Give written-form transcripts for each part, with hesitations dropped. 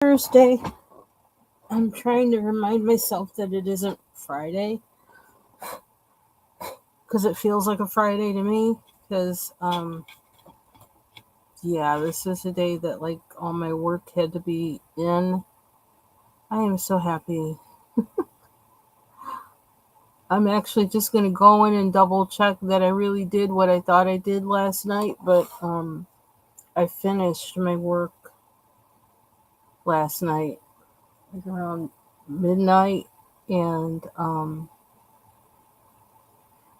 Thursday. I'm trying to remind myself that it isn't Friday because it feels like a Friday to me. Because yeah, this is a day that like all my work had to be in. I am so happy. I'm actually just gonna go in and double check that I really did what I thought I did last night. But I finished my work last night like around midnight, and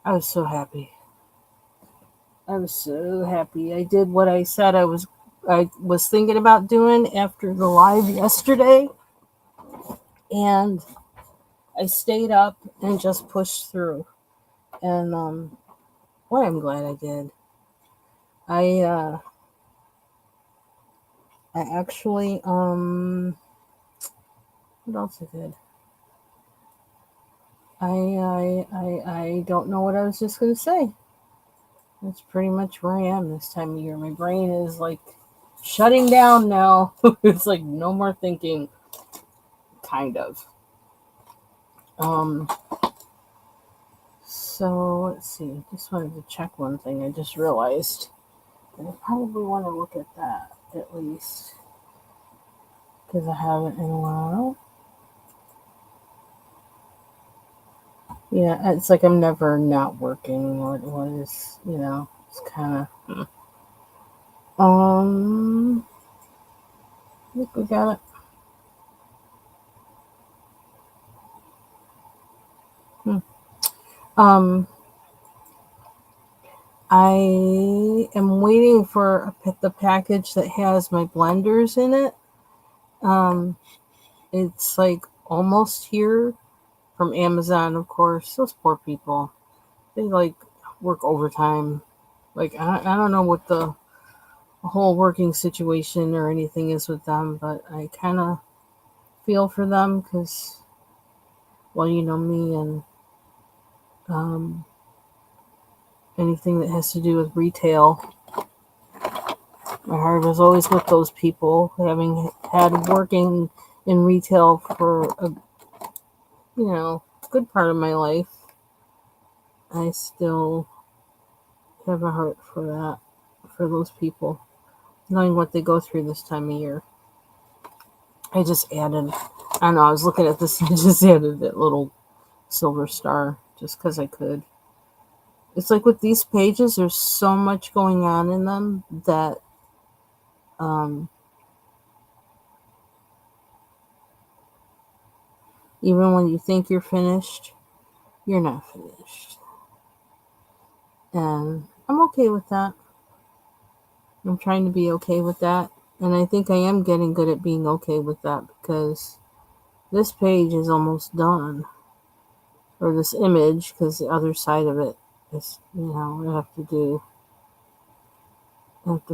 I was so happy. I was so happy. I did what I was thinking about doing after the live yesterday, and I stayed up and just pushed through. And boy, I'm glad I did. I uh I actually what else I did? I don't know what I was just gonna say. That's pretty much where I am this time of year. My brain is like shutting down now. It's like no more thinking, kind of. Um So let's see. Just wanted to check one thing. I just realized that I probably want to look at that at least because I haven't in a while. Yeah, it's like I'm never not working. What is It's kind of I think we got it. Hmm. Um, I am waiting for the package that has my blenders in it. Um, it's like almost here from Amazon, of course. Those poor people. They like work overtime. Like I don't know what the whole working situation or anything is with them, but I kind of feel for them because, well, you know me and um, anything that has to do with retail. My heart was always with those people, having had working in retail for a good part of my life. I still have a heart for that, for those people, knowing what they go through this time of year. I just added, I don't know, I was looking at this and I just added that little silver star just because I could. It's like with these pages, there's so much going on in them that um, even when you think you're finished, you're not finished. And I'm okay with that. I'm trying to be okay with that. And I think I am getting good at being okay with that because this page is almost done. Or this image, because the other side of it is, I have to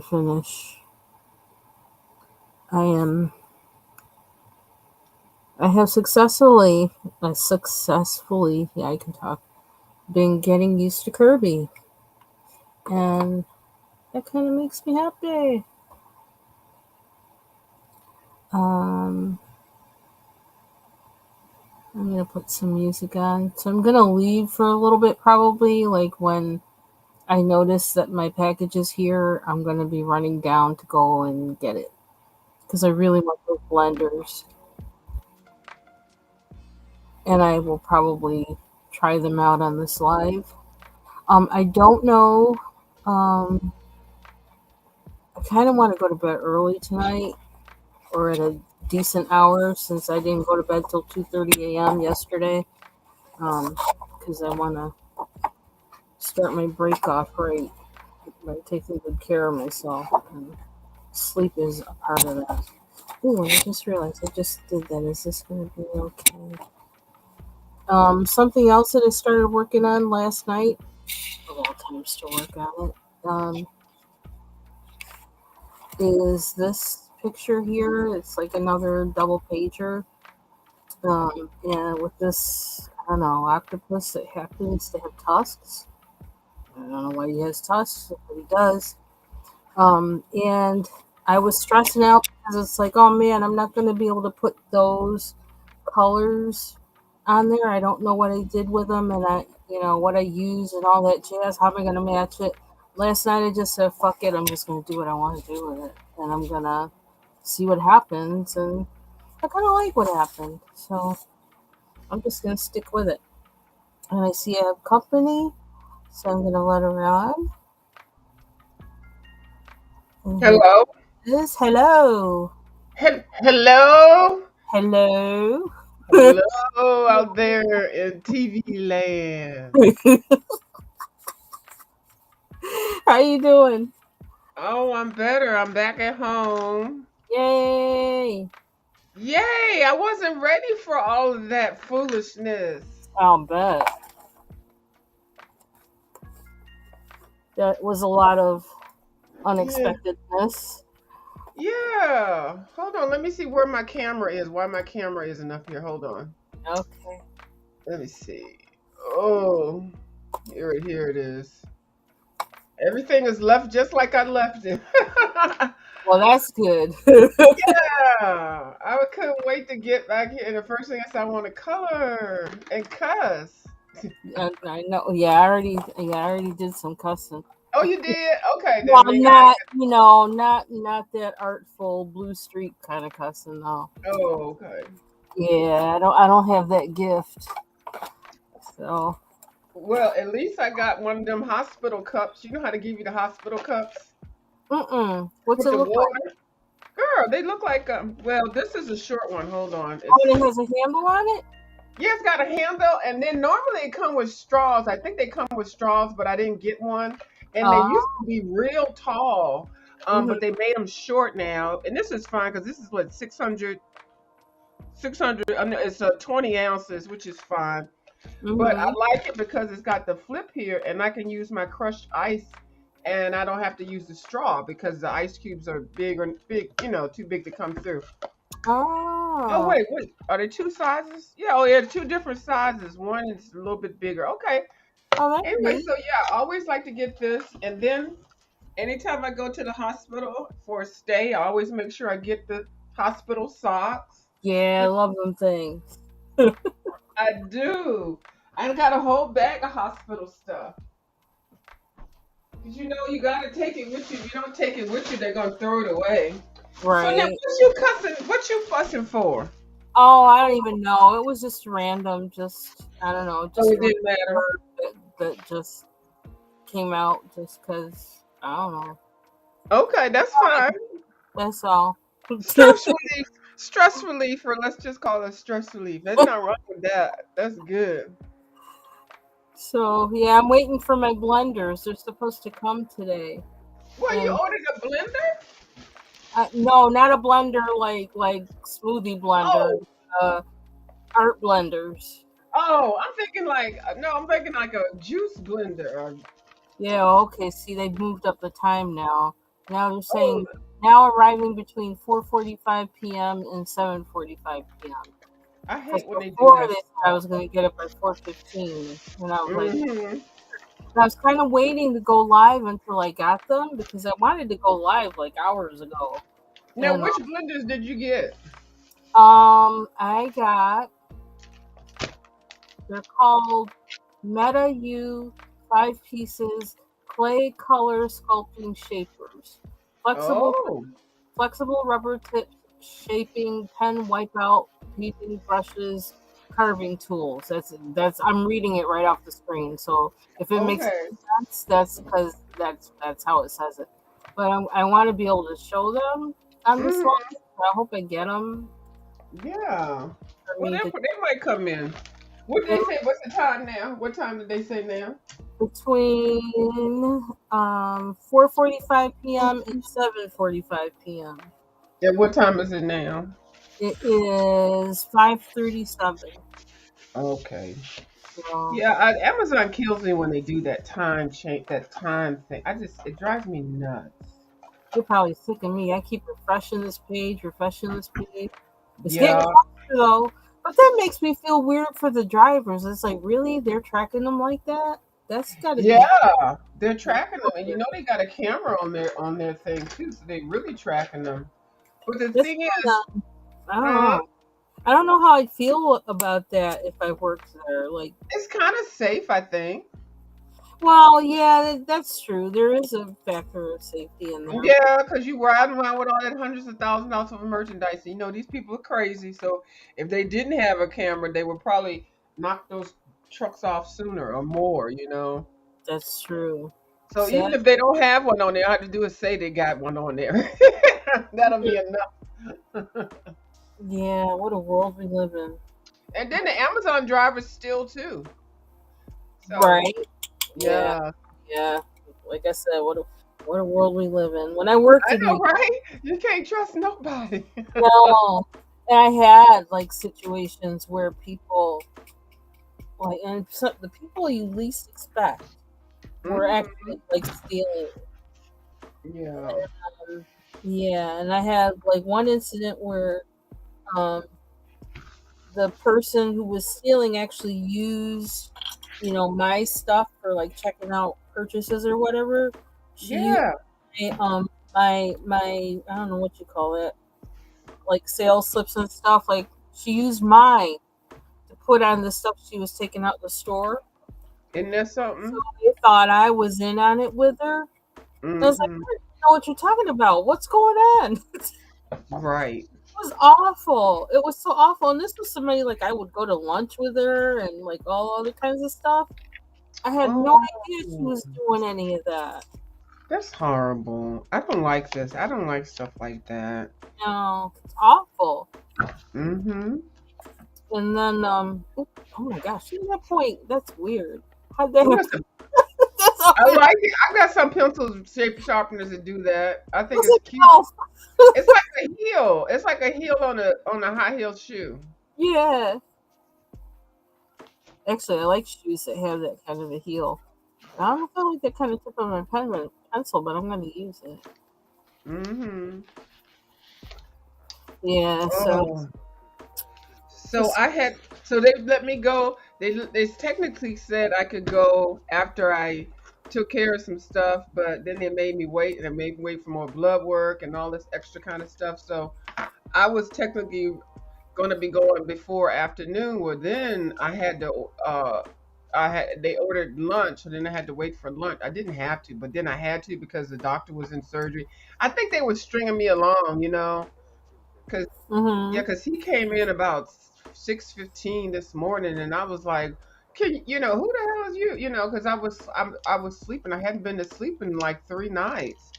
finish. I am, I have successfully, yeah, I can talk, been getting used to Kirby. And that kind of makes me happy. Um, I'm gonna put some music on. So I'm gonna leave for a little bit probably. Like when I notice that my package is here, I'm gonna be running down to go and get it. Because I really want those blenders. And I will probably try them out on this live. I don't know. Um, I kind of want to go to bed early tonight or at a decent hour since I didn't go to bed till 2:30 a.m. yesterday. Because I want to start my break off right by taking good care of myself. And sleep is a part of that. Ooh, I just realized I just did that. Is this going to be okay? Something else that I started working on last night. A little times to work on it. Is this picture here? It's like another double pager. And with this, I don't know, octopus that happens to have tusks. I don't know why he has tusks, but he does. And I was stressing out because it's like, oh man, I'm not going to be able to put those colors on there. I don't know what I did with them, and what I use and all that jazz. How am I going to match it? Last night I just said, fuck it, I'm just going to do what I want to do with it, and I'm going to see what happens. And I kind of like what happened, so I'm just going to stick with it. And I see I have company, so I'm going to let her on. And here Hello? it is. Hello. Hello? Hello. Hello out there in TV land. How you doing? Oh, I'm better. I'm back at home. Yay! Yay! I wasn't ready for all of that foolishness. I'll bet. That was a lot of Yeah. unexpectedness. Yeah. Hold on. Let me see where my camera is. Why my camera isn't up here. Hold on. Okay. Let me see. Oh, here it is. Everything is left just like I left it. Well, that's good. Yeah, I couldn't wait to get back here. And the first thing I said, I want to color and cuss. I know. Yeah, I already did some cussing. Oh, you did? Okay, Well, then we got. not that artful blue streak kind of cussing. No. Oh, okay. Yeah, I don't have that gift. So, Well, at least I got one of them hospital cups. You know how to give you the hospital cups what's with it the look like? water? Girl, they look like well, this is a short one. Hold on. Oh, and it has a handle on it. Yeah, it's got a handle, and then normally it come with straws. I think they come with straws, but I didn't get one. And they used Oh. to be real tall, Mhm. but they made them short now. And this is fine because this is what 600. I mean, it's 20 ounces, which is fine. But I Mhm. like it because it's got the flip here, and I can use my crushed ice, and I don't have to use the straw because the ice cubes are big, too big to come through. Oh Oh. wait, are there two sizes? Yeah, oh yeah, two different sizes. One is a little bit bigger. Okay. Oh, that's Anyway, neat. so yeah, I always like to get this, and then anytime I go to the hospital for a stay, I always make sure I get the hospital socks. Yeah, I love them things. I do. I got a whole bag of hospital stuff. Cause you gotta take it with you. If you don't take it with you, they're gonna throw it away. So now, Right. what you cussing? What you fussing for? Oh, I don't even know. It was just random. Just I don't know. Oh, Just a it random didn't matter. word that just came out just because I don't know. Okay, that's fine. That's all. Stress relief. Stress relief, or let's just call it stress relief. There's not wrong with that. That's good. So yeah, I'm waiting for my blenders. They're supposed to come today, Well, you and ordered a blender? no, not a blender like smoothie blender. Oh, Uh, art blenders. oh, I'm thinking like no, I'm thinking like a juice blender. Yeah, okay. See, they moved up the time now. Now they're Oh, saying now arriving between 4:45 p.m. and 7:45 p.m. I Because hate when they do before that they said I stuff. was going to get it by 4:15, and I was like, Hmm. I was kind of waiting to go live until I got them because I wanted to go live like hours ago. Now, And which blenders did you get? I got they're called Meta U 5 pieces clay color sculpting shapers. Flexible Oh, flexible rubber tip shaping pen wipeout painting brushes carving tools. That's I'm reading it right off the screen. So if it makes okay. sense, that's because that's how it says it. But I want to be able to show them on this Hmm. line. I hope I get them Yeah. for Well, me to they might come in. What did they say? What's the time now? What time did they say now? between 4:45 p.m. and 7:45 p.m. Yeah, what time is it now? It is 5:37. Okay. So Yeah, Amazon kills me when they do that time change, that time thing. It drives me nuts. you're probably sick of me. I keep refreshing this page. It's getting Yeah. closer though, but that makes me feel weird for the drivers. It's like, really, they're tracking them like that? That's got to be. Yeah, they're tracking them, and they got a camera on their thing too, so they really tracking them. But the That's thing is, kind of. I don't huh? know. I don't know how I'd feel about that if I worked there. Like, It's kind of safe, I think. well, yeah, that's true. There is a factor of safety in there. Yeah, because you riding around with all that hundreds of thousands of dollars of merchandise. And, these people are crazy. So if they didn't have a camera, they would probably knock those trucks off sooner or more. That's true. So even Sad. if they don't have one on there, all I have to do is say they got one on there. That'll be enough. Yeah, what a world we live in. And then the Amazon drivers still too. So Right? Yeah, yeah, yeah. Like I said, what a world we live in. When I worked I in know, the right? You can't trust nobody. no, and I had like situations where people like, and so, the people you least expect were Hmm. actually like stealing. Yeah. Yeah, and I had like one incident where um, the person who was stealing actually used, my stuff for like checking out purchases or whatever. She used Yeah. my I don't know what you call it, like sales slips and stuff. Like she used mine to put on the stuff she was taking out the store. Isn't there So something? they thought I was in on it with her. And I was like, Hmm. I don't know what you're talking about. What's going on? Right. Was awful. It was so awful. And this was somebody like I would go to lunch with her and like all other kinds of stuff. I had no Oh, idea she was doing any of that. that's horrible. I don't like this. I don't like stuff like that. No, it's awful. Hmm. And then, oh my gosh, see that point? That's weird. How'd that happen? Listen, That's all I right. like it. I've got some pencil shape sharpeners that do that. I think What's it's it cute. called? It's like a heel. It's like a heel on a high heel shoe. Yeah. Actually, I like shoes that have that kind of a heel. I don't feel like that kind of tip on my pencil, but I'm going to use it. Hmm. Yeah, so Oh. So just, I had so they let me go. They technically said I could go after I took care of some stuff, but then they made me wait and they made me wait for more blood work and all this extra kind of stuff. So I was technically going to be going before afternoon. Well, then they ordered lunch, and then I had to wait for lunch. I didn't have to, but then I had to because the doctor was in surgery. I think they were stringing me along, because yeah, mm-hmm. because he came in about 6:15 this morning, and I was like, who the hell is you? Because I was sleeping. I hadn't been to sleep in like 3 nights.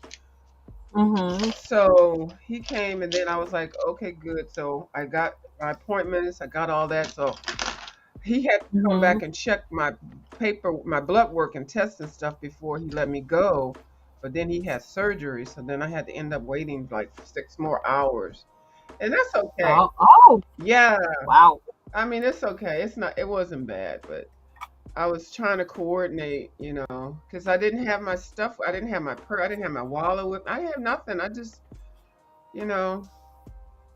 Mm-hmm. So he came, and then I was like, okay, good. So I got my appointments. I got all that. So he had to come Mm-hmm. back and check my blood work and tests and stuff before he let me go. But then he had surgery, so then I had to end up waiting like 6 more hours. And that's okay. Oh, Yeah, wow. I mean, it's okay. It wasn't bad, but I was trying to coordinate, because I didn't have my stuff. I didn't have my purse. I didn't have my wallet with. I didn't have nothing. I just, you know,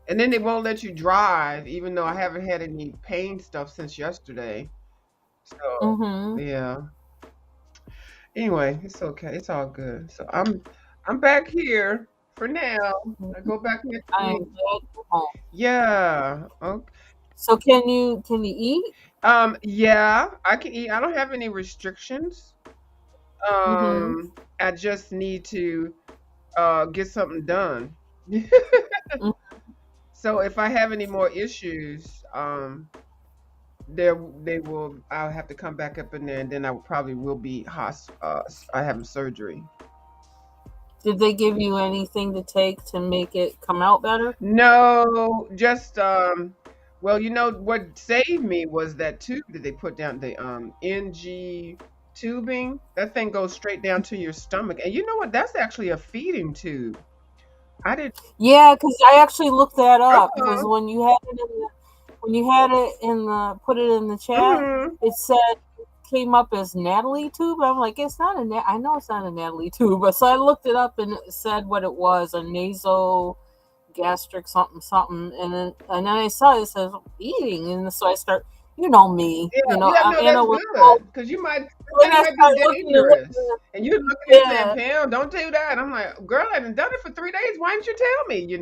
and then they won't let you drive, even though I haven't had any pain stuff since yesterday. So, Mm-hmm. yeah. Anyway, it's okay. It's all good. So I'm back here for now. I go back next I'm week. glad you're home. Yeah. Okay. So can you eat? Yeah, I can eat. I don't have any restrictions. Mm-hmm. I just need to get something done. So if I have any more issues, I'll have to come back up in there, and then I probably will be I have surgery. Did they give you anything to take to make it come out better? No, just well, what saved me was that tube that they put down, the NG tubing. That thing goes straight down to your stomach. And you know what? That's actually a feeding tube. I didn't. Yeah, because I actually looked that up because Uh-huh. when you had it in the put it in the chat, Hmm. it said came up as Natalie tube. I'm like, it's not I know it's not a Natalie tube, but so I looked it up and it said what it was, a nasal gastric something something, and then I saw it says eating, and so I start, you know me, Yeah, yeah, I'm no, that's analytical. good because you might. when thing I might start be looking and looking, dangerous. And you're looking and saying, yeah. Pam, don't do that. I'm like, girl, I haven't done it for 3 days. Why didn't you tell me?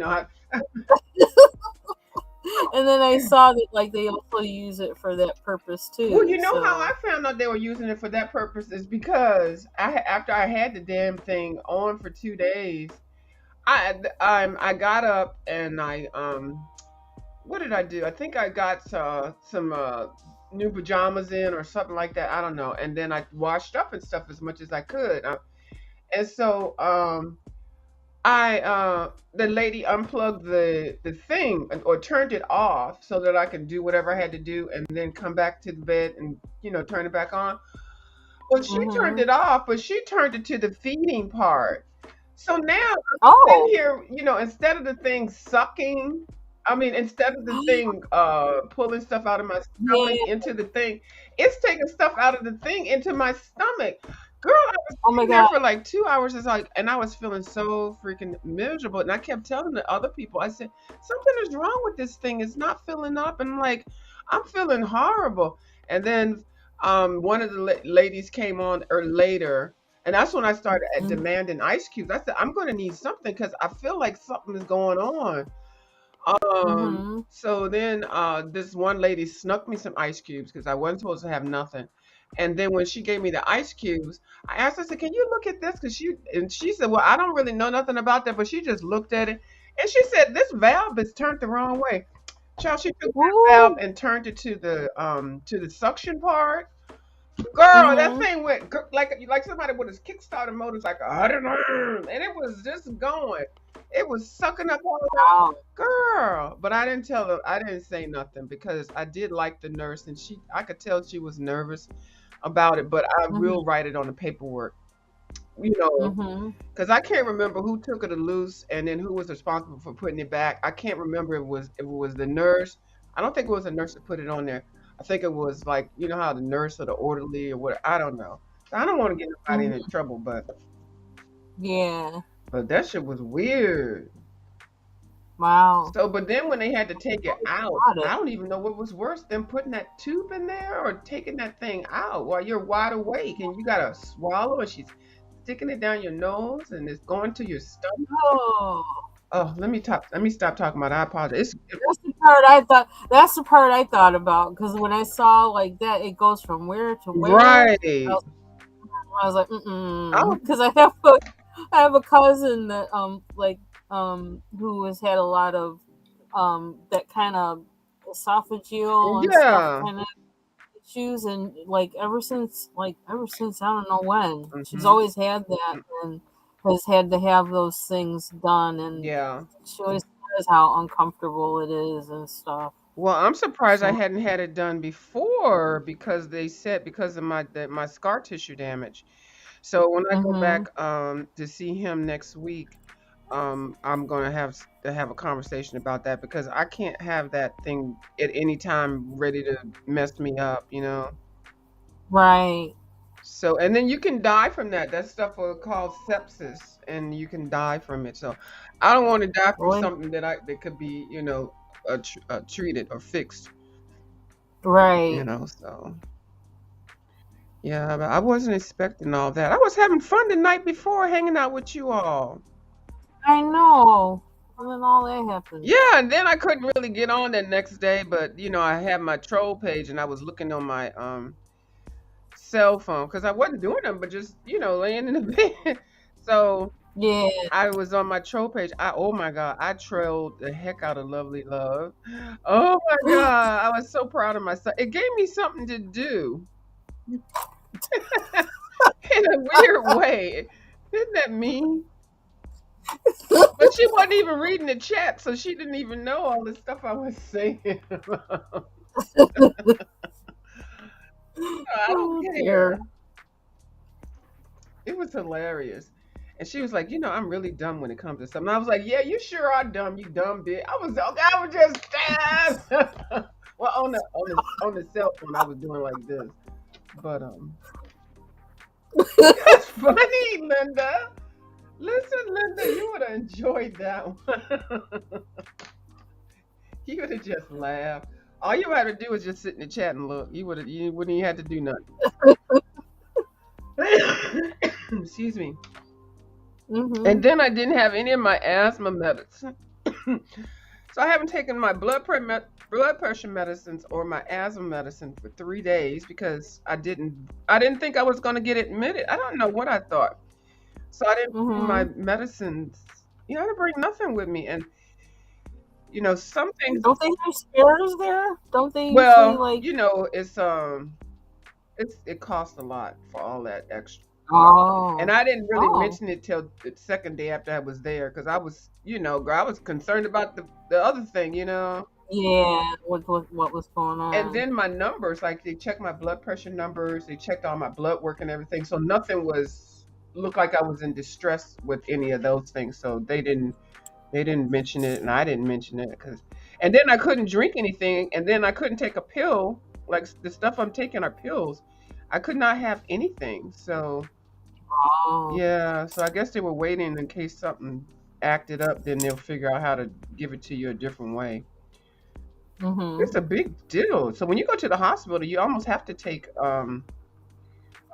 And then I saw that like they also use it for that purpose Well, too. you know how I So found out they were using it for that purpose is because after I had the damn thing on for 2 days, I got up and what did I do? I think I got some new pajamas in or something like that. I don't know. And then I washed up and stuff as much as I could. And so I the lady unplugged the thing or turned it off so that I could do whatever I had to do and then come back to the bed and turn it back on. Well, she turned hmm. it off, but she turned it to the feeding part. So now I'm sitting Oh. here, instead of the thing sucking, I mean, instead of the thing pulling stuff out of my stomach Yeah. into the thing, it's taking stuff out of the thing into my stomach. Girl, I was Oh my sitting there god. for like 2 hours. And I was feeling so freaking miserable. And I kept telling the other people, I said, something is wrong with this thing. It's not filling up. And I'm like, I'm feeling horrible. And then one of the ladies came on or later, and that's when I started demanding ice cubes. I said, I'm going to need something because I feel like something is going on. Mm-hmm. So then this one lady snuck me some ice cubes because I wasn't supposed to have nothing. And then when she gave me the ice cubes, I asked her, I said, can you look at this? And she said, well, I don't really know nothing about that, but she just looked at it. And she said, this valve is turned the wrong way. Child, she took that valve Woo. and turned it to the suction part. Girl, that Mm-hmm. thing went like somebody with his Kickstarter motorcycle, and it was just going. It was sucking up all that. Wow. Girl, but I didn't tell her. I didn't say nothing because I did like the nurse, and I could tell she was nervous about it. But I will Mm-hmm. write it on the paperwork, you know, Mm-hmm. because I can't remember who took it loose and then who was responsible for putting it back. I can't remember if it was the nurse. I don't think it was a nurse that put it on there. I think it was like how the nurse or the orderly or what. I don't know. I don't want to get nobody in Mm-hmm. trouble, but Yeah. that shit was weird. Wow. So, but then when they had to take it out, Got I it. don't even know what was worse than putting that tube in there or taking that thing out while you're wide awake and you gotta swallow and she's sticking it down your nose and it's going to your stomach. Oh. Oh, let me stop talking about it. I apologize. That's the part I thought. That's the part I thought about because when I saw like that, it goes from where to where. I Right. was, I was like, Oh, because I have a cousin that who has had a lot of that kind of esophageal and stuff yeah. kind of issues, and ever since I don't know when she's Hmm. always had that and has had to have those things done, and Yeah. she always says how uncomfortable it is and stuff. Well, I'm surprised I So. hadn't had it done before because they said because of my scar tissue damage. So when I go Mhm. back to see him next week, I'm gonna have a conversation about that because I can't have that thing at any time ready to mess me up. Right. So and then you can die from that. That stuff will called sepsis, and you can die from it. So I don't want to die from Boy. something that could be treated or fixed. Right. So yeah, but I wasn't expecting all that. I was having fun the night before hanging out with you all. I know. And then all that happened. Yeah, and then I couldn't really get on that next day, but I had my troll page and I was looking on my cell phone because I wasn't doing them, but just laying in the bed. So Yeah. I was on my troll page. Oh my god, I trolled the heck out of Lovely Love. Oh my god, I was so proud of myself. It gave me something to do in a weird way. Isn't that mean? But she wasn't even reading the chat, so she didn't even know all the stuff I was saying. I don't Oh dear. care. It was hilarious. And she was like, I'm really dumb when it comes to something. I was like, yeah, you sure are dumb, you dumb bitch. I was just well on the cell phone I was doing like this. But that's funny, Linda. Listen, Linda, you would have enjoyed that one. You would have just laughed. All you had to do was just sit in the chat and look. You wouldn't even have to do nothing. Excuse me. And Mhm. then I didn't have any of my asthma medicine. So I haven't taken my blood pressure medicines or my asthma medicine for 3 days because I didn't think I was going to get admitted. I don't know what I thought. So I didn't bring my Mhm. medicines. I didn't bring nothing with me. And some things. Don't they have spares there? Don't they usually Well, like? it costs a lot for all that extra. And Oh. I didn't really Oh. mention it till the second day after I was there because I was, girl, I was concerned about the other thing. Yeah. What was going And on? then my numbers, like they checked my blood pressure numbers, they checked all my blood work and everything. So nothing looked like I was in distress with any of those things. So they didn't mention it, and I didn't mention it and then I couldn't drink anything, and then I couldn't take a pill. Like the stuff I'm taking are pills. I could not have anything. So Oh. yeah, so I guess they were waiting in case something acted up, then they'll figure out how to give it to you a different way. Mhm. It's a big deal. So when you go to the hospital, you almost have to take a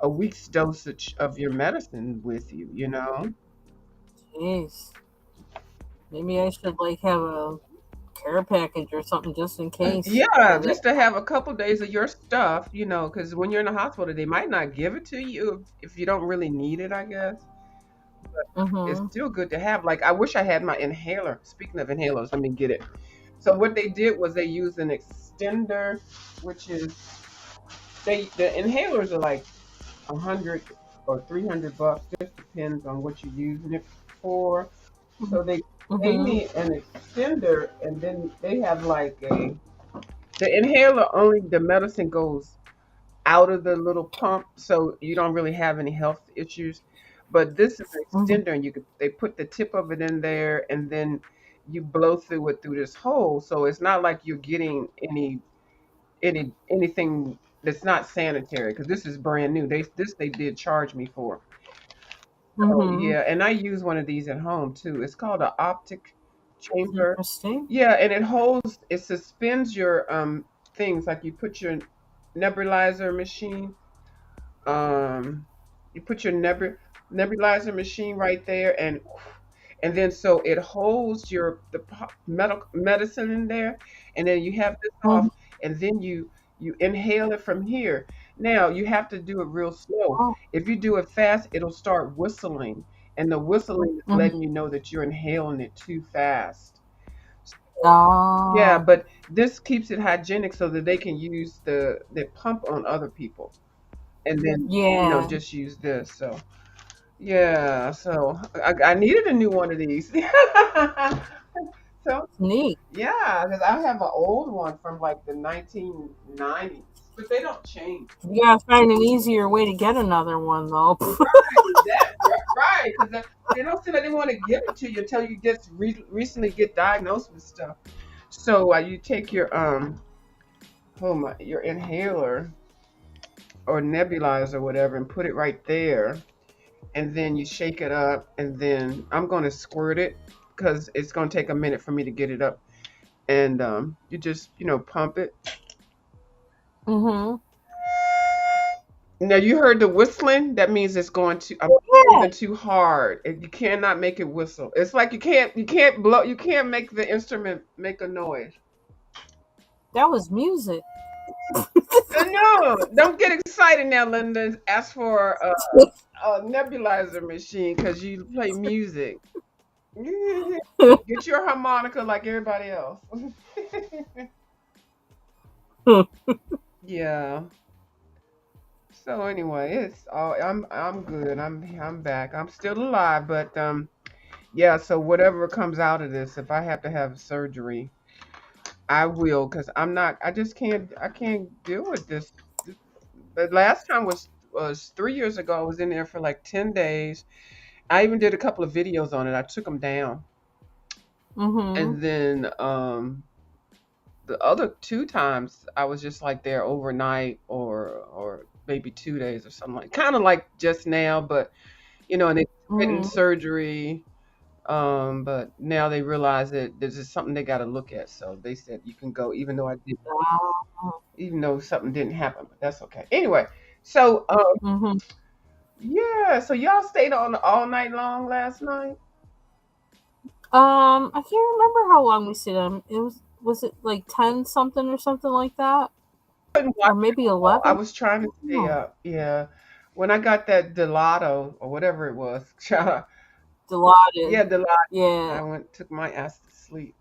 week's dosage of your medicine with you. Jeez. Maybe I should like have a care package or something just in case. Yeah, For that. just to have a couple days of your stuff, because when you're in the hospital, they might not give it to you if you don't really need it, I guess. It's Mhm. still good to have. Like, I wish I had my inhaler. Speaking of inhalers, let me get it. So what they did was they used an extender, which is the inhalers are like 100 or $300. Just depends on what you're using it for. So they gave Mhm. me an extender, and then they have like the inhaler. Only the medicine goes out of the little pump, so you don't really have any health issues. But this is an Mhm. extender, and they put the tip of it in there, and then you blow through it through this hole. So it's not like you're getting anything that's not sanitary because this is brand new. They did charge me for. So Mhm. yeah, and I use one of these at home too. It's called an optic chamber. Interesting. Yeah, and it suspends your things, like you put your nebulizer machine. Um, you put your nebulizer machine right there, and then so it holds the medical medicine in there, and then you have this off, Mhm. and then you inhale it from here. Now you have to do it real slow. Oh. If you do it fast, it'll start whistling, and the whistling is Mhm. letting you know that you're inhaling it too fast. Yeah, Oh. but this keeps it hygienic so that they can use the pump on other people, and then Yeah. just use this. So yeah, so I needed a new one of these. So Neat. yeah, because I have an old one from like the 1990s, but they don't change. You gotta find an easier way to get another one though. Right, right, because they don't say that they want to give it to you until you just recently get diagnosed with stuff. So you take your inhaler or nebulizer or whatever and put it right there, and then you shake it up, and then I'm going to squirt it because it's going to take a minute for me to get it up, and you just pump it. Mhm. Now you heard the whistling. That means it's going to. I'm Yeah. breathing too hard. You cannot make it whistle. It's like you can't blow. You can't make the instrument make a noise. That was music. No, don't get excited now, Linda. Ask for a nebulizer machine because you play music. Get your harmonica like everybody else. Yeah. So anyway, it's all I'm good. I'm back. I'm still alive, but yeah, so whatever comes out of this, if I have to have surgery, I will, because I just can't deal with this. The last time was 3 years ago. I was in there for like 10 days. I even did a couple of videos on it. I took them down. Mhm. And then the other two times I was just like there overnight, or maybe 2 days or something, like kind of like just now, but and they written Mhm. surgery. But now they realize that this is something they got to look at. So they said you can go, even though something didn't happen, but that's okay. Anyway, so Mhm. Yeah. So y'all stayed on all night long last night? I can't remember how long we stayed on. Was it like 10 something or something like that? Couldn't watch Or maybe all. I 11? was trying to stay No. up. Yeah. When I got that gelato or whatever it was, yeah, Dilaudid. gelato, Yeah. I went took my ass to sleep.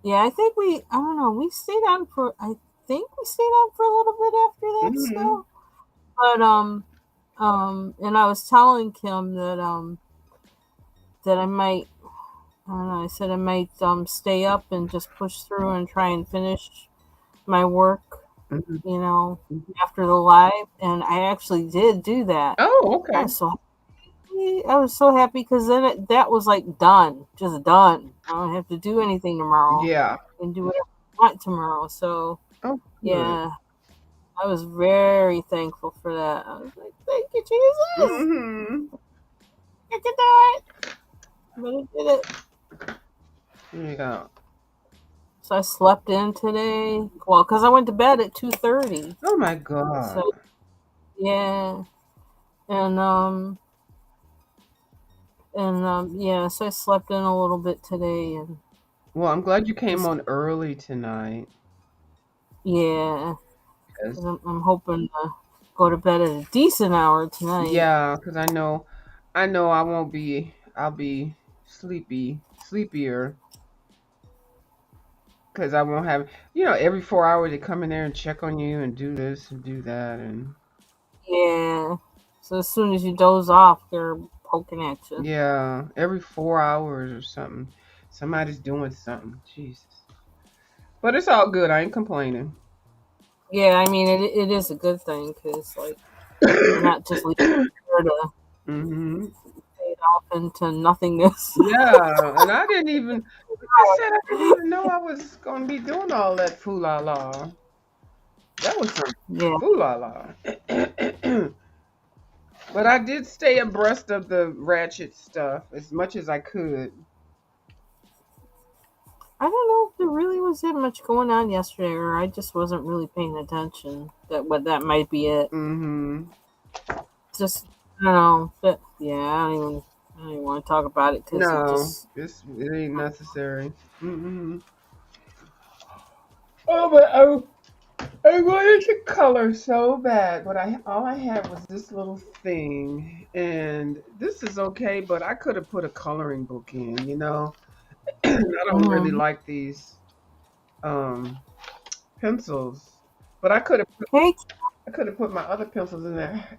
Yeah, I don't know, I think we stayed on for a little bit after that Hmm. still. But, and I was telling Kim that I might, I don't know, I said I might, stay up and just push through and try and finish my work, Hmm. you know, after the live. And I actually did do that. Oh, I okay. was so I was so happy because that was like done, just done. I don't have to do anything tomorrow. Yeah. I can do whatever I want tomorrow. So Oh, good. yeah, I was very thankful for that. I was like, thank you, Jesus. Hmm. I can do it. But I did it. Yeah. So I slept in today. Well, because I went to bed at 2:30. Oh my God. So yeah, and yeah, so I slept in a little bit today, and Well, I'm glad you came just on early tonight. yeah. 'Cause Yes. I'm hoping to go to bed at a decent hour tonight. Yeah, because I know I won't be. I'll be sleepier, because I won't have. Every 4 hours they come in there and check on you and do this and do that, and Yeah. So as soon as you doze off, they're poking at you. yeah, every 4 hours or something, somebody's doing something. Jesus, but it's all good. I ain't complaining. Yeah, I mean it is a good thing because like you're not just leaving there to Hmm. fade off into nothingness. Yeah, and I didn't even. Like I said, I didn't even know I was gonna be doing all that foo la la. That was some Yeah. foo la la. But I did stay abreast of the ratchet stuff as much as I could. I don't know if there really was that much going on yesterday, or I just wasn't really paying attention. That might be it. Hmm. Just I don't know, but yeah, I don't even want to talk about it because it No, just it ain't necessary. Hmm. Oh, but I wanted to color so bad, but I all I had was this little thing, and this is okay. But I could have put a coloring book in. I don't really Mhm. like these um pencils, but Hey, I could have put my other pencils in there.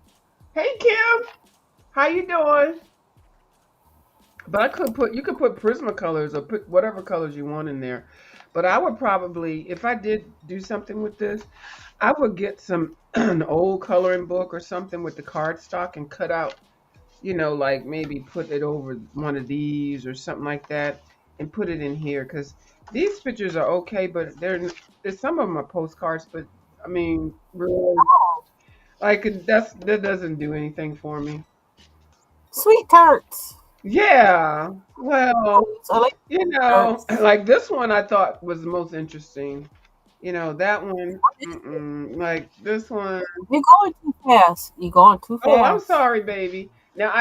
Hey Kim, how you doing? But you could put Prismacolors or put whatever colors you want in there. But I would probably, if I did do something with this, I would get some an old coloring book or something with the cardstock and cut out, like maybe put it over one of these or something like that and put it in here, because these pictures are okay, but there's some of them are postcards, but I mean, really, like that doesn't do anything for me. sweet tarts. Yeah, well, I like tarts. like this one I thought was the most interesting. That one, like this one. You're going too fast. You're going too Oh, I'm fast. sorry, baby. Now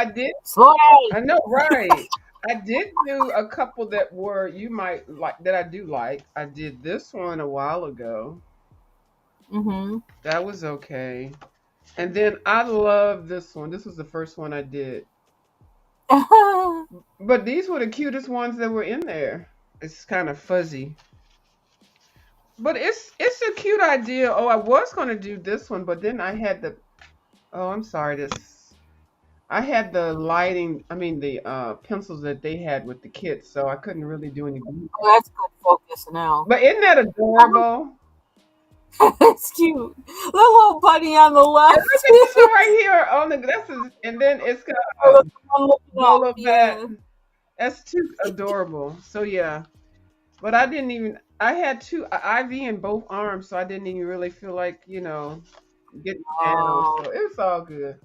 Slow down. I know, right. I did do a couple that were you might like that I do like. I did this one a while ago. Mm-hmm. That was okay. And then I love this one. This was the first one I did. But these were the cutest ones that were in there. It's kind of fuzzy. But it's a cute idea. Oh, I was gonna do this one, but then I had the oh, I'm sorry, this I had the lighting, I mean the pencils that they had with the kits, so I couldn't really do any. Oh, that's good focus now. But isn't that adorable? It's cute. The little bunny on the And left. look at this one right here on the this is and then it's got Oh, that's the one looking up. Bolo Vet. Yeah. That's too adorable. So yeah. But I had two IV in both arms, so I didn't even really feel like, getting down. Oh, So it's all good.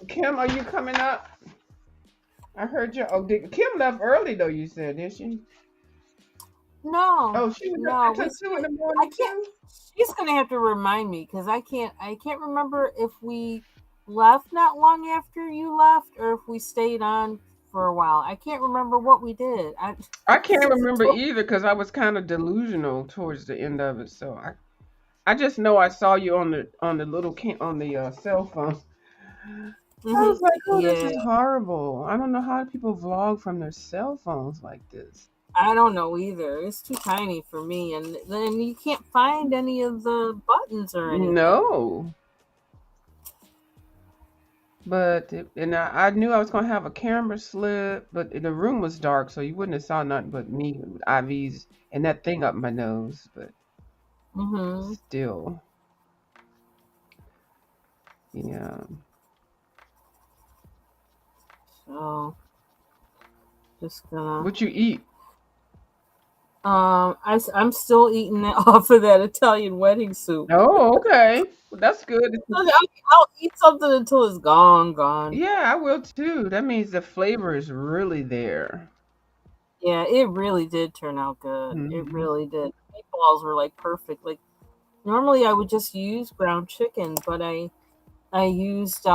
Kim, are you coming up? I heard you. Oh, Kim left early though. You said, did she? No, Oh, she was up no, we until 2 in stayed. the I morning can't. too? She's gonna have to remind me because I can't. I can't remember if we left not long after you left or if we stayed on for a while. I can't remember what we did. I can't remember either because I was kind of delusional towards the end of it. So I just know I saw you on the little on the cell phone. I Mhm. was like, oh, this Yeah, is horrible. I don't know how people vlog from their cell phones like this. I don't know either. It's too tiny for me, and then you can't find any of the buttons or anything. No. But I knew I was gonna have a camera slip, but the room was dark, so you wouldn't have saw nothing but me with IVs and that thing up my nose. But Mhm. still, yeah. So just gonna. What you eat? I'm still eating that off of that Italian wedding soup. Oh, okay. Well, that's good. I'll eat something until it's gone. Yeah, I will too. That means the flavor is really there. Yeah, it really did turn out good. It Hmm. really did. Meatballs were like perfect. Like normally I would just use ground chicken, but I used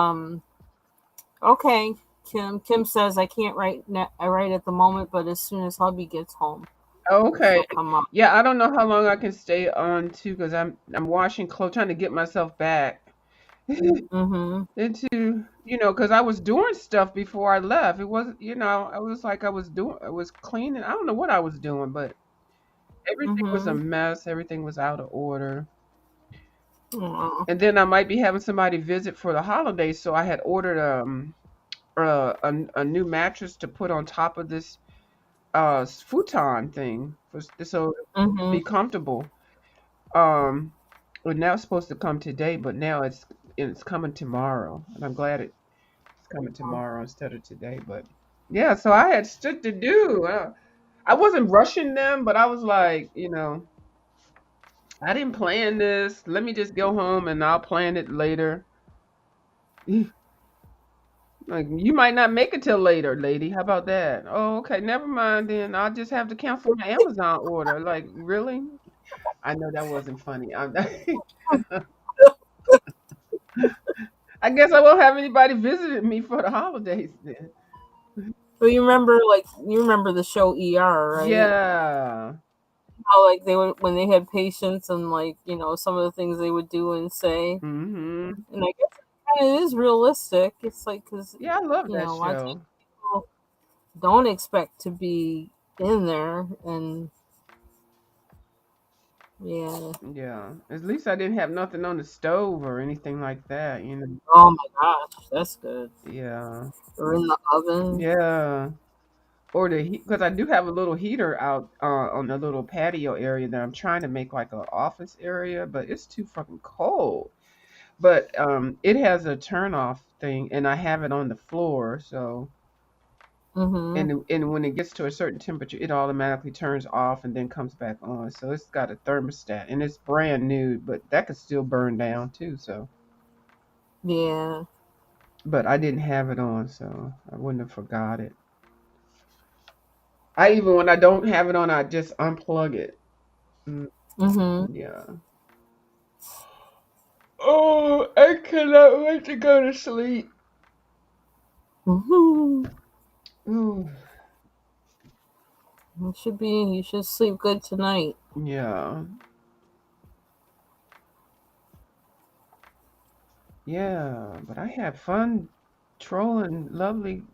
okay. Kim says I can't I write at the moment, but as soon as hubby gets home, Okay. she'll come up. Yeah, I don't know how long I can stay on too because I'm washing clothes, trying to get myself back Mhm. into because I was doing stuff before I left. It wasn't I was like I was cleaning. I don't know what I was doing, but everything was a Mhm. mess. Everything was out of order. Aw. And then I might be having somebody visit for the holidays, so I had ordered a new mattress to put on top of this futon thing so Mhm. be comfortable. Um, well, now it's supposed to come today, but now it's coming tomorrow, and I'm glad it's coming tomorrow instead of today. But yeah, so I had stuff to do. I wasn't rushing them, but I was like, I didn't plan this. Let me just go home and I'll plan it later. Like you might not make it till later, lady. How about that? Oh, okay, never mind then. I'll just have to cancel my Amazon order. Like, really? I know that wasn't funny. I guess I won't have anybody visiting me for the holidays then. But you remember the show ER, right? Yeah. How like they would when they had patients and like some of the things they would do and say, Hmm. and I guess it kind of is realistic. It's like because Yeah, I love that a lot of times show. people don't expect to be in there, and yeah. Yeah. At least I didn't have nothing on the stove or anything like that. Oh my gosh, that's good. Yeah. Or in the oven. Yeah. Or the heat, because I do have a little heater out on the little patio area that I'm trying to make like an office area, but it's too fucking cold. But it has a turn off thing, and I have it on the floor, so Mhm. and when it gets to a certain temperature, it automatically turns off and then comes back on. So it's got a thermostat, and it's brand new, but that could still burn down too. So, Yeah. but I didn't have it on, so I wouldn't have forgot it. I even when I don't have it on, I just unplug it. Mm, Mhm. yeah. Oh, I cannot wait to go to sleep. Mhm. Ooh, You should sleep good tonight. yeah, yeah. But I had fun trolling lovely.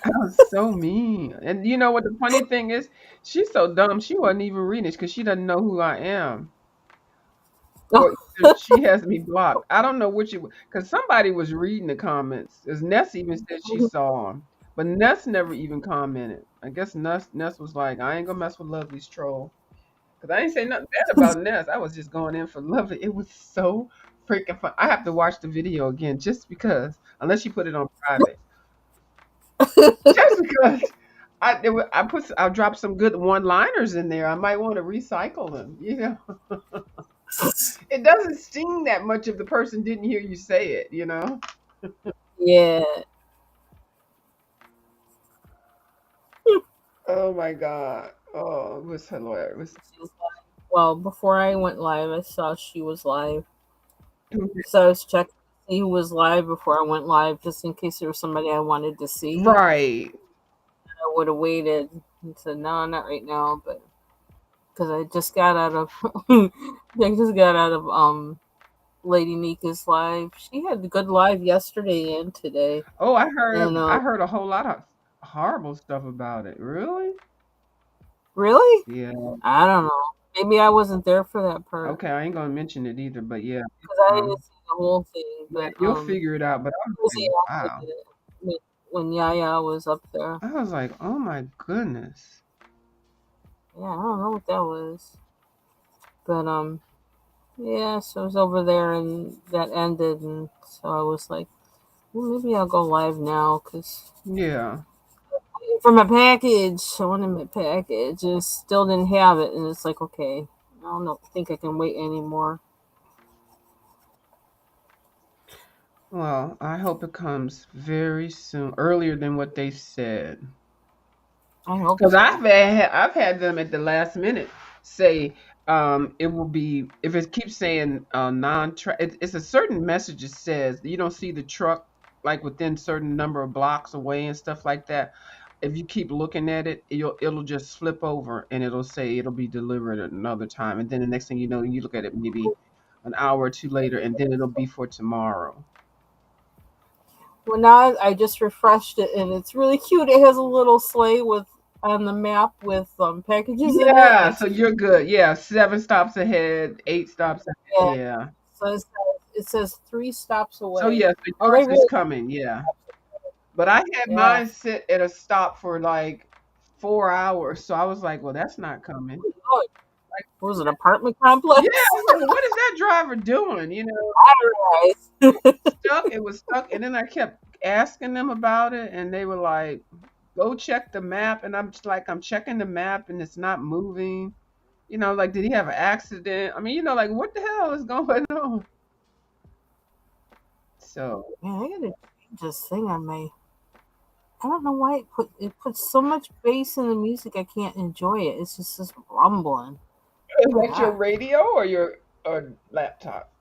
I was so mean. And you know what the funny thing is? She's so dumb. She wasn't even reading it because she doesn't know who I am. Or either she has me blocked. I don't know which it was because somebody was reading the comments. As Ness even said she saw them. But Ness never even commented. I guess Ness was like, I ain't gonna mess with Lovely's troll. Because I ain't say nothing bad about Ness. I was just going in for Lovely. It was so freaking fun. I have to watch the video again just because, unless she put it on private. Just because I dropped some good one-liners in there. I might want to recycle them. It doesn't sting that much if the person didn't hear you say it. Yeah. Oh my God. Oh, it was hilarious. She was live. Well, before I went live, I saw she was live. So I was checking to see who was live before I went live, just in case there was somebody I wanted to see. Right. I would have waited and said, no, not right now, but because I just got out of, Lady Nika's live. She had a good live yesterday and today. Oh, And I heard a whole lot of horrible stuff about it. Really? really, Yeah. I don't know. Maybe I wasn't there for that part Okay, I ain't gonna mention it either, but yeah, because I didn't see the whole thing. yeah, But you'll figure it out. But I was Rosie like, Allen wow. did it when Yaya was up there. I was like, oh my goodness. Yeah, I don't know what that was, but yeah. So I was over there and that ended, and so I was like, well, maybe I'll go live now because Yeah. for my package, I wanted my package and still didn't have it, and it's like, okay, I don't think I can wait anymore. Well, I hope it comes very soon, earlier than what they said. I hope Because so. I've had them at the last minute say it will be if it keeps saying it's a certain message it says you don't see the truck like within certain number of blocks away and stuff like that. If you keep looking at it, it'll just flip over and it'll say it'll be delivered at another time, and then the next thing you know, you look at it maybe an hour or two later, and then it'll be for tomorrow. Well, now I just refreshed it, and it's really cute. It has a little sleigh with on the map with packages in it, and Yeah, so it's you're good. Yeah, 7 stops ahead, 8 stops ahead. yeah. Yeah. So it says 3 stops So away. yes, Oh, they yours is really coming. Yeah, but I had yeah. mine sit at a stop for like 4 hours, so I was like, well, that's not coming. Oh, Like, what was it, apartment yeah, I complex? was like, well, what is that driver doing? You know, Paradise. stuck. It was stuck, and then I kept asking them about it, and they were like, go check the map, and I'm just like, I'm checking the map, and it's not moving. You know, like, did he have an accident? I mean, you know, like, what the hell is going on? So, Man, I gotta change this thing on my. I don't know why it puts so much bass in the music. I can't enjoy it. It's just this rumbling. is that your God. radio or your laptop?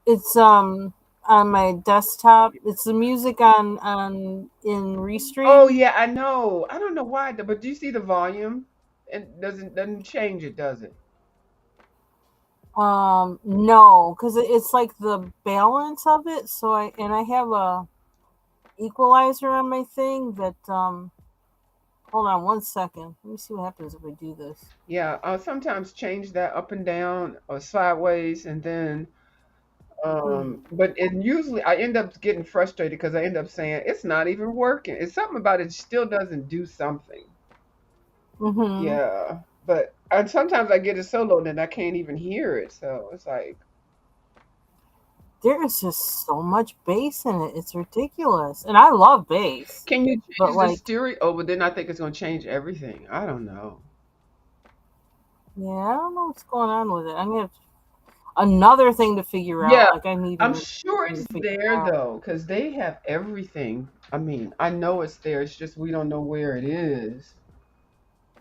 It's on my desktop. It's the music on in Oh Restream. yeah, I know. I don't know why, but do you see the volume? It doesn't change it, does it? No, because it's like the balance of it. So I have a equalizer on my thing that hold on 1 second. Let me see what happens if I do this. Yeah, I'll sometimes change that up and down or sideways, and then but it usually I end up getting frustrated because I end up saying it's not even working. It's something about it still doesn't do something. Mm-hmm. Yeah, but and sometimes I get it so low that I can't even hear it. So it's like, There is just so much bass in it. It's ridiculous, and I love bass, can you but change the like, stereo? Oh, but then I think it's going to change everything. I don't know. yeah, I don't know what's going on with it. I'm gonna have another thing to figure Yeah, out. Like I need I'm another sure thing to it's figure there out. though, because they have everything. I mean, I know it's there. It's just we don't know where it is.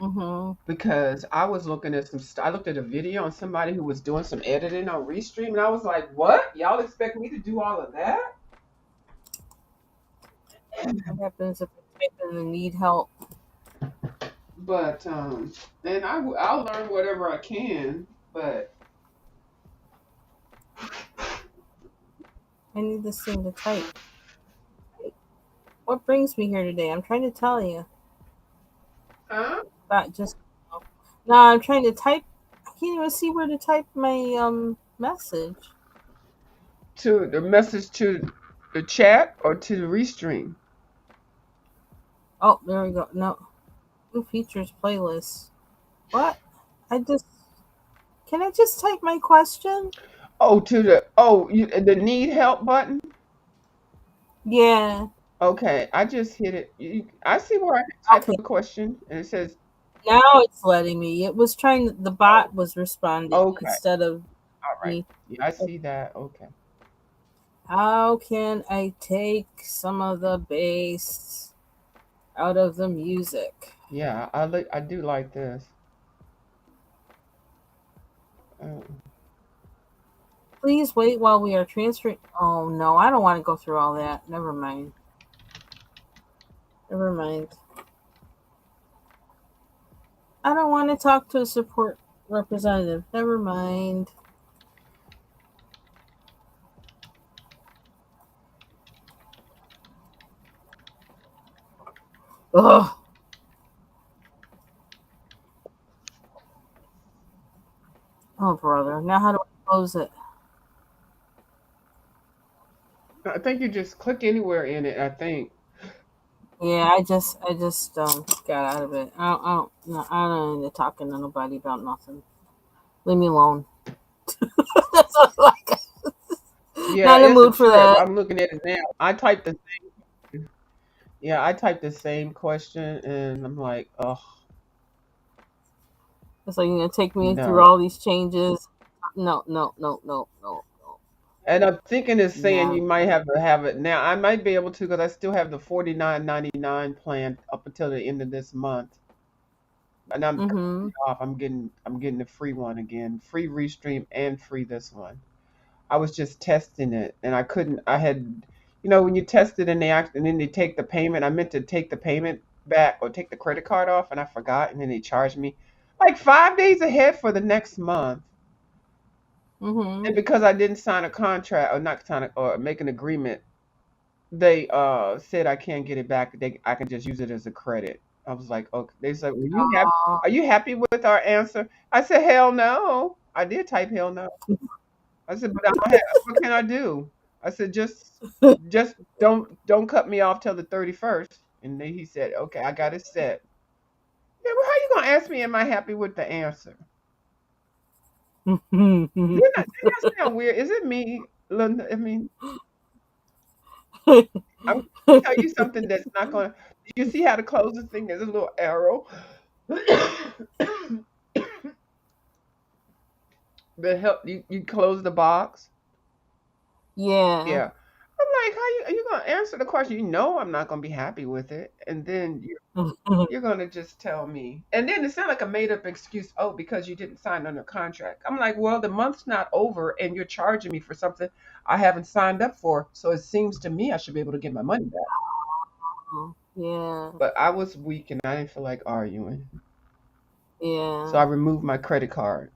Mm-hmm. Because I was looking at I looked at a video on somebody who was doing some editing on Restream, and I was like, "What? Y'all expect me to do all of that?" What happens if I type in the need help? But and I'll learn whatever I can. But I need this thing to type. What brings me here today? I'm trying to tell you. huh? That just no, I'm trying to type. I can't even see where to type my message. To the message to the chat or to the Restream? Oh, there we go. No, new features playlist. What? I just can I just type my question? Oh, to the need help button. Yeah. Okay, I just hit it. I see where I can type Okay. a question, and it says, Now it's letting me. It was trying. The "Oh, bot was responding okay, instead of all right." me. Yeah, I see that. Okay. How can I take some of the bass out of the music? Yeah, I do like this. Uh, Please wait while we are transferring. Oh no, I don't want to go through all that. Never mind. Never mind. I don't want to talk to a support representative. Never mind. Ugh. Oh brother. Now how do I close it? I think you just click anywhere in it. I think. Yeah, I just got out of it. I don't no, I don't need to talking to nobody about nothing. Leave me alone. That's all like Yeah, not in the it's a mood for trip. that. I'm looking at it now. I typed the Yeah, I typed the same question, and I'm like, oh It's like you're gonna take me through no. all these changes. No, no, no, no, no, no. And I'm thinking it's saying Nah. you might have to have it now. I might be able to because I still have the 49.99 plan up until the end of this month. And I'm Mm-hmm. off. I'm getting the free one again, free Restream and free this one. I was just testing it, and I couldn't. I had, when you test it and and then they take the payment. I meant to take the payment back or take the credit card off, and I forgot, and then they charged me like 5 days ahead for the next month. Mm-hmm. And because I didn't sign a contract or not sign or make an agreement, they said I can't get it back. I can just use it as a credit. I was like, okay. They said, well, Uh, are you happy with our answer? I said, hell no. I did type hell no. I said, but I don't have, what can I do? I said, just don't cut me off till the 31st. And then he said, okay, I got it set. Yeah, well, how you gonna ask me? Am I happy with the answer? Didn't I sound weird? Is it me, Linda? I mean, I'm gonna tell you something that's not gonna. You see how to close the thing? There's a little arrow. The help you close the box. yeah. Yeah. I'm like, how you gonna answer the question? You know I'm not gonna be happy with it, and then you're gonna just tell me, and then it sounds like a made up excuse. Oh, because you didn't sign under contract. I'm like, well, the month's not over, and you're charging me for something I haven't signed up for. So it seems to me I should be able to get my money back. Yeah. But I was weak and I didn't feel like arguing. So Yeah. I removed my credit card.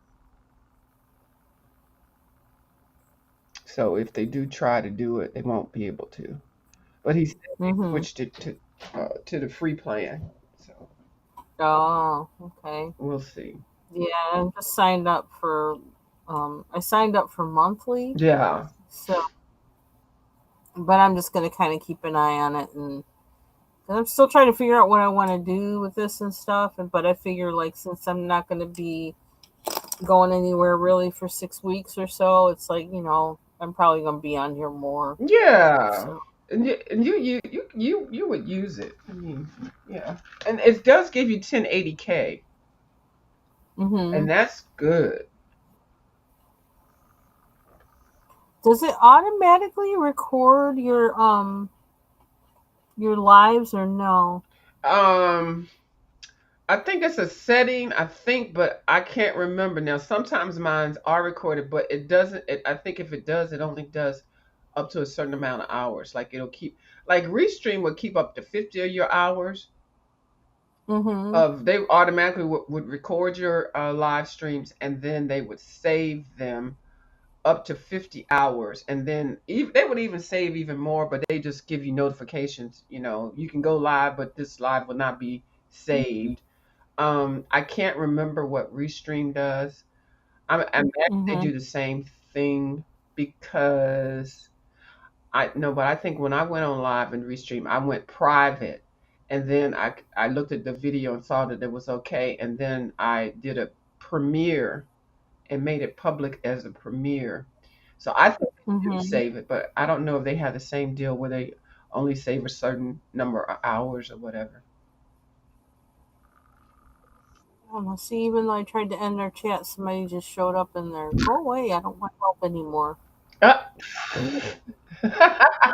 So if they do try to do it, they won't be able to. But he said they Mm-hmm. switched it to the free plan. So Oh, okay. we'll see. Yeah, I just signed up for I signed up for monthly, Yeah. so but I'm just gonna kind of keep an eye on it, and I'm still trying to figure out what I want to do with this and stuff. But I figure like since I'm not gonna be going anywhere really for 6 weeks or so, it's like I'm probably gonna be on here more. Yeah. So. And you would use it. I mean, yeah. And it does give you 1080K, Hmm. and that's good. Does it automatically record your lives or no? Um I think it's a setting, I think, but I can't remember now. Sometimes mines are recorded, but it doesn't. I think if it does, it only does up to a certain amount of hours. Like it'll keep, like Restream would keep up to 50 of your hours. Mm-hmm. Of they automatically would record your live streams, and then they would save them up to 50 hours, and then they would even save even more, but they just give you notifications. You can go live, but this live will not be saved. I can't remember what Restream does. I imagine they Mm-hmm. do the same thing because I no, but I think when I went on live in Restream, I went private, and then I looked at the video and saw that it was okay, and then I did a premiere and made it public as a premiere. So I think they do Mm-hmm. save it, but I don't know if they have the same deal where they only save a certain number of hours or whatever. I don't know. See, even though I tried to end our chat, somebody just showed up in there. Go away! I don't want help anymore. Ah.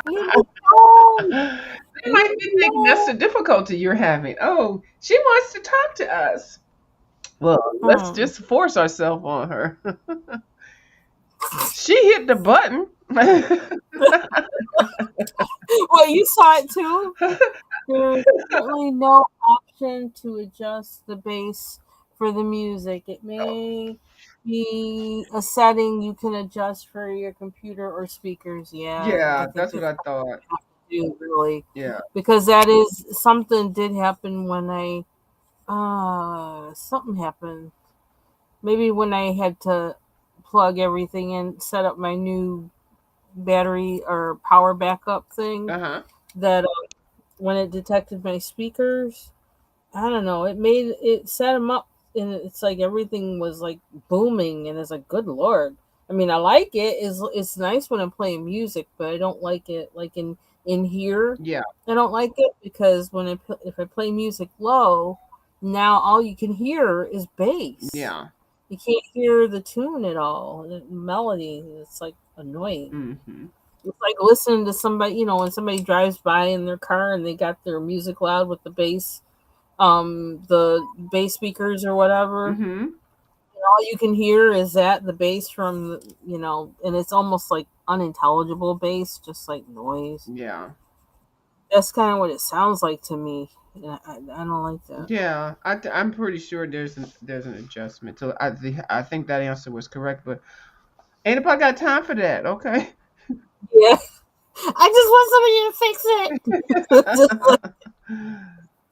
Leave me alone. They might be thinking that's the difficulty you're having. Oh, she wants to talk to us. Well, let's Hmm. just force ourselves on her. She hit the button. Well, you saw it too. There's certainly no option to adjust the bass for the music. It may be a setting you can adjust for your computer or speakers. Yeah, I Yeah, think that's what that's I what thought. I have to do, really, Yeah. because that is something did happen when I something happened. Maybe when I had to plug everything in, set up my new battery or power backup thing, Uh-huh. that when it detected my speakers, I don't know, it set them up, and it's like everything was like booming, and it's like, good lord. I mean, I like it. It's nice when I'm playing music, but I don't like it like in here. Yeah. I don't like it because if I play music low, now all you can hear is bass. Yeah. You can't hear the tune at all, the melody. It's like annoying. Hmm. It's like listening to somebody, when somebody drives by in their car and they got their music loud with the bass speakers or whatever. Hmm. And all you can hear is the bass and it's almost like unintelligible bass, just like noise. Yeah. That's kind of what it sounds like to me. And I don't like that. Yeah. I'm pretty sure there's an adjustment. So I think that answer was correct, but ain't nobody got time for that, okay? Yeah, I just want somebody to fix it. Just like,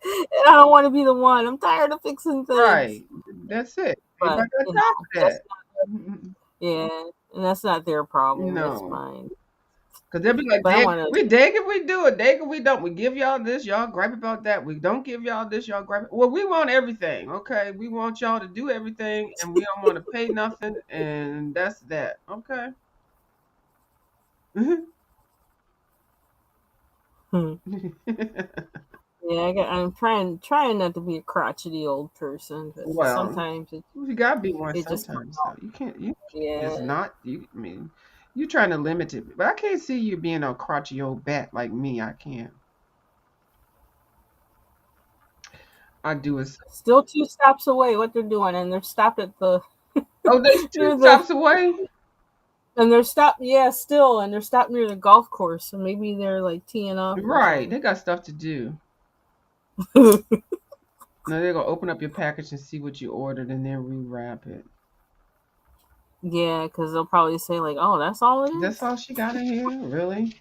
and I don't want to be the one. I'm tired of fixing things. Right. That's it. But Anybody got time for that's that? not, yeah, and that's not their problem. It's No. mine. Because they'll be like, But I "Dag, want to. we dig if we do it, dig if we don't. We give y'all this, y'all gripe about that. We don't give y'all this, y'all gripe." Well, we want everything, okay? We want y'all to do everything, and we don't want to pay nothing, and that's that, okay? Hmm. Yeah, I'm trying not to be a crotchety old person, but Well, sometimes you gotta be one it just comes sometimes, though. out. You can't. You Yeah. it's not. You. I mean, you trying to limit it, but I can't see you being a crotchety old bat like me. I can't. I do it. Still 2 stops away. What they're doing, and they're stopped at the Oh, there's two near the stops away. and they're stopped. Yeah, still, and they're stopped near the golf course. So maybe they're like teeing up or Right, something. they got stuff to do. No, they're gonna open up your package and see what you ordered and then rewrap it. Yeah, because they'll probably say like, "Oh, that's all it That's is." all she got in here, really?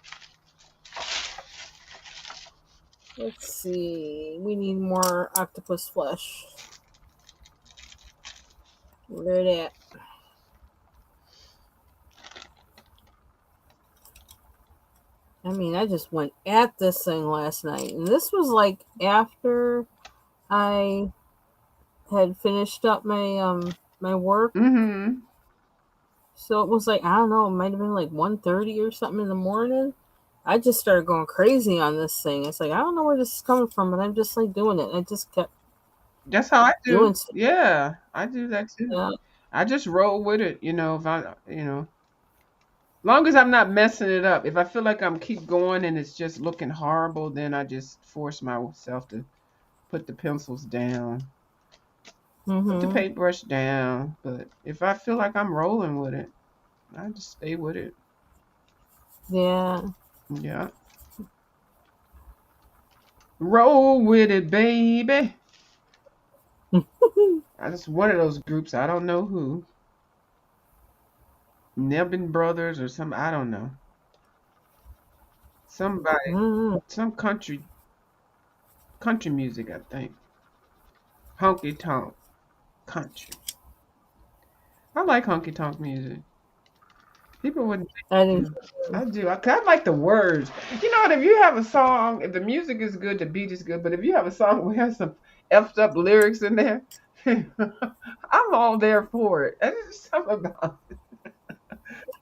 Let's see. We need more octopus flesh. Where it at? I mean, I just went at this thing last night, and this was like after I had finished up my work. Mm-hmm. So it was like, I don't know, it might have been like 1:30 or something in the morning. I just started going crazy on this thing. It's like, I don't know where this is coming from, but I'm just like doing it. I just kept That's how I do. doing stuff. Yeah, I do that too. Yeah. I just roll with it, if long as I'm not messing it up. If I feel like I'm keep going and it's just looking horrible, then I just force myself to put the pencils down, put the Mm-hmm. paintbrush down. But if I feel like I'm rolling with it, I just stay with it. Yeah. Yeah. Roll with it, baby. I just one of those groups. I don't know who. Nebin Brothers or some. I don't know. Somebody. Mm-hmm. Some country music. I think. Honky tonk country. I like honky tonk music. People wouldn't I think didn't. I do. I do. I like the words. You know what? If you have a song, if the music is good, the beat is good. But if you have a song with has some effed up lyrics in there, I'm all there for it. And it's something about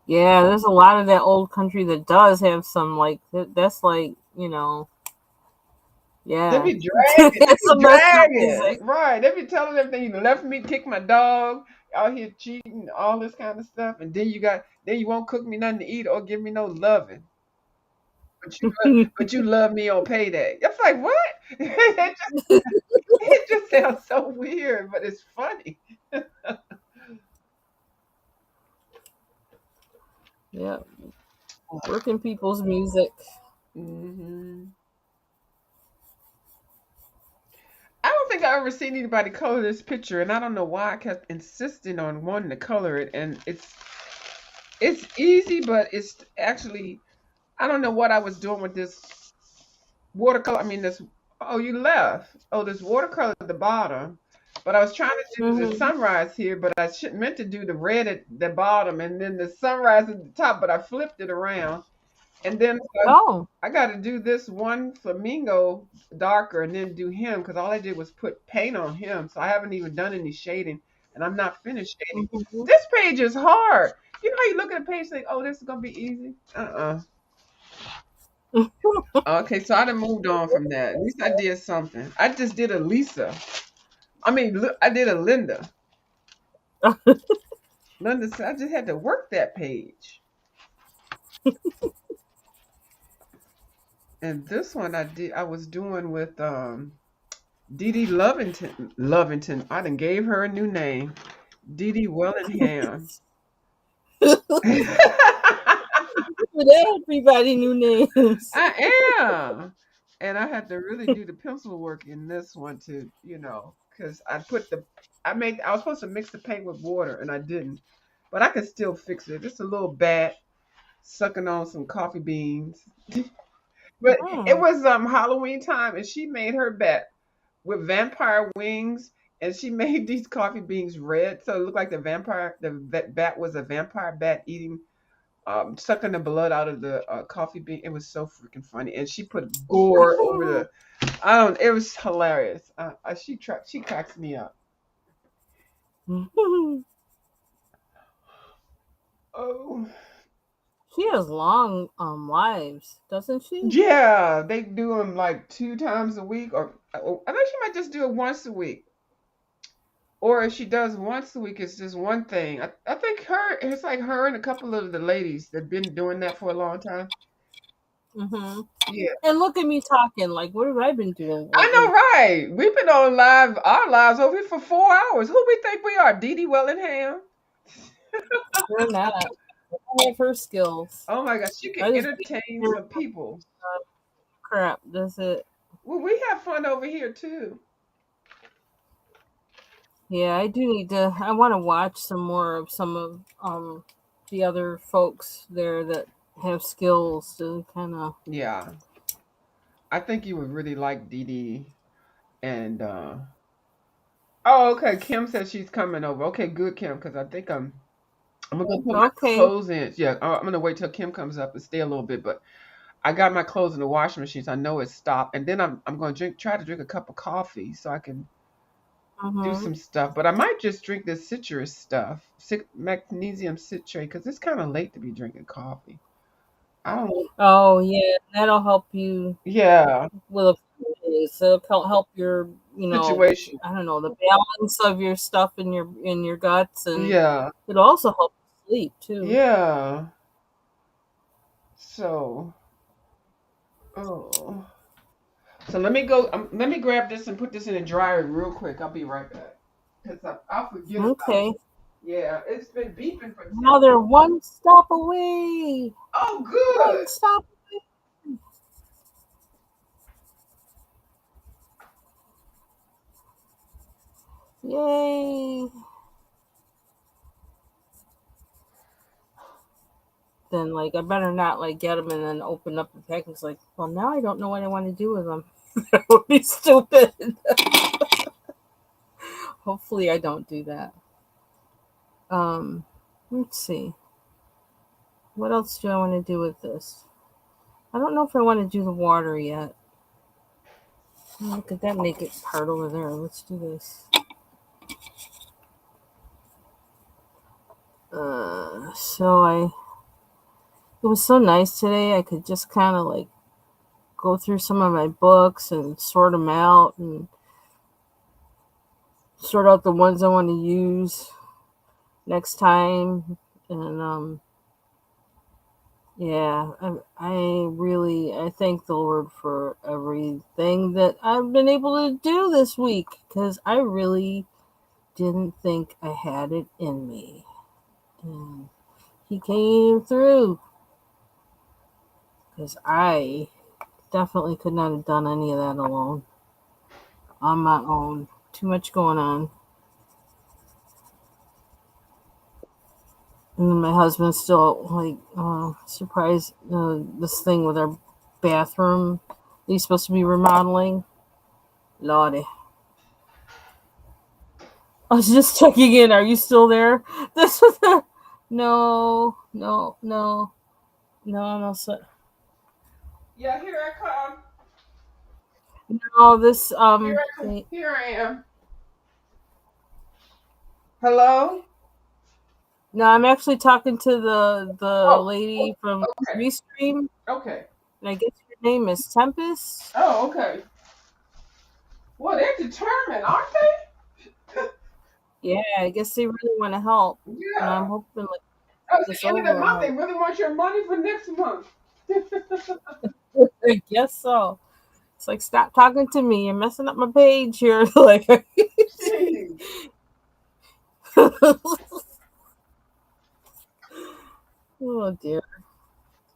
Yeah, there's a lot of that old country that does have some like that's like they yeah, be dragging. They that's be some messed up dragging. music. Right. They be telling everything. You left me, kick my dog, out here cheating, all this kind of stuff. And then you won't cook me nothing to eat or give me no loving. but you love me on payday. I was like, what? It just sounds so weird, but it's funny. Yeah, working people's music. Hmm. I don't think I ever seen anybody color this picture, and I don't know why I kept insisting on wanting to color it. And it's easy, but it's actually I don't know what I was doing with this watercolor. I mean, this. Oh, you left. Oh, this watercolor at the bottom. But I was trying to do the Hmm. sunrise here, but I should meant to do the red at the bottom and then the sunrise at the top, but I flipped it around. And then Oh. I got to do this one flamingo darker and then do him because all I did was put paint on him. So I haven't even done any shading and I'm not finished shading. Hmm. This page is hard. You know how you look at a page and think, oh, this is going to be easy? Uh-uh. Okay, so I done moved on from that. At least I did something. I just did a Lisa. I mean, look, I did a Linda. Linda said I just had to work that page. And this one I was doing with Dee Dee Lovington. I done gave her a new name. Dee Dee Wellingham. Everybody new names. I am. And I had to really do the pencil work in this one to, because I was supposed to mix the paint with water and I didn't. But I could still fix it. Just a little bat sucking on some coffee beans. But it Hmm. was Halloween time and she made her bat with vampire wings and she made these coffee beans red so it looked like the bat was a vampire bat eating sucking the blood out of the coffee bean. It was so freaking funny, and she put gore over the. I don't. It was hilarious. She cracks me up. Oh She has long lives, doesn't she? yeah, they do them like 2 times a week, or I think she might just do it once a week. Or if she does once a week, it's just one thing. I think it's like her and a couple of the ladies that've been doing that for a long time. Hmm. Yeah. And look at me talking. Like, what have I been doing I lately? know, right? We've been on our lives over here for 4 hours. Who we think we are? Dee Dee Wellingham? We're not. I don't have her skills. Oh my gosh, she can I just wait entertain for her some people. crap. That's it. Well, we have fun over here too. Yeah, I do need to. I want to watch some more of some of the other folks there that have skills to kind of. Yeah, I think you would really like Dee Dee. And oh, okay. Kim says she's coming over. Okay, good, Kim, because I think I'm gonna go put my Okay. clothes in. Yeah, I'm gonna wait till Kim comes up and stay a little bit, but I got my clothes in the washing machine, so I know it's stopped. And then I'm gonna try to drink a cup of coffee so I can do Mm-hmm. some stuff, but I might just drink this citrus stuff, magnesium citrate, because it's kind of late to be drinking coffee. I don't. Oh yeah, that'll help you Yeah, with a few days. It'll help your, situation. I don't know, the balance of your stuff in your guts, and Yeah, it'll also help you sleep too. yeah. So, oh, so let me go. Let me grab this and put this in the dryer real quick. I'll be right back because I'll forget about Okay. it. Yeah, it's been beeping for 10. Now they're one stop away. Oh, One good. stop. Yay. Then like I better not like get them and then open up the package. Like, well, now I don't know what I want to do with them. That would be stupid. Hopefully, I don't do that. Um, let's see. What else do I want to do with this? I don't know if I want to do the water yet. Look at that naked part over there. Let's do this. It was so nice today. I could just kind of like go through some of my books and sort them out and sort out the ones I want to use next time. And Yeah, I thank the Lord for everything that I've been able to do this week because I really didn't think I had it in me. And He came through because I definitely could not have done any of that alone on my own. Too much going on. And then my husband's still like surprised this thing with our bathroom. He's supposed to be remodeling. Lordy. I was just checking in. Are you still there? This was a no. I'm all set. Yeah, here I come. No, this Here I come. Here I am. Hello? no, I'm actually talking to the Oh, lady from okay. Restream, Okay. and I guess your name is Tempest. Oh, okay. Well, they're determined, aren't they? Yeah, I guess they really want to help, and I'm Yeah. hoping like Oh, it's this the end of the over. month. They really want your money for next month. I guess so. It's like stop talking to me. You're messing up my page here. Like, Jeez. oh dear.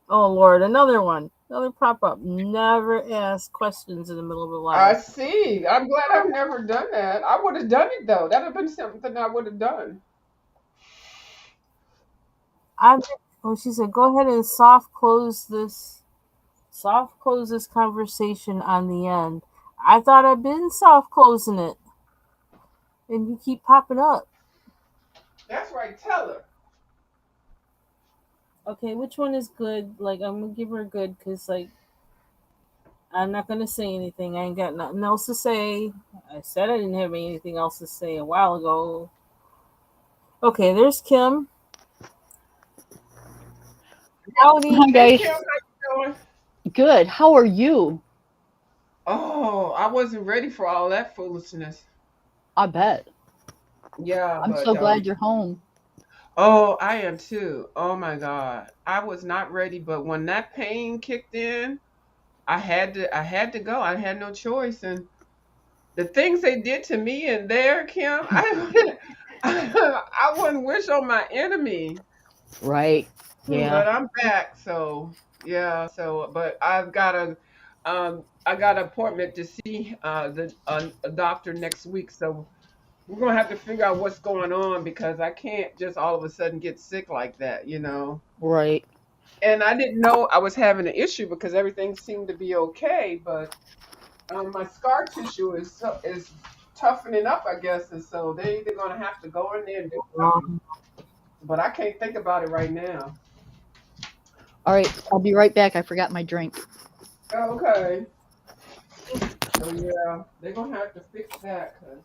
Oh Lord, another one. Another pop up. Never ask questions in the middle of a I live. see. I'm glad I've never done that. I would have done it though. That would have been something I would have done. She said, go ahead and soft close this conversation on the end. I thought I'd been soft closing it, and you keep popping up. That's right. Tell her. Okay, which one is good? Like, I'm gonna give her a good because, like, I'm not gonna say anything. I ain't got nothing else to say. I said I didn't have anything else to say a while ago. Okay, there's Kim. Howdy. Hi Hey guys. Kim, how you doing? Good. How are you? Oh, I wasn't ready for all that foolishness. I bet. Yeah, I'm but so glad you're home. oh, I am too. Oh my God. I was not ready, but when that pain kicked in, I had to go. I had no choice. And the things they did to me in there, Kim, I wouldn't wish on my enemy. Right. Yeah. But I'm back, so yeah. So, but I got an appointment to see the a doctor next week. So we're gonna have to figure out what's going on because I can't just all of a sudden get sick like that. Right. And I didn't know I was having an issue because everything seemed to be okay, but my scar tissue is toughening up, I guess, and so they're gonna have to go in there and do something. But I can't think about it right now. All right. I'll be right back. I forgot my drink. Okay. So yeah, they're gonna have to fix that because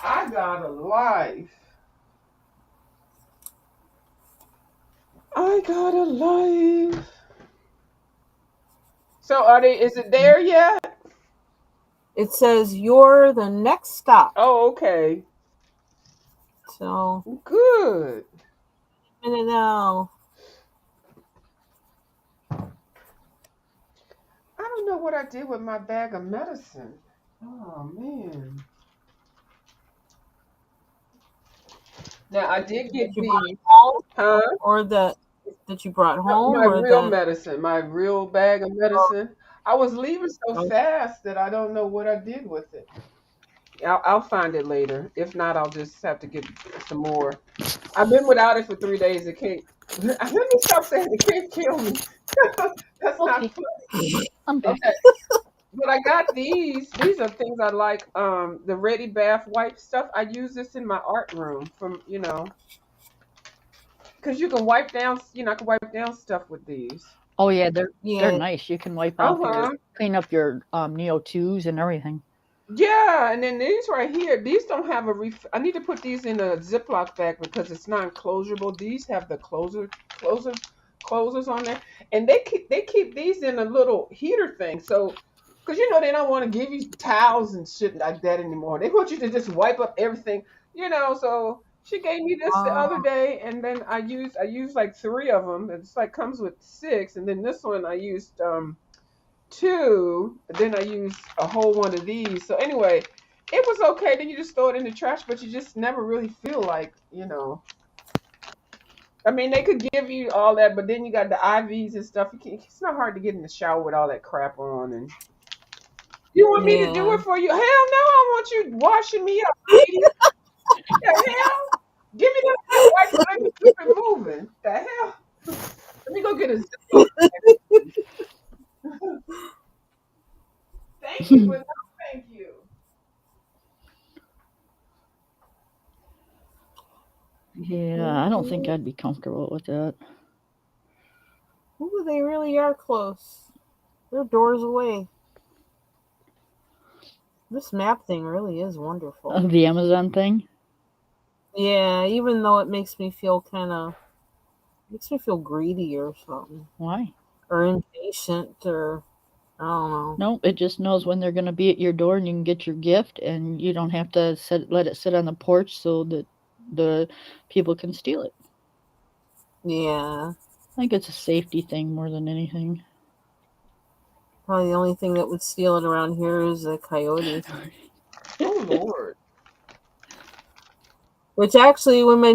I got a life. I got a life. So are they? Is it there yet? It says you're the next stop. Oh, okay. So, Good. minute now. I don't know what I did with my bag of medicine. Oh man. Now I did That get you brought the home, huh? or that you brought No, home, my or real that. medicine, my real bag of medicine. I was leaving so Oh, fast that I don't know what I did with it. I'll find it later. If not, I'll just have to get some more. I've been without it for 3 days. It can't. Let me stop saying it can't kill me. That's not Okay. funny. I'm back. Okay, but I got these. These are things I like. The Ready Bath wipe stuff. I use this in my art room because you can wipe down. I can wipe down stuff with these. Oh yeah, they're yeah. nice. You can wipe Uh off your huh. clean up your Neo 2s and everything. Yeah, and then these right here, these don't have a I need to put these in a Ziploc bag because it's non-closable. These have the closers on there, and they keep these in a little heater thing. So, because they don't want to give you towels and shit like that anymore. They want you to just wipe up everything. So She gave me this the other day, and then I used like 3 of them. It's like comes with 6, and then this one I used 2. And then I used a whole one of these. So anyway, it was okay. Then you just throw it in the trash, but you just never really feel like, I mean, they could give you all that, but then you got the IVs and stuff. It's not hard to get in the shower with all that crap on. And you want me to do it for you? Hell no! I want you washing me up, lady. The hell? Give me that wipe. Let me keep it moving. The hell? Let me go get a Ziploc bag. Thank you, but no thank you. Yeah, I don't think I'd be comfortable with that. Ooh, they really are close. They're doors away. This map thing really is wonderful. The Amazon thing? Yeah, even though it makes me feel greedy or something. Why? Or impatient, or I don't know. No, it just knows when they're going to be at your door and you can get your gift, and you don't have to let it sit on the porch so that the people can steal it. Yeah. I think it's a safety thing more than anything. Probably the only thing that would steal it around here is a coyote. Oh Lord. Which actually, when my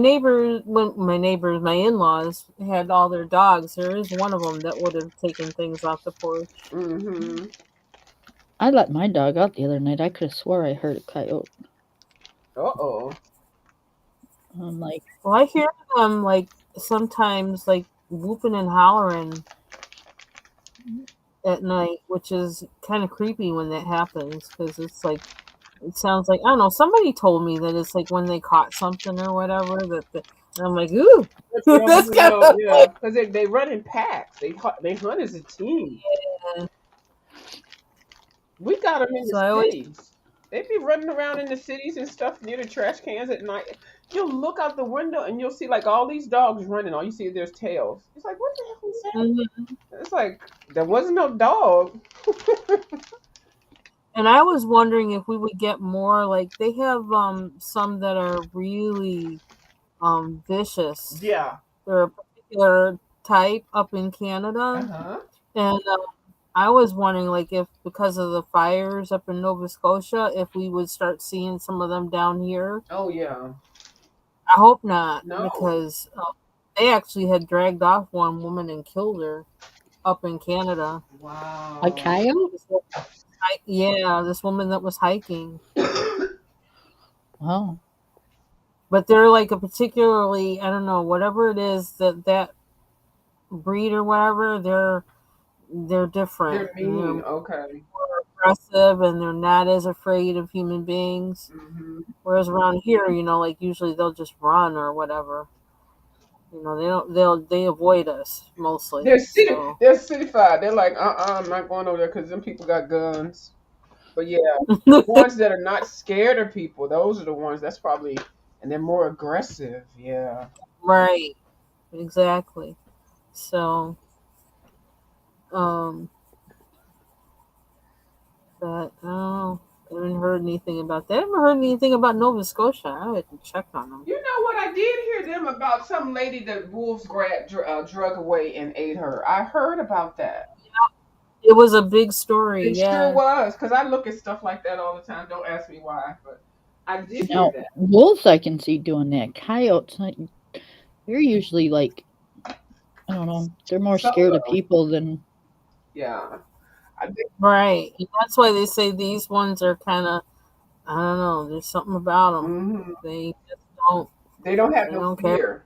in-laws had all their dogs, there is one of them that would have taken things off the porch. Mm-hmm. I let my dog out the other night. I could have swore I heard a coyote. Uh-oh. I'm like, well, I hear them like sometimes like whooping and hollering at night, which is kind of creepy when that happens, because it's like, it sounds like, I don't know, somebody told me that it's like when they caught something or whatever, and I'm like, ooh, that's kind of, yeah, because they run in packs. They hunt as a team. Yeah. We got them in the cities. They be running around in the cities and stuff near the trash cans at night. You'll look out the window and you'll see like all these dogs running. All you see is there's tails. It's like, what the hell is that? Mm-hmm. It's like there wasn't no dog. And I was wondering if we would get more, like they have some that are really vicious. Yeah. They're a particular type up in Canada. And I was wondering, like, if because of the fires up in Nova Scotia, if we would start seeing some of them down here. Oh yeah. I hope not, No. because they actually had dragged off one woman and killed her up in Canada. Wow. A coyote? Yeah, this woman that was hiking. Wow. But they're like a particularly, I don't know, whatever it is that breed or whatever, they're different. They're mean. Okay. More aggressive, and they're not as afraid of human beings. Mm-hmm. Whereas around here, like usually they'll just run or whatever. They avoid us mostly. They're cityfied. They're like, I'm not going over there because them people got guns. But yeah, the ones that are not scared of people, those are the ones that's probably, and they're more aggressive. Yeah. Right. Exactly. So, but I haven't heard anything about that. I haven't heard anything about Nova Scotia. I had to check on them. You know what? I did hear them about some lady that wolves grabbed, drug away and ate her. I heard about that. It was a big story. It sure was, because I look at stuff like that all the time. Don't ask me why, but I did hear that. Wolves, I can see doing that. Coyotes, they're usually like, I don't know, they're more scared of people than. Yeah. Right. And that's why they say these ones are kind of, I don't know, there's something about them. Mm-hmm. They just don't have no fear. Care.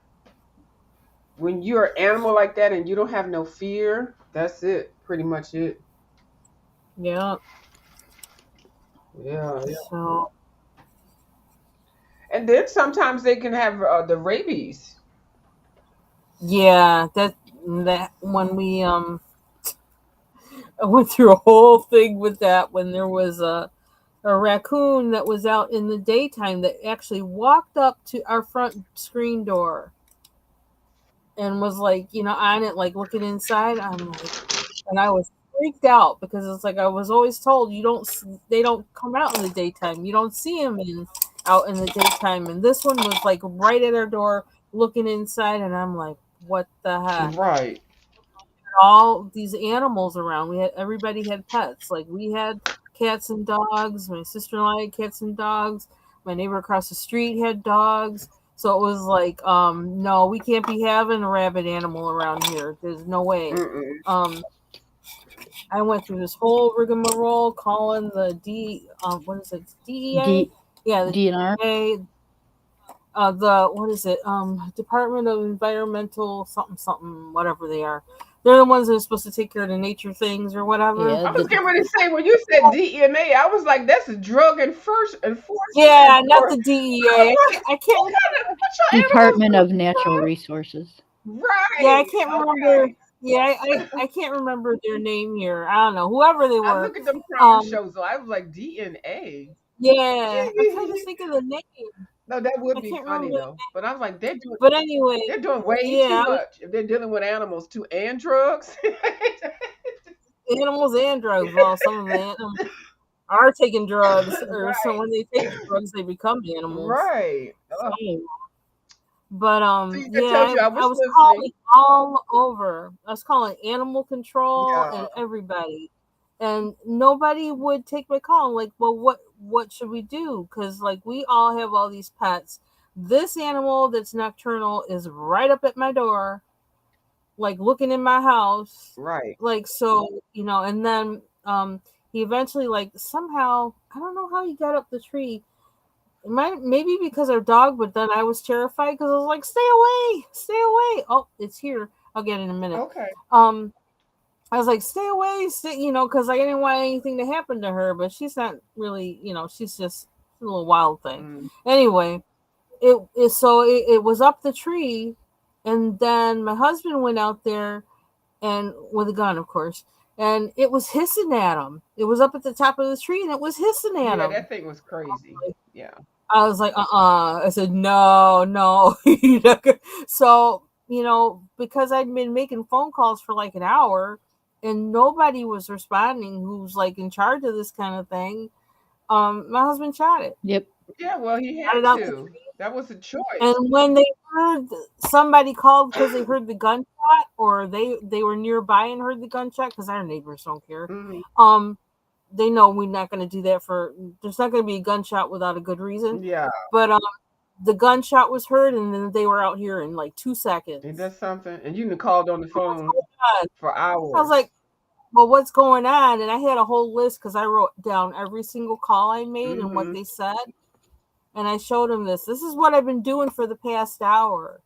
When you're an animal like that and you don't have no fear, that's it. Pretty much it. Yeah. Yeah. So. And then sometimes they can have the rabies. Yeah, that when we I went through a whole thing with that when there was a raccoon that was out in the daytime that actually walked up to our front screen door and was like, on it, like looking inside. I'm like, and I was freaked out because it's like I was always told they don't come out in the daytime. You don't see them out in the daytime, and this one was like right at our door, looking inside, and I'm like, what the heck? Right. All these animals around. Everybody had pets. Like we had cats and dogs. My sister-in-law had cats and dogs. My neighbor across the street had dogs. So it was like, no, we can't be having a rabid animal around here. There's no way. Mm-mm. I went through this whole rigmarole calling the what is it? DEA? Yeah, the DNR. DEA. What is it? Department of Environmental something, whatever they are. They're the ones that are supposed to take care of the nature things or whatever. Yeah, I was getting ready to say, when you said DEMA, I was like, that's a drug enforcement. Yeah, not the DEA. I can't. What's your Department animals of Natural Resources. Right. Yeah, I can't remember. Okay. Yeah, I can't remember their name here. I don't know. Whoever they I were. look at them crime shows, so I was like, DNA. Yeah, I'm trying to think of the name. No, that would I be can't funny remember. though. But I was like, But anyway, they're doing way yeah, too much. If they're dealing with animals too and drugs. animals and drugs. Well, some of them are taking drugs, or Right. so when they take drugs, they become animals. Right. So, but See, I yeah, told you I I was was listening. calling all over. I was calling animal control Yeah. and everybody, and nobody would take my call. I'm like, well, what should we do? Because like we all have all these pets. This animal that's nocturnal is right up at my door, like looking in my house. Right. Like so, and then he eventually like somehow, I don't know how he got up the tree. Maybe because our dog, but then I was terrified because I was like, stay away. Oh, it's here. I'll get it in a minute. Okay. I was like, stay away, because I didn't want anything to happen to her, but she's not really, she's just a little wild thing. Anyway, it was up the tree, and then my husband went out there and with a gun, of course, and it was hissing at him. It was up at the top of the tree, and it was hissing at him. That thing was crazy. Yeah. I was like, I said, no. So, because I'd been making phone calls for like an hour and nobody was responding who's like in charge of this kind of thing, my husband shot it. Yep. Yeah, well, he had to. That was a choice. And when they heard somebody called because they heard the gunshot, or they were nearby and heard the gunshot, because our neighbors don't care. Mm-hmm. They know we're not going to do that there's not going to be a gunshot without a good reason. Yeah. But the gunshot was heard, and then they were out here in like 2 seconds. Ain't that something? And you called on the phone for hours. I was like, well, what's going on? And I had a whole list because I wrote down every single call I made and what they said. And I showed him this. This is what I've been doing for the past hour.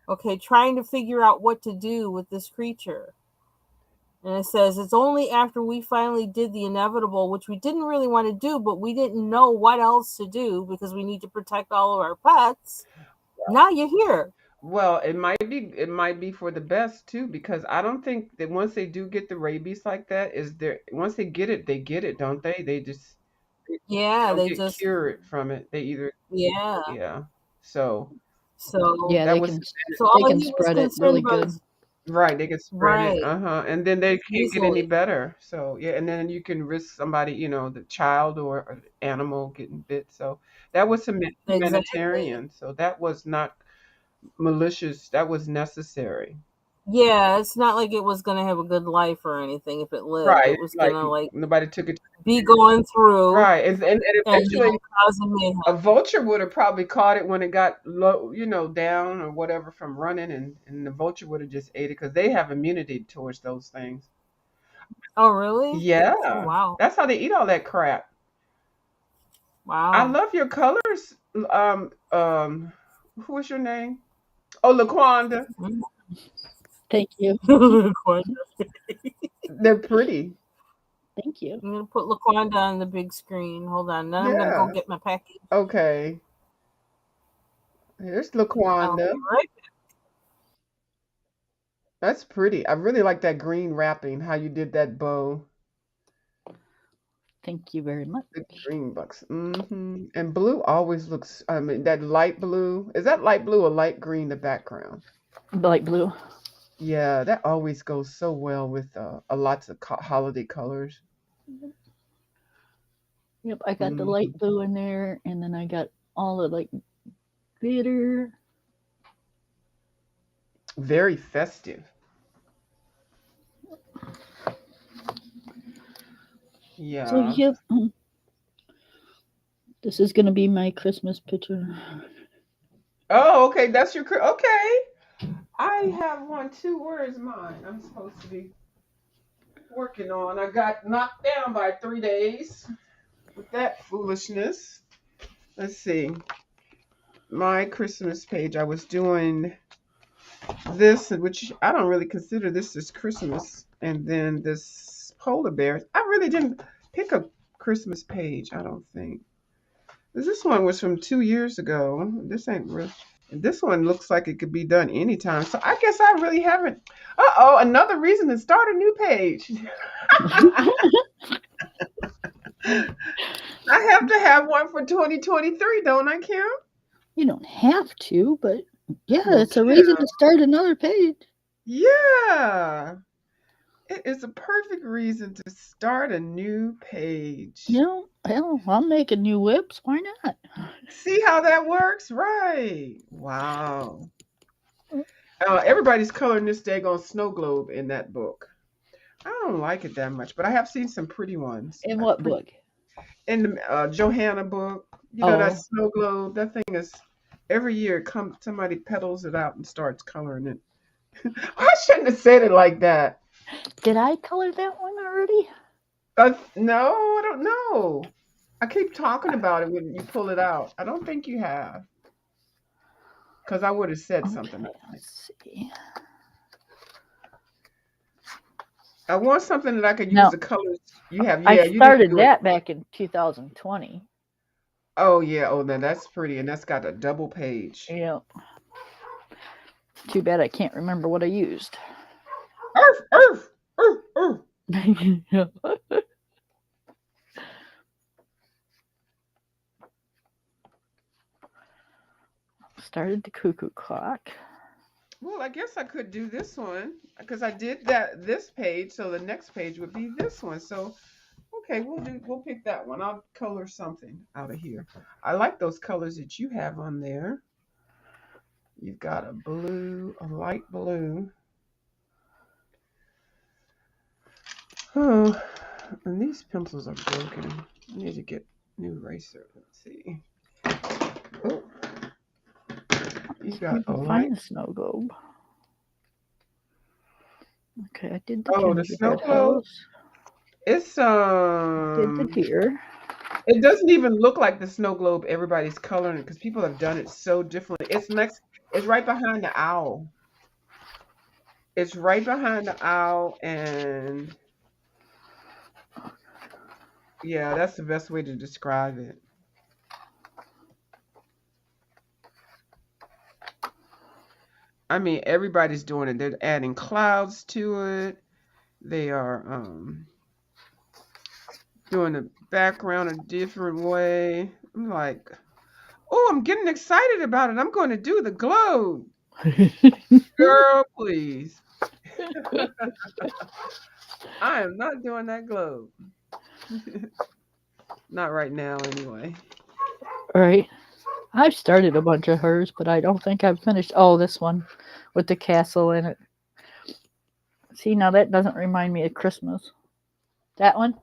Okay, trying to figure out what to do with this creature. And it says, it's only after we finally did the inevitable, which we didn't really want to do, but we didn't know what else to do because we need to protect all of our pets. Now you're here. Well, it might be for the best too, because I don't think that once they do get the rabies like that, once they get it, don't they? They just they just cured from it. They either yeah. So yeah, they can spread it really good. Right, they can spread it. And then they can't get any better. So yeah, and then you can risk somebody, the child or animal getting bit. So that was humanitarian. So that was not malicious. That was necessary. Yeah, it's not like it was gonna have a good life or anything if it lived. Right. It was gonna nobody took it. Be going through. Right. And eventually a vulture would have probably caught it when it got low, down or whatever from running, and the vulture would have just ate it because they have immunity towards those things. Oh really? Yeah. Oh, wow. That's how they eat all that crap. Wow. I love your colors. Who was your name? Oh, LaQuanda. Thank you. They're pretty. Thank you. I'm gonna put LaQuanda on the big screen. Hold on. Then I'm gonna go get my package. Okay. Here's LaQuanda. Right. That's pretty. I really like that green wrapping. How you did that bow. Thank you very much. The green bucks. And blue always looks. I mean, that light blue. Is that light blue or light green? The background. Light blue. Yeah, that always goes so well with lots of holiday colors. Yep, I got the light blue in there, and then I got all the like glitter. Very festive. So Yeah. yep. This is gonna be my Christmas picture. Oh, okay. That's your okay. I have one too. Where is mine? I'm supposed to be working on. I got knocked down by 3 days with that foolishness. Let's see. My Christmas page. I was doing this, which I don't really consider this as Christmas, and then this polar bear. I really didn't pick a Christmas page. I don't think. This one was from 2 years ago. This ain't real. This one looks like it could be done anytime. So I guess I really haven't. Uh-oh, another reason to start a new page. I have to have one for 2023, don't I, Kim? You don't have to, but yeah, Well, it's a reason to start another page. Yeah. It is a perfect reason to start a new page. You know, hell, I'll make a new whips. Why not? See how that works? Right. Wow. Everybody's coloring this daggone snow globe in that book. I don't like it that much, but I have seen some pretty ones. In what book? In the Johanna book. You know that snow globe? That thing is, every year somebody pedals it out and starts coloring it. I shouldn't have said it like that. Did I color that one already? No, I don't know. I keep talking about it when you pull it out. I don't think you have. Because I would have said something. Let's see. I want something that I could use the colors you have. Yeah, I started that back in 2020. Oh, yeah. Oh, then that's pretty. And that's got a double page. Yeah. Too bad I can't remember what I used. Earth. Started the cuckoo clock. Well, I guess I could do this one because I did this page, so the next page would be this one. So, okay, we'll pick that one. I'll color something out of here. I like those colors that you have on there. You've got a blue, a light blue. Oh, and these pencils are broken. I need to get a new eraser. Let's see. Oh. You got a find the snow globe. Okay, I did the the snow globe. It's did the deer. It doesn't even look like the snow globe everybody's coloring it because people have done it so differently. It's right behind the owl. It's right behind the owl, and yeah, that's the best way to describe it. I mean, everybody's doing it. They're adding clouds to it. They are doing the background a different way. I'm like, oh, I'm getting excited about it. I'm going to do the globe. Girl, please. I am not doing that globe. Not right now, anyway. All right. I've started a bunch of hers, but I don't think I've finished. Oh, this one with the castle in it. See, now that doesn't remind me of Christmas. That one?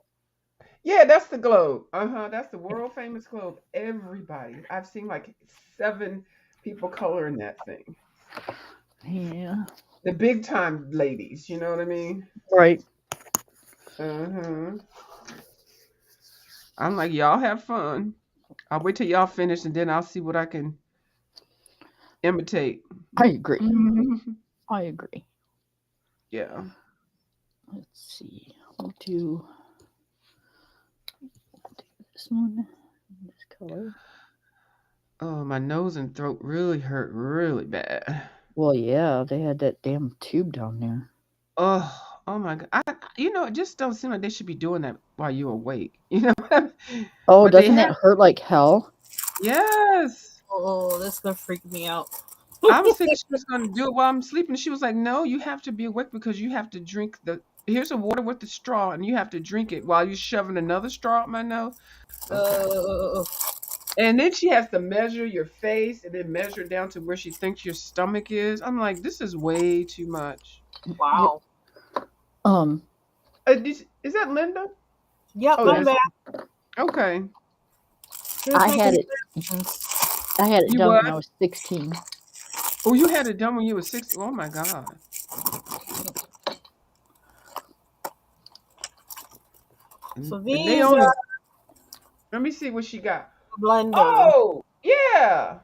Yeah, that's the globe. That's the world famous globe. Everybody. I've seen like 7 people coloring that thing. Yeah. The big time ladies, you know what I mean? Right. I'm like, y'all have fun. I'll wait till y'all finish and then I'll see what I can imitate. I agree. I agree. Yeah. Let's see. We'll do this one, this color. Oh, my nose and throat really hurt really bad. Well, yeah, they had that damn tube down there. Oh my God. It just don't seem like they should be doing that while you're awake. You know? Oh, doesn't it hurt like hell? Yes. Oh, that's gonna freak me out. I was thinking she was gonna do it while I'm sleeping. She was like, no, you have to be awake because you have to drink here's a water with the straw and you have to drink it while you're shoving another straw up my nose. And then she has to measure your face and then measure down to where she thinks your stomach is. I'm like, this is way too much. Wow. Um, Is that Linda? Yep, Oh, I'm that's back. okay. Here's I my had it. congratulations. I had it You done what? when I was 16. Oh, you had it done when you were 6. Oh my God. So And they these only. are Let me see what she got. blenders. Oh, yeah.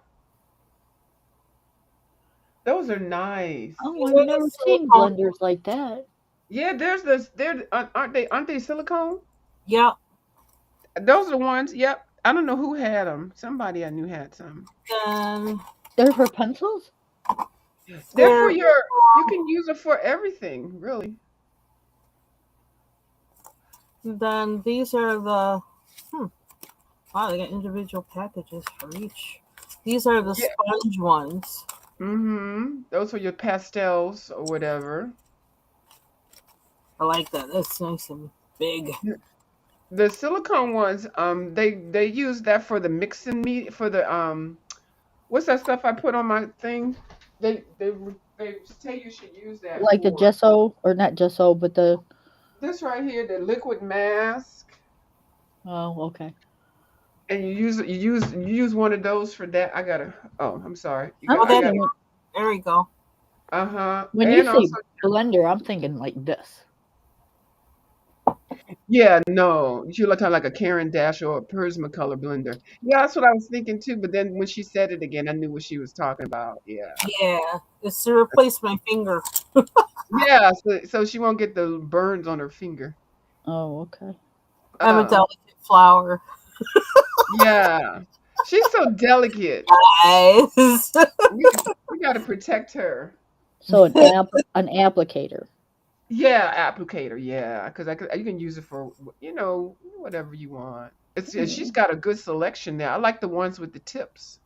Those are nice. Oh, These I've are the never seen silicone. blenders like that. Yeah, there's this. There aren't they silicone? Yep. Those are the ones. Yep. I don't know who had them. Somebody I knew had some. Then They're for pencils? They're for they're your. You can use it for everything, really. then these are the wow, they got individual packages for each. These are the Yeah. sponge ones. Mm-hmm. Those are your pastels or whatever. I like that. That's nice and big. The silicone ones, they use that for the mixing meat for the what's that stuff I put on my thing? They say you should use that Like the for gesso, or not gesso, but the. this right here, the liquid mask. Oh, okay. And you use one of those for that. I gotta. Oh, I'm sorry. I'm Oh, I that got. thinking, there we go. when you And say also, blender, I'm thinking like this. yeah, no, you look like a Karen Dash or a Prismacolor blender. Yeah, that's what I was thinking too. But then when she said it again, I knew what she was talking about. Yeah. Yeah, it's to replace my finger. Yeah, so she won't get the burns on her finger. Oh, okay. I'm a Um, delicate flower. yeah, she's so delicate. Guys. We got to protect her. So an applicator. Yeah, applicator. Yeah, because you can use it for whatever you want. She's got a good selection there. I like the ones with the tips.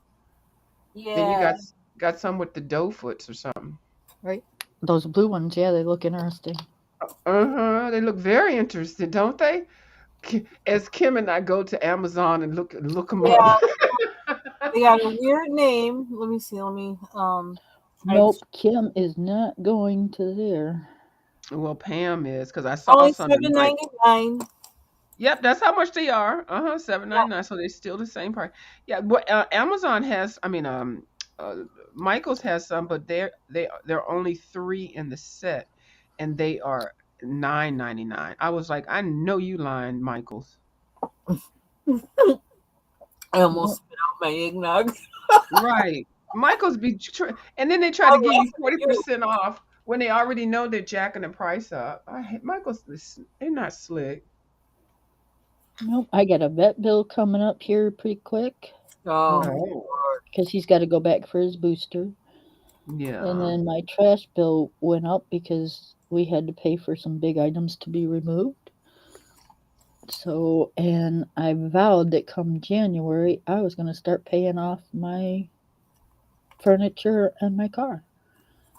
Then you Yeah. got some with the doe foots or something. Right. Those blue ones, yeah, they look interesting. Uh-huh. They look very interesting, don't they? As Kim and I go to Amazon and look them up. Yeah. They got a weird name. Let me see. Let me Nope, Kim is not going to there. Well, Pam is because I saw only something like. $7.99. Yep, that's how much they are. $7.99. So they're still the same price. Yeah, but Amazon has. I mean, uh, Michaels has some, but they're only 3 in the set, and they are $9.99. I was like, I know you lying, Michaels. I almost spit out my eggnog. Right, Michaels and then they try to give you 40% off when they already know they're jacking the price up. I hate Michaels. They're not slick. Nope, I got a vet bill coming up here pretty quick Oh, because he's got to go back for his booster. Yeah. And then my trash bill went up because we had to pay for some big items to be removed. So, and I vowed that come January, I was going to start paying off my furniture and my car.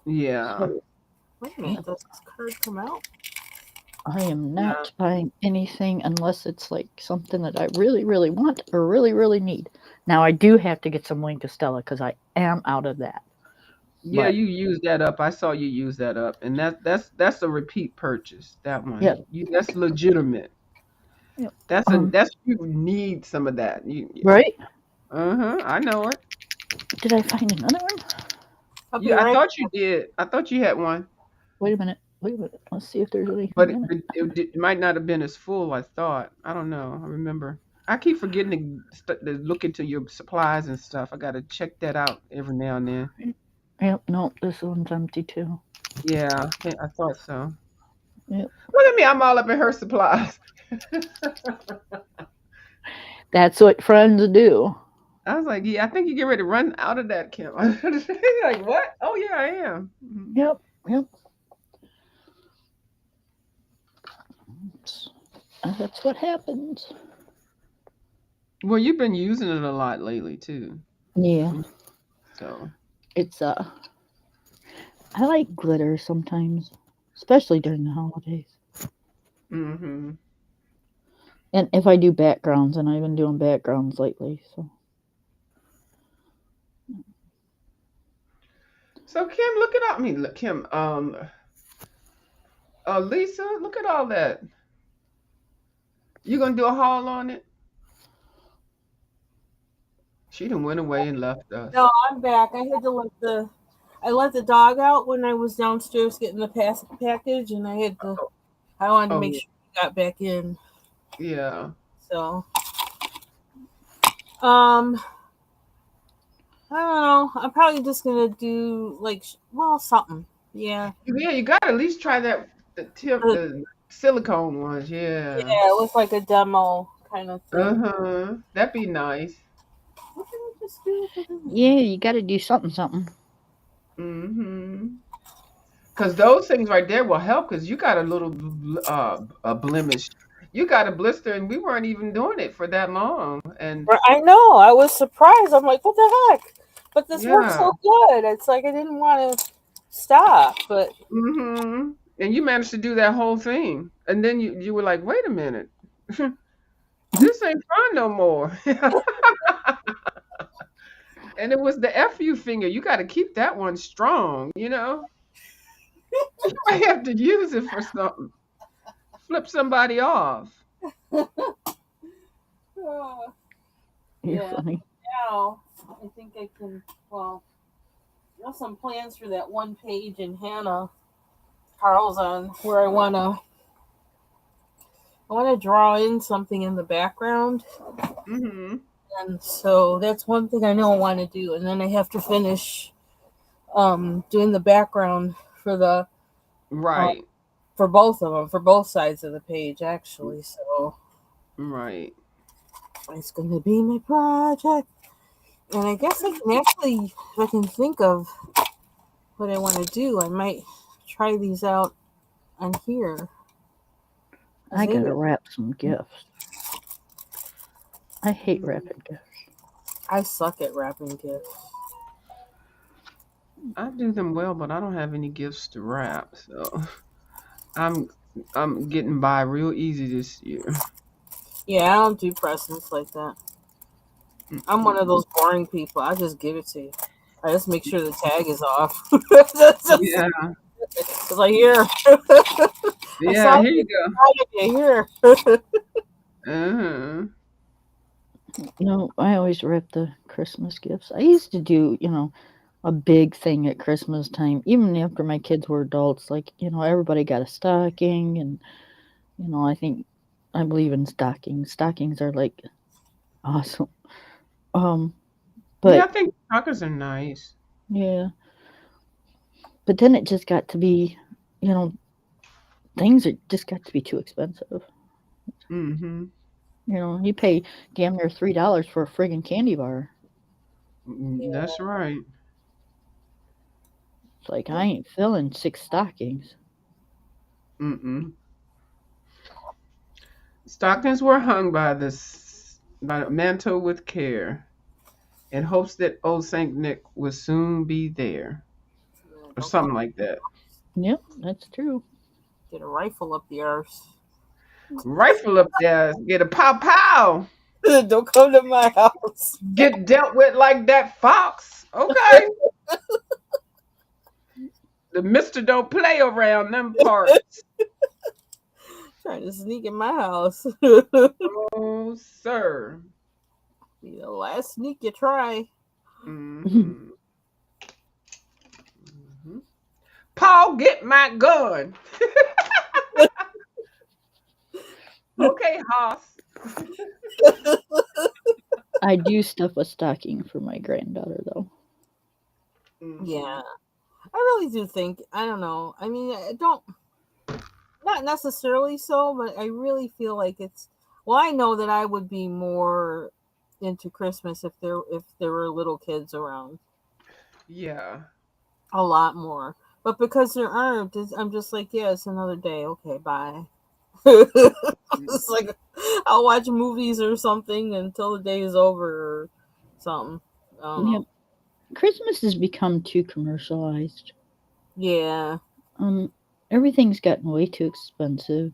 Yeah. So wait a minute. Does this card come out? I am not buying anything unless it's like something that I really, really want or really, really need. Now, I do have to get some Link of Stella because I am out of that. Yeah, But you use that up. I saw you use that up, and that's a repeat purchase. That one, yeah, that's legitimate. yeah. That's you need some of that. Right? I know it. Did I find another one? I'll be Yeah, I right thought you did. I thought you had one, Wait a minute. Let's see if there's anything but in it. it might not have been as full. I thought. I don't know. I remember. I keep forgetting to look into your supplies and stuff. I got to check that out every now and then. Yep, no, this one's empty too. Yeah, I thought so. Yep. Look at me. I'm all up in her supplies. That's what friends do. I was like, yeah, I think you get ready to run out of that, Kim. Like, what? Oh, yeah, I am. Yep. That's what happens. Well, you've been using it a lot lately, too. Yeah. So. It's I like glitter sometimes, especially during the holidays. Mm-hmm. And if I do backgrounds, and I've been doing backgrounds lately, so. So Kim, look at all. I mean, look, Kim. Lisa, look at all that. You gonna do a haul on it? She done went away and left us. No, I'm back. I let the dog out when I was downstairs getting the package, and I wanted to Oh make sure he got back in. yeah. So, um, I don't know. I'm probably just gonna do something. Yeah, Yeah, you gotta at least try that Uh, the silicone ones. Yeah. yeah. It was like a demo kind of thing. Uh-huh. That'd be nice. What did I just do? Yeah, you got to do something. Mm-hmm. Because those things right there will help. Because you got a little a blemish. You got a blister, and we weren't even doing it for that long. And I know. I was surprised. I'm like, what the heck? But this works yeah. so good. It's like I didn't want to stop, but Mm-hmm. And you managed to do that whole thing. And then you were like, wait a minute. This ain't fun no more. And it was the FU finger. You got to keep that one strong, you know? I have to use it for something. Flip somebody off. You're yeah. funny. Now I think I can. Well, I have some plans for that one page in Hannah Carl's on where I wanna draw in something in the background, Mm-hmm. and so that's one thing I know I want to do, and then I have to finish doing the background for the Right. for both of them, for both sides of the page actually. So Right. it's going to be my project. And I guess I can actually, if I can think of what I want to do, I might try these out on here. I got to wrap some gifts. I hate wrapping gifts. I suck at wrapping gifts. I do them well, but I don't have any gifts to wrap, so I'm getting by real easy this year. Yeah, I don't do presents like that. I'm one of those boring people. I just give it to you. I just make sure the tag is off. Yeah. It's like, here. Yeah, here you go. Here. Uh-huh. No, I always wrap the Christmas gifts. I used to do, a big thing at Christmas time, even after my kids were adults. Like, everybody got a stocking, and, I believe in stockings. Stockings are like awesome. But Yeah, I think tacos are nice. yeah. But then it just got to be, things just got to be too expensive. Mm-hmm. You pay damn near $3 for a friggin' candy bar. That's right. It's like I ain't filling 6 stockings. Mm-mm. Stockings were hung by the mantle with care, in hopes that old Saint Nick would soon be there, or something like that. Yep, that's true. Get a rifle up the arse. Rifle up there, get a pow pow. Don't come to my house. Get dealt with like that fox. Okay. The mister don't play around them parts. Trying to sneak in my house. Oh, sir. Be the last sneak you try. Mm-hmm. Mm-hmm. Paul, get my gun. Okay, Hoss. I do stuff a stocking for my granddaughter, though. Mm-hmm. Yeah. I really do think, I don't know. I mean, not necessarily so, but I really feel like I know that I would be more into Christmas if there were little kids around. Yeah. A lot more. But because there aren't, I'm just like, yeah, it's another day. Okay, bye. It's like I'll watch movies or something until the day is over or something. Yep. Christmas has become too commercialized. Yeah. Everything's gotten way too expensive.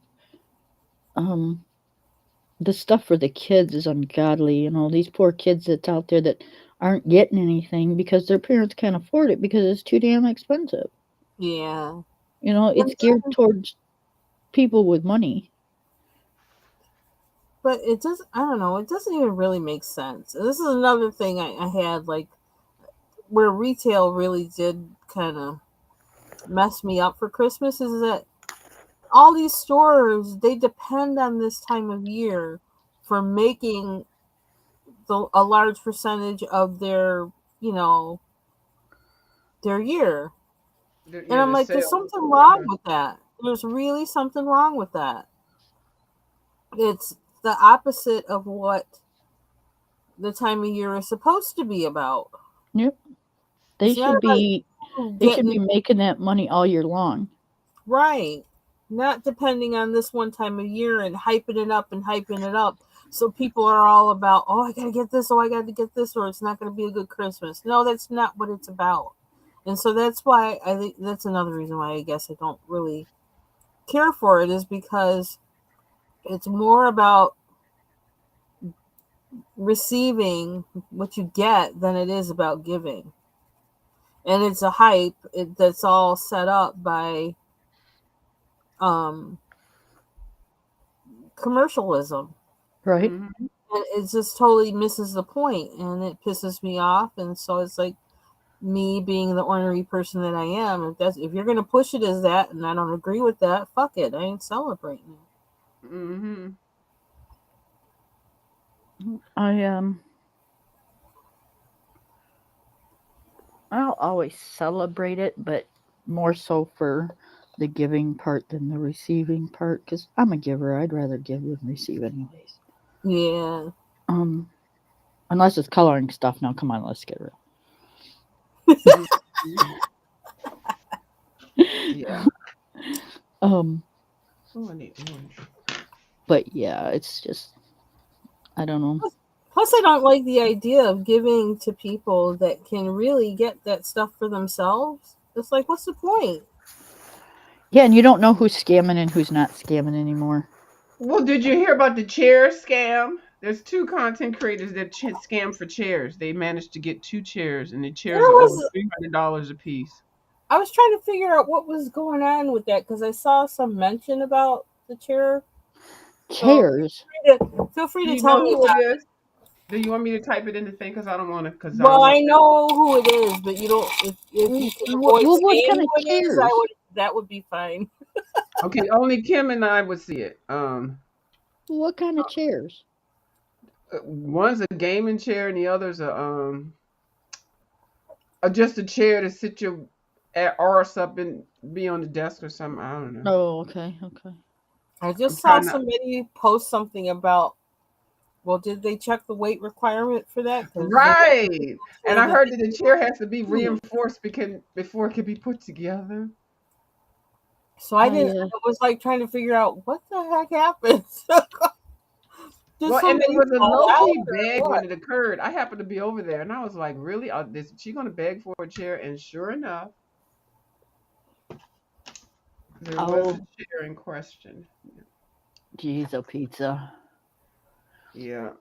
The stuff for the kids is ungodly. These poor kids that's out there that aren't getting anything because their parents can't afford it because it's too damn expensive. Yeah. You know, it's geared towards people with money. But it does, I don't know, it doesn't even really make sense. This is another thing I had, like, where retail really did kind of mess me up for Christmas is that all these stores, they depend on this time of year for making a large percentage of their, their year. And I'm The like, there's sales. something wrong with that. There's really something wrong with that. It's the opposite of what the time of year is supposed to be about. Yep. They It's not should be getting making that money all year long. right. Not depending on this one time of year and hyping it up and hyping it up. So people are all about, oh, I gotta get this, oh, I gotta get this, or it's not gonna be a good Christmas. No, that's not what it's about. And so that's why I think that's another reason why I guess I don't really care for it, is because it's more about receiving what you get than it is about giving. And it's a hype that's all set up by commercialism. Right. Mm-hmm. And it just totally misses the point, and it pisses me off. And so it's like, me being the ornery person that I am, if you're gonna push it as that and I don't agree with that, fuck it. I ain't celebrating it. Mm-hmm. I'll always celebrate it, but more so for the giving part than the receiving part, because I'm a giver. I'd rather give than receive anyways. Yeah. Unless it's coloring stuff. Now, come on, let's get real. Yeah. Oh, I need orange. But yeah, it's just, I don't know. Plus, I don't like the idea of giving to people that can really get that stuff for themselves. It's like, what's the point? Yeah, and you don't know who's scamming and who's not scamming anymore. Well, did you hear about the chair scam? There's two content creators that scam for chairs. They managed to get 2 chairs, and the chairs are over $300 a piece. I was trying to figure out what was going on with that because I saw some mention about the chair. Chairs? So feel free Do to you tell know me who about it is? Do you want me to type it in the thing? Because I don't want to. Because I Well, don't want. I know who it is, but you don't. If you can avoid What saying kind of who it is, chairs? that would be fine. Okay, only Kim and I would see it. What kind of chairs? One's a gaming chair, and the other's just a chair to sit your arse up and be on the desk or something. I don't know. Oh, okay. I I'm just saw trying not. somebody post something about. Well, did they check the weight requirement for that? Right. And I that heard that the chair has to be reinforced before it can be put together. So I didn't. I was like trying to figure out what the heck happened. Well, and it was a low-key beg when it occurred. I happened to be over there, and I was like, "Really? Is she gonna beg for a chair?" And sure enough, there was a chair in question. Geez, a pizza. Yeah.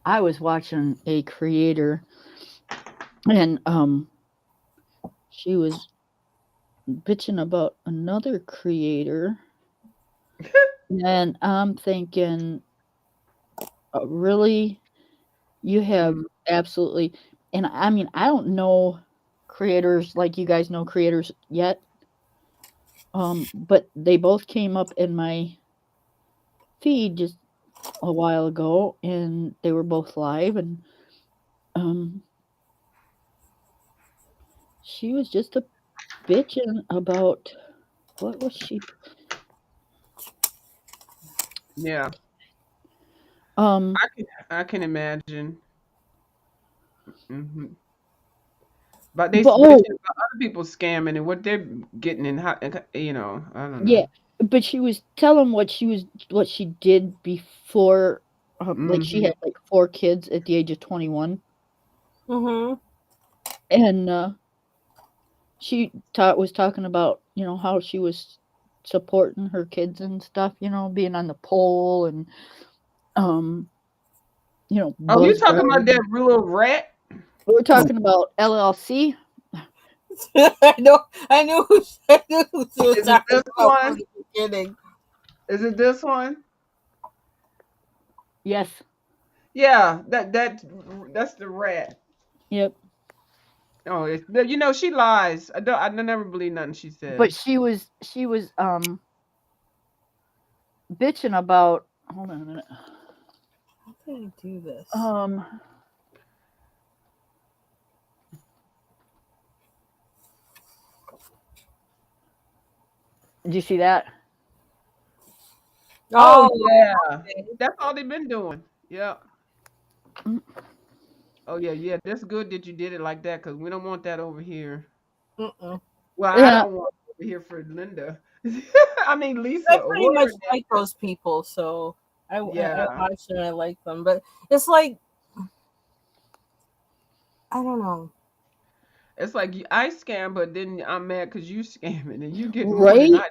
I was watching a creator, and she was bitching about another creator, and I'm thinking, really, you have absolutely, and I mean, I don't know creators like you guys know creators yet, but they both came up in my feed just a while ago, and they were both live, and she was just a bitching about what was she? Yeah. I can imagine. Mm-hmm. But they bitching about other people scamming and what they're getting and how, I don't know. Yeah, but she was telling what she did before, like she had like 4 kids at the age of 21. Mm-hmm. And she was talking about how she was supporting her kids and stuff, being on the pole and Oh, you Buzz talking about Driver. that little rat? We're talking about LLC. I know. I knew who she was Is it talking this about from one? the beginning. Is it this one? Yes. Yeah, that's the rat. Yep. Oh, she lies. I never believe nothing she But says. she was bitching about. Hold on a minute. How can I do this? Did you see that? Oh Oh, yeah, okay. that's all they've been doing. Yeah. Mm. Oh yeah, yeah. That's good that you did it like that because we don't want that over here. Mm-mm. Well, I Yeah. don't want it over here for Linda. I mean I Lisa or pretty much whatever. like those people, so I Yeah. watch and I like them. But it's like I don't know. It's like I scam, but then I'm mad because you scamming and you get more than I Right. did.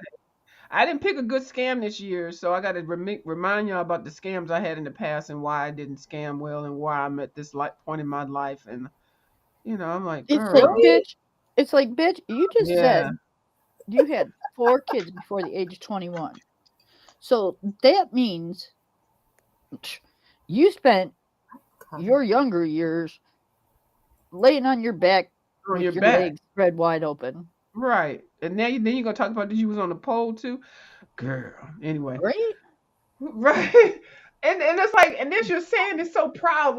I didn't pick a good scam this year, so I got to remind y'all about the scams I had in the past and why I didn't scam well and why I'm at this point in my life. And I'm like, It's like, girl, Really? bitch. It's like, bitch. You just yeah, said you had 4 kids before the age of 21. So that means you spent God. your younger years laying on your back on your with your back, legs spread wide open. right? And now then you gonna talk about that you was on the pole too, girl. Anyway, Right? right? And it's like, and this you're saying is so proud,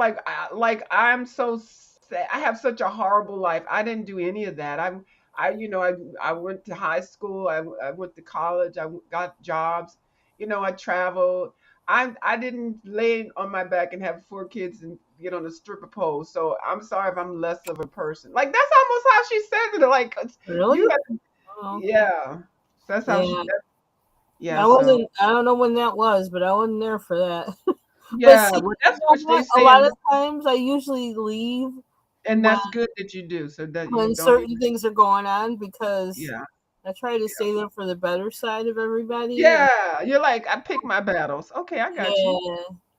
I'm so sad. I have such a horrible life. I didn't do any of that. I went to high school. I went to college. Got jobs. I traveled. I didn't lay on my back and have 4 kids and get on a stripper pole. So I'm sorry if I'm less of a person. Like that's almost how she said it. Like you Really? have, Oh, yeah. That's how she. yeah. Yeah. I So wasn't. I don't know when that was, but I wasn't there for that. But yeah. see, Well, you that's know what they what? A say, lot of times I usually leave and when that's good that you do. So that you when don't certain even. things are going on because Yeah. I try to stay there for the better side of everybody. And Yeah. You're like, I pick my battles. Okay, I got you.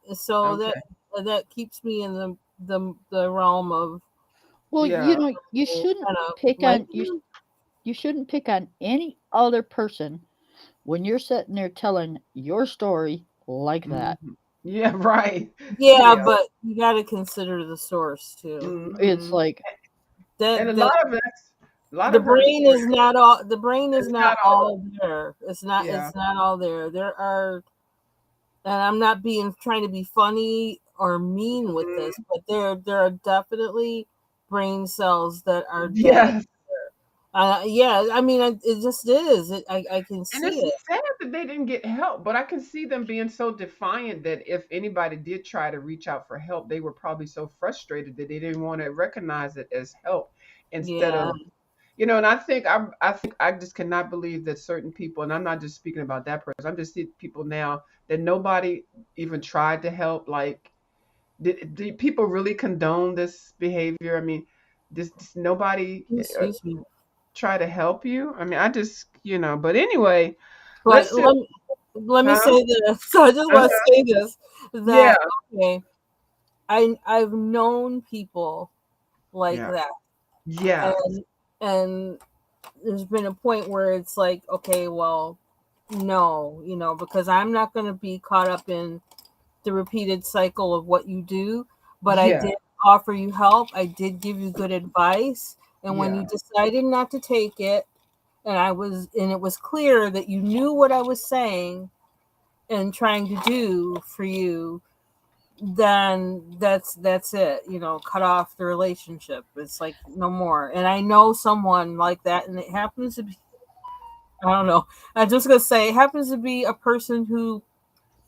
yeah, so Okay. that keeps me in the realm of Well, Yeah. you shouldn't kind of pick like on you shouldn't pick on any other person when you're sitting there telling your story like that. Mhm. Yeah. Right. yeah, Yeah. but you got to consider the source too. It's Hmm. like, And That a lot the of her brain story is not all the brain is is not not all. all there. Yeah. It's not all there. There are, and I'm not being trying to be funny or mean with Mhm. this, but there are definitely brain cells that are dead. Yes. Yeah, I mean it just is. I can And see it's it. sad that they didn't get help, but I can see them being so defiant that if anybody did try to reach out for help, they were probably so frustrated that they didn't want to recognize it as help instead Yeah. of, and I just cannot believe that certain people, and I'm not just speaking about that person, I'm just seeing people now that nobody even tried to help. Like, did people really condone this behavior? I mean, this nobody Excuse me. try to help you? I mean, I just, but anyway, But let's just, let me huh? say this. So I just want Uh-huh. to say this Yeah, that okay, I've known people like yeah, that, yeah, and there's been a point where it's like, okay, well, no, because I'm not going to be caught up in the repeated cycle of what you do, but I yeah, did offer you help. I did give you good advice. And when you yeah, decided not to take it, and it was clear that you knew what I was saying and trying to do for you, then that's it. Cut off the relationship. It's like no more. And I know someone like that, and it happens to be, I don't know. I'm just gonna say it happens to be a person who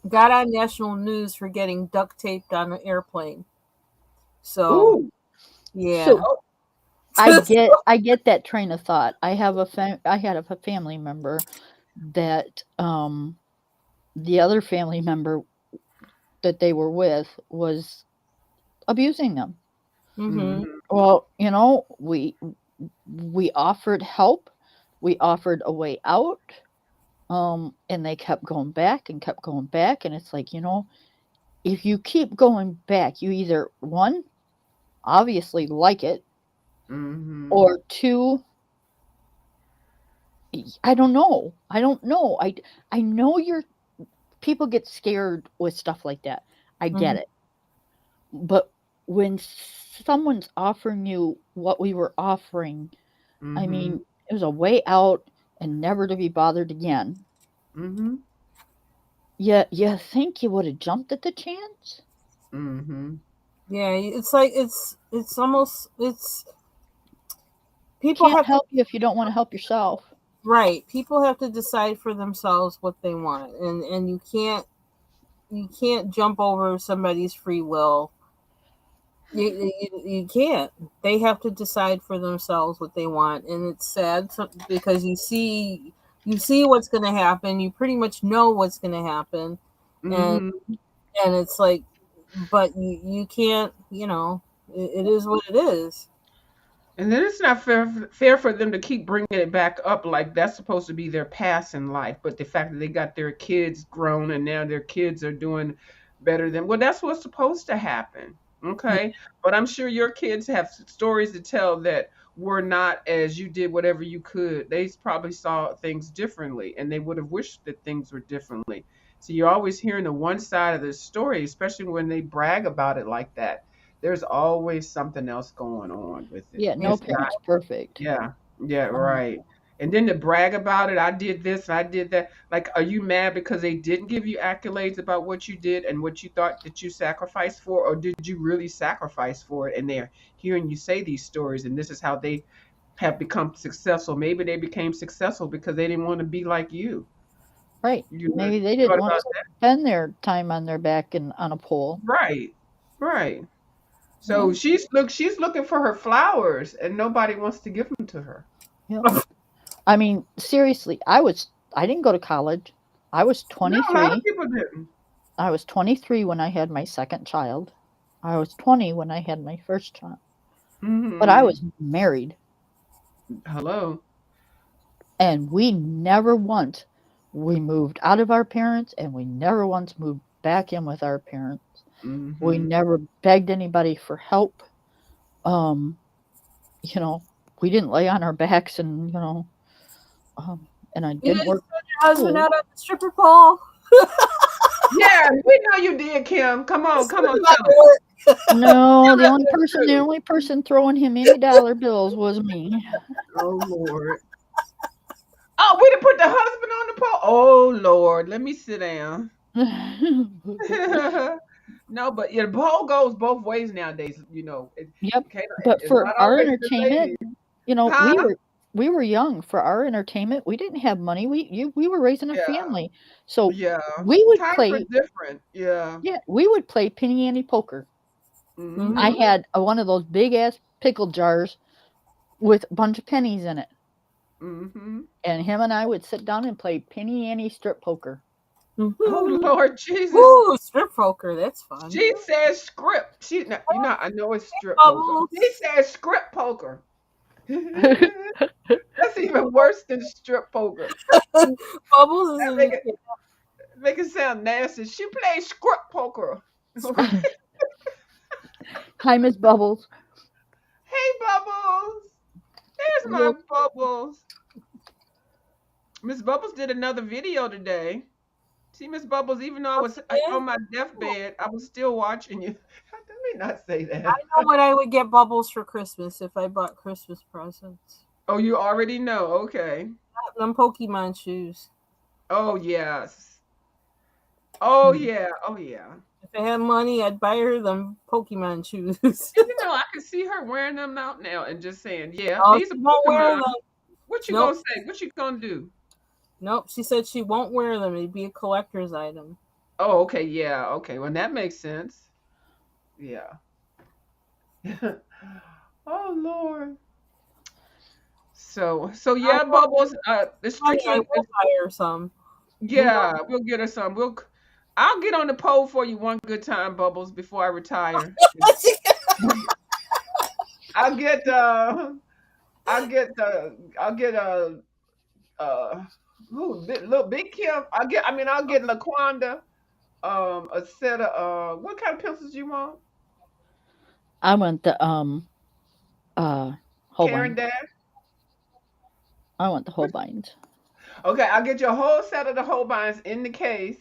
got on national news for getting duct taped on an airplane. So ooh, yeah. so oh, I get that train of thought. I had a family member that the other family member that they were with was abusing them. Mm-hmm. mhm, Well, we offered help, we offered a way out, and they kept going back and kept going back, and it's like, if you keep going back, you either one, obviously like it, or two, I don't know. I don't know. I know people get scared with stuff like that. I get Mhm. it. But when someone's offering you what we were offering, I mean, it was a way out and never to be bothered again. You think you would have jumped at the chance? Yeah, it's like it's almost it's people Can't have to help you if you don't want to help yourself. right. People have to decide for themselves what they want, and you can't jump over somebody's free will. You can't. They have to decide for themselves what they want, and it's sad because you see what's going to happen. You pretty much know what's going to happen, and and it's like, but you can't. You know, it is what it is. And then it's not fair for them to keep bringing it back up like that's supposed to be their past in life. But the fact that they got their kids grown and now their kids are doing better than, well, that's what's supposed to happen. Okay. But I'm sure your kids have stories to tell that were not as you did whatever you could. They probably saw things differently and they would have wished that things were differently. So you're always hearing the one side of the story, especially when they brag about it like that. There's always something else going on with it. Yeah, no It's not, parent's perfect. yeah, yeah, Um, right. And then to brag about it, I did this, I did that. Like, are you mad because they didn't give you accolades about what you did and what you thought that you sacrificed for, or did you really sacrifice for it? And they're hearing you say these stories, and this is how they have become successful. Maybe they became successful because they didn't want to be like you. right. You Maybe they thought didn't want about to spend their time on their back and on a pole. that? Right, right. So Yeah, she's looking for her flowers, and nobody wants to give them to her. yeah. I mean, seriously, I didn't go to college. I was No, a lot of 23. people didn't. I was 23 when I had my second child. I was 20 when I had my first child. But I Hmm. was married, Hello. and we moved out of our parents, and we never once moved back in with our parents. We Hmm. never begged anybody for help. Um, you know, we didn't lay on our backs um, and I You didn't didn't work send your husband school. out on the stripper pole. Yeah, we know you did, Kim. Come on, Not tell to it. work. No, Tell it the the truth. only person throwing him any dollar bills was me. Oh Lord. Oh, we done put the husband on the pole. Oh Lord, let me sit down. No, but yeah, the pole goes both ways nowadays. Yep. Kayla, But it's for not our always the entertainment, ladies, we huh? were young. For our entertainment, we didn't have money. We were raising a Yeah, family, so yeah. we would Times were play. different. Yeah. Yeah, we would play penny ante poker. I Mhm. Mm-hmm. had one of those big ass pickle jars with a bunch of pennies in it, Mm-hmm. and him and I would sit down and play penny ante strip poker. Oh Mhm. Lord Jesus. Ooh, strip poker. That's fun. She says script. I know it's strip poker. She Bubbles. says script poker. That's even worse than strip poker. Bubbles is That in make the it make it sound nasty. She plays script poker. strip. Hi, Miss Bubbles. Hey Bubbles. There's my Bubbles. Miss Bubbles did another video today. See, Miss Bubbles, even though I was Yeah. on my deathbed, I was still watching you. Let me not say I that. know what I would get Bubbles for Christmas if I bought Christmas presents. Oh, you already know. Okay. Them Pokemon shoes. Oh yes. Oh yeah. Oh yeah. If I had money, I'd buy her them Pokemon shoes. And I can see her wearing them out now and just saying, "Yeah, Oh, these are she won't wear Pokemon." them. What you Nope. gonna say? What you gonna do? Nope. She said she won't wear them. It'd be a collector's item. Oh, okay, yeah, okay. Well, that makes sense. Yeah. Oh Lord. So I yeah, know Bubbles. The money, I Strickland. will buy her some. You know, Yeah, we'll get her some. I'll get on the pole for you one good time, Bubbles, before I retire. I'll get I'll get uh little Big Kim. I'll get Laquanda. a set of what kind of pencils you want? I want the Karen Holbein. Dash. I want the Holbeins. Okay, I'll get you a whole set of the Holbeins in the case.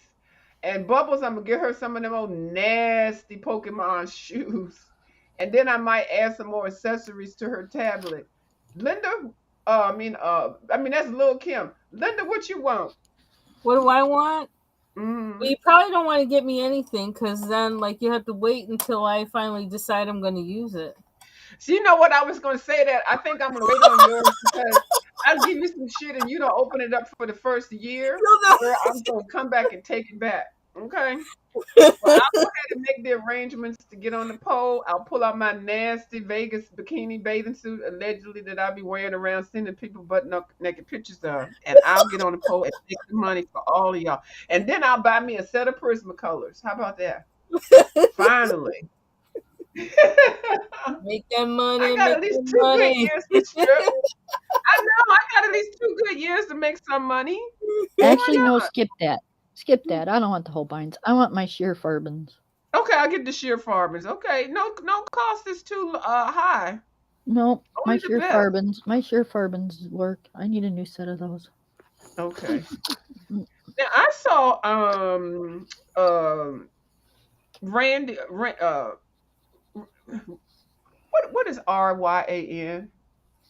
And Bubbles, I'm gonna get her some of them old nasty Pokemon shoes. And then I might add some more accessories to her tablet. Linda, I mean that's Lil Kim. Linda, what you want? What do I want? Mm. Well, you probably don't want to get me anything because then, like, you have to wait until I finally decide I'm going to use it. So you know what I was gonna say that I think I'm gonna wait on yours because I'll give you some shit and you don't open it up for the first year, where I'm gonna come back and take it back. Okay. Well, I'll go ahead and make the arrangements to get on the pole. I'll pull out my nasty Vegas bikini bathing suit, allegedly that I'll be wearing around, sending people butt naked pictures of, and I'll get on the pole and make the money for all of y'all. And then I'll buy me a set of Prismacolors. How about that? Finally. Make that money. I got Make at least that 2 good money. years to strip. I know I got at least 2 good years to make some money. Actually, no, skip that. Skip that. I don't want the Holbeins. I want my sheer Farbins. Okay, I'll get the sheer Farbins. Okay, no cost is too high. No, my Only the sheer best. Farbins. My sheer Farbins work. I need a new set of those. Okay. Now I saw Randy what is RYAN?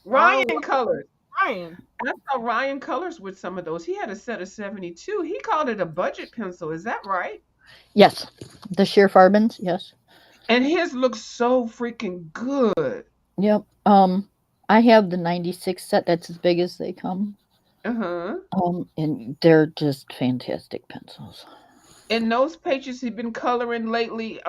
Ryan Colors. Ryan. I saw Ryan Colors with some of those. He had a set of 72. He called it a budget pencil. Is that right? Yes, the sheer Farbins. Yes. And his looks so freaking good. Yep. I have the 96 set. That's as big as they come. Uh-huh. And they're just fantastic pencils. In those pages he's been coloring lately,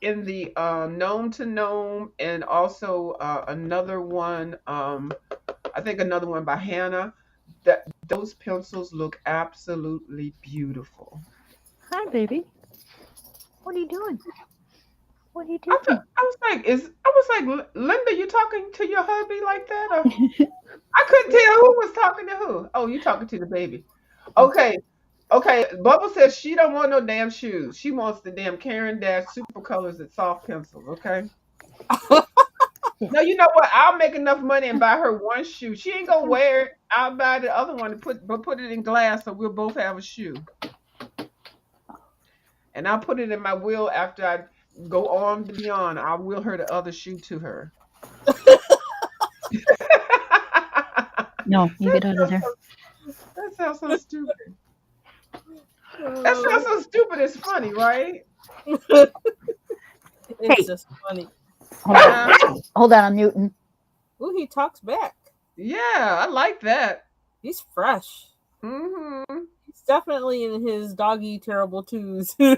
in the Gnome to Gnome, and also another one, I think another one by Hannah. That those pencils look absolutely beautiful. Hi, baby. What are you doing? What are you I doing? was like, Linda, you talking to your hubby like that? Or I couldn't tell who was talking to who. Oh, you talking to the baby. Okay. Okay. Bubba says she don't want no damn shoes. She wants the damn Karen Dash Super Colors and soft pencils. Okay. No, you know what? I'll make enough money and buy her one shoe. She ain't gonna wear it. I'll buy the other one and put it in glass so we'll both have a shoe. And I'll put it in my will after I go on to beyond. I'll will her the other shoe to her. No, you get out of there. That sounds so stupid. That sounds so stupid. It's funny, right? It's just funny. Hold on, I'm muting. Ooh, he talks back. Yeah, I like that. He's fresh. Mm-hmm. He's definitely in his doggy terrible twos. Yeah.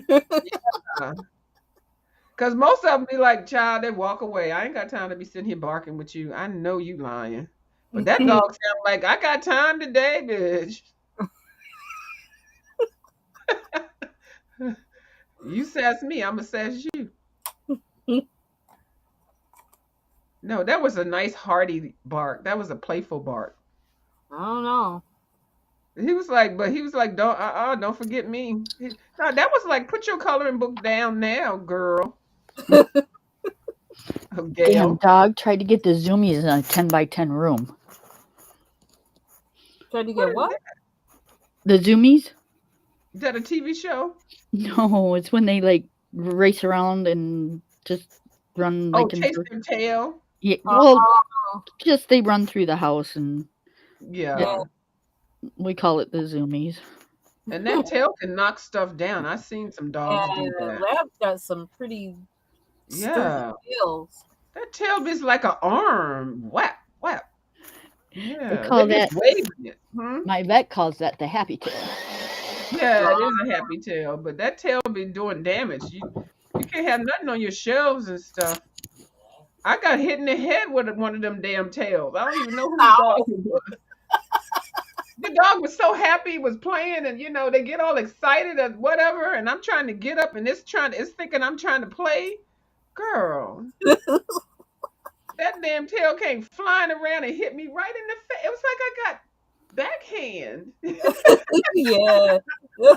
Because most of them be like, child, they walk away. I ain't got time to be sitting here barking with you. I know you lying. But that dog sound like, I got time today, bitch. You sass me, I'm going to sass you. No, that was a nice hearty bark. That was a playful bark. I don't know. He was like, don't forget me. No, that was like, put your coloring book down now, girl. Okay. Damn dog tried to get the zoomies in a 10 by 10 room. Tried to get what? The zoomies? Is that a TV show? No, it's when they like race around and just run like chase their tail. Yeah, well, just they run through the house and yeah, we call it the zoomies. And that tail can knock stuff down. I've seen some dogs do that. Lab's got some pretty tails. That tail is like an arm. Whap, whap. Yeah, they call that waving it. My vet calls that the happy tail. Yeah, it is a happy tail, but that tail be doing damage. You can't have nothing on your shelves and stuff. I got hit in the head with one of them damn tails. I don't even know who the dog was. The dog was so happy, was playing, and they get all excited and whatever, and I'm trying to get up, and it's thinking I'm trying to play. Girl, that damn tail came flying around and hit me right in the face. It was like I got backhand. Yeah,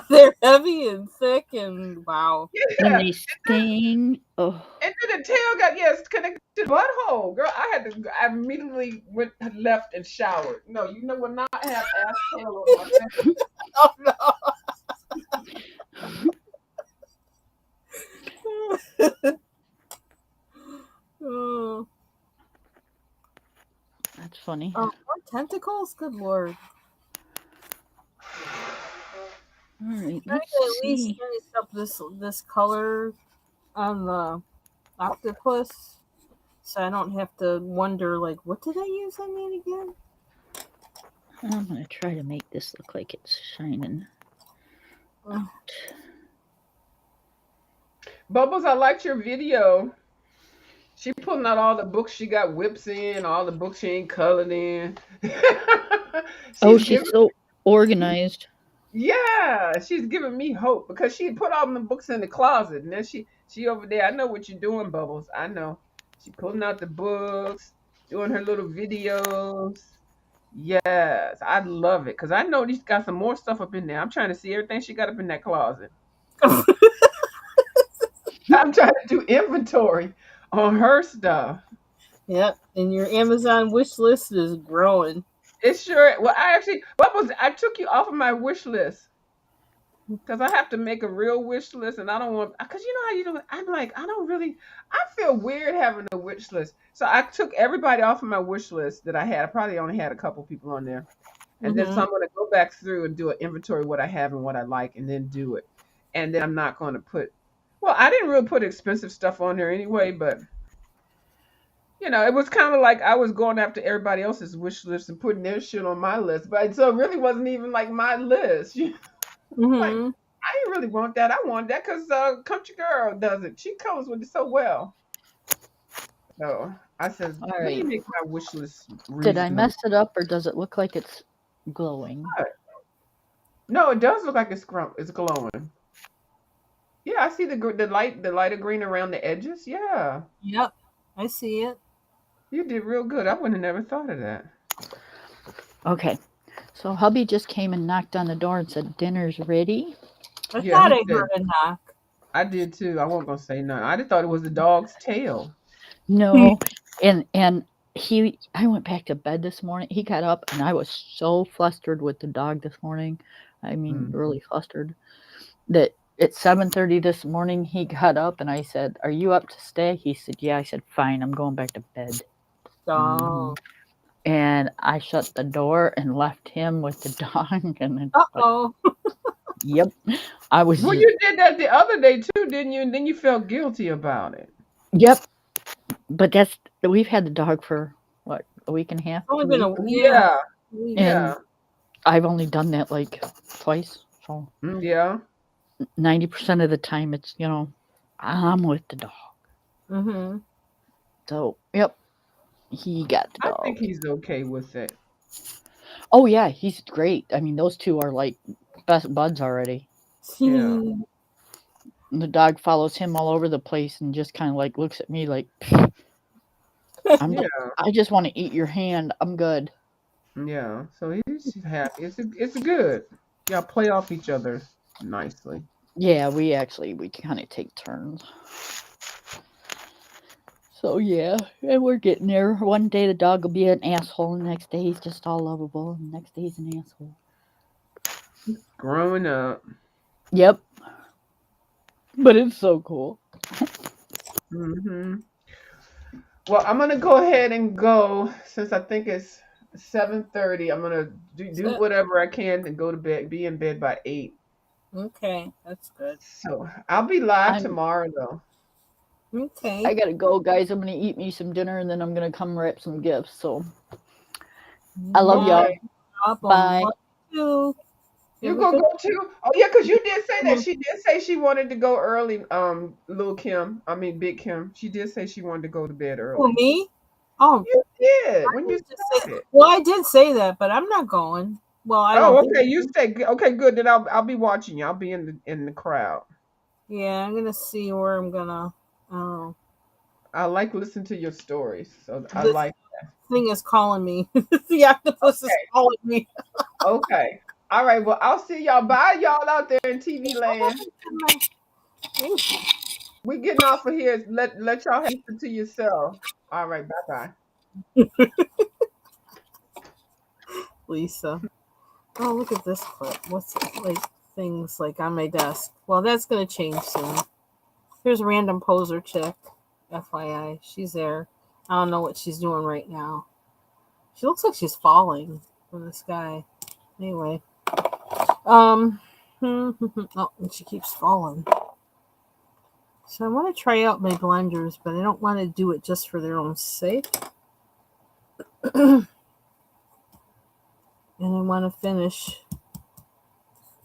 they're heavy and thick, and wow. And Yeah. they sting. Oh, And then the tail got connected to the butthole. Girl, I immediately left and showered. No, you know will not have ass tail on my face. Oh no. Oh, that's funny. more tentacles? Good lord. All right, Trying let's to at least see. finish up this color on the octopus, so I don't have to wonder like, what did I use on that again? I'm gonna try to make this look like it's shining. Oh. Bubbles, I liked your video. She pulling out all the books she got whips in, all the books she ain't colored in. She's so organized. Yeah, she's giving me hope because she put all the books in the closet, and then she over there. I know what you're doing, Bubbles. I know. She pulling out the books, doing her little videos. Yes, I love it because I know she's got some more stuff up in there. I'm trying to see everything she got up in that closet. I'm trying to do inventory on her stuff. Yep, and your Amazon wish list is growing. It sure. Well, I took you off of my wish list because I have to make a real wish list, and I don't want because you know how you do it. I'm like I don't really. I feel weird having a wish list, so I took everybody off of my wish list that I had. I probably only had a couple people on there, and then so I'm going to go back through and do an inventory of what I have and what I like, and then do it. And then I'm not going to put. Well, I didn't really put expensive stuff on there anyway, but you know, it was kind of like I was going after everybody else's wish list and putting their shit on my list, but so it really wasn't even like my list. Like I didn't really want that. I wanted that because Country Girl does it. She comes with it so well. So I said, All let me right. make my wish list Did I reasonable. mess it up, or does it look like it's glowing? No, it does look like it's glowing. Yeah, I see the lighter green around the edges. Yeah, Yep, I see it. you did real good. I wouldn't have never thought of that. Okay. So hubby just came and knocked on the door and said dinner's ready. I Yeah, thought he I did. heard a knock. I did too. I wasn't gonna say nothing. I just thought it was the dog's tail. No, and I went back to bed this morning. He got up and I was so flustered with the dog this morning. I mean, really flustered that at 7:30 this morning he got up and I said, "Are you up to stay?" He said, "Yeah." I said, "Fine, I'm going back to bed." Oh. And I shut the door and left him with the dog. And then, Uh-oh. yep, I was. Well, you did that the other day too, didn't you? And then you felt guilty about it. Yep, but we've had the dog for what, a week and a half. Only been a Yeah. And I've only done that like twice. So Yeah. 90% of the time, it's I'm with the dog. Mm-hmm. So yep, he got the dog. I think he's okay with it. Oh yeah, he's great. I mean, those two are like best buds already. Yeah. The dog follows him all over the place and just kind of like looks at me like, I just want to eat your hand. I'm good. Yeah. So he's happy. It's good. Y'all play off each other nicely. Yeah, we kind of take turns. So yeah, and we're getting there. One day the dog will be an asshole, and the next day he's just all lovable, and the next day he's an asshole. Growing up. Yep. But it's so cool. Mm-hmm. Well, I'm gonna go ahead and go since I think it's 7:30. I'm gonna do whatever I can and go to bed. Be in bed by 8. Okay, that's good. So I'll be live tomorrow though. Okay. I gotta go, guys. I'm gonna eat me some dinner and then I'm gonna come wrap some gifts. So I love y'all. Bye. You gonna go too? Oh yeah, because you did say that. She did say she wanted to go early. Little Kim, I mean Big Kim. She did say she wanted to go to bed early. Oh, me? Oh, you did when you said it. Well, I did say that, but I'm not going. Well, I don't. Oh, okay. You said okay, good. Then I'll be watching you. I'll be in the crowd. Yeah, I'm gonna see where I'm gonna. Oh. I like listening to your stories. So I This like. thing is calling me. The octopus is Okay. calling me. Okay. All right. Well, I'll see y'all. Bye, y'all out there in TV land. We getting off of here. Let y'all listen to yourself. All right. Bye bye. Lisa. Oh, look at this clip. What's like things like on my desk? Well, that's gonna change soon. Here's a random poser chick. FYI, she's there. I don't know what she's doing right now. She looks like she's falling from the sky. Anyway, oh, and she keeps falling. So I want to try out my blenders, but I don't want to do it just for their own sake. And I want to finish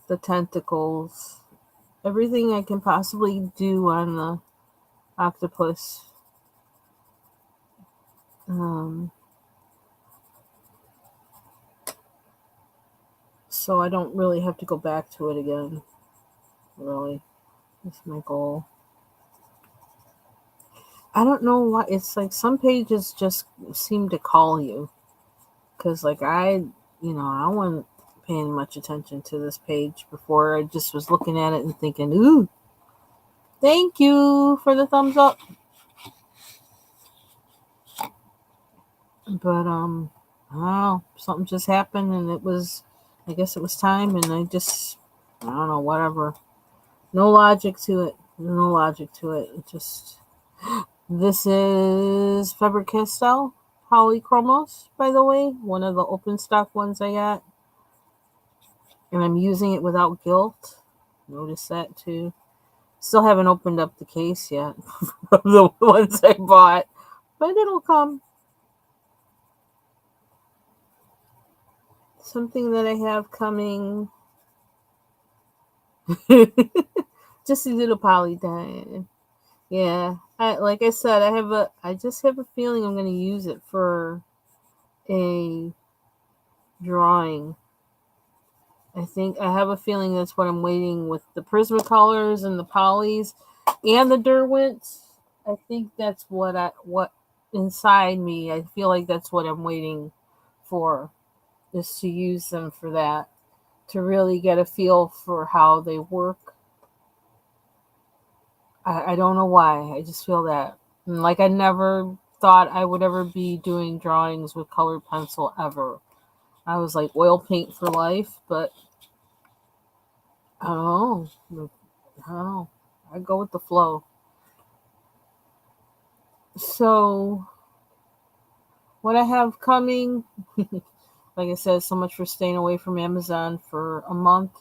the tentacles. Everything I can possibly do on the octopus. So I don't really have to go back to it again. Really. That's my goal. I don't know why. It's like some pages just seem to call you. Because, like, I wasn't paying much attention to this page before. I just was looking at it and thinking, ooh, thank you for the thumbs up. But, I don't know. Something just happened and I guess it was time. And I don't know, whatever. No logic to it. No logic to it. It just... This is Faber-Castell Polychromos, by the way. One of the open stock ones I got. And I'm using it without guilt. Notice that too. Still haven't opened up the case yet of the ones I bought. But it'll come. Something that I have coming. Just a little poly die. Yeah. Like I said, I just have a feeling I'm going to use it for a drawing. I have a feeling that's what I'm waiting with the Prismacolors and the polys and the Derwents. I think that's what inside me, I feel like that's what I'm waiting for, is to use them for that, to really get a feel for how they work. I don't know why. I just feel that. And like, I never thought I would ever be doing drawings with colored pencil ever. I was like oil paint for life, but I don't know. I go with the flow. So, what I have coming, like I said, so much for staying away from Amazon for a month.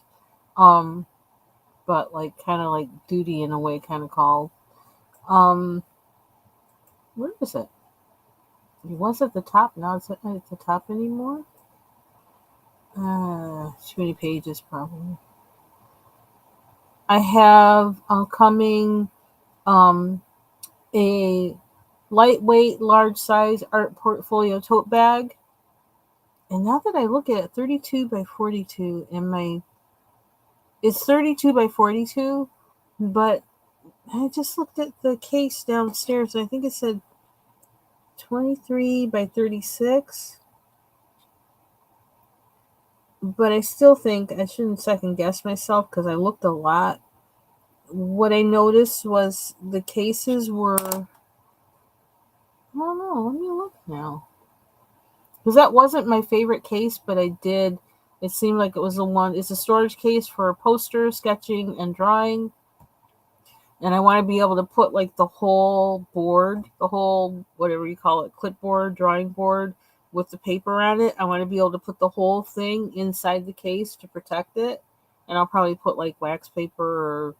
But like kind of like duty in a way, kind of called. Where is it? It was at the top. Now it's not at the top anymore. Too many pages, probably. I have coming a lightweight, large size art portfolio tote bag. And now that I look at it, 32 by 42, it's 32 by 42, but I just looked at the case downstairs, and I think it said 23 by 36. But I still think I shouldn't second guess myself because I looked a lot. What I noticed was the cases were, I don't know, let me look now. Because that wasn't my favorite case, but it seemed like it was the one. It's a storage case for poster, sketching, and drawing. And I want to be able to put like the whole board, the whole, whatever you call it, clipboard, drawing board with the paper on it. I want to be able to put the whole thing inside the case to protect it. And I'll probably put like wax paper or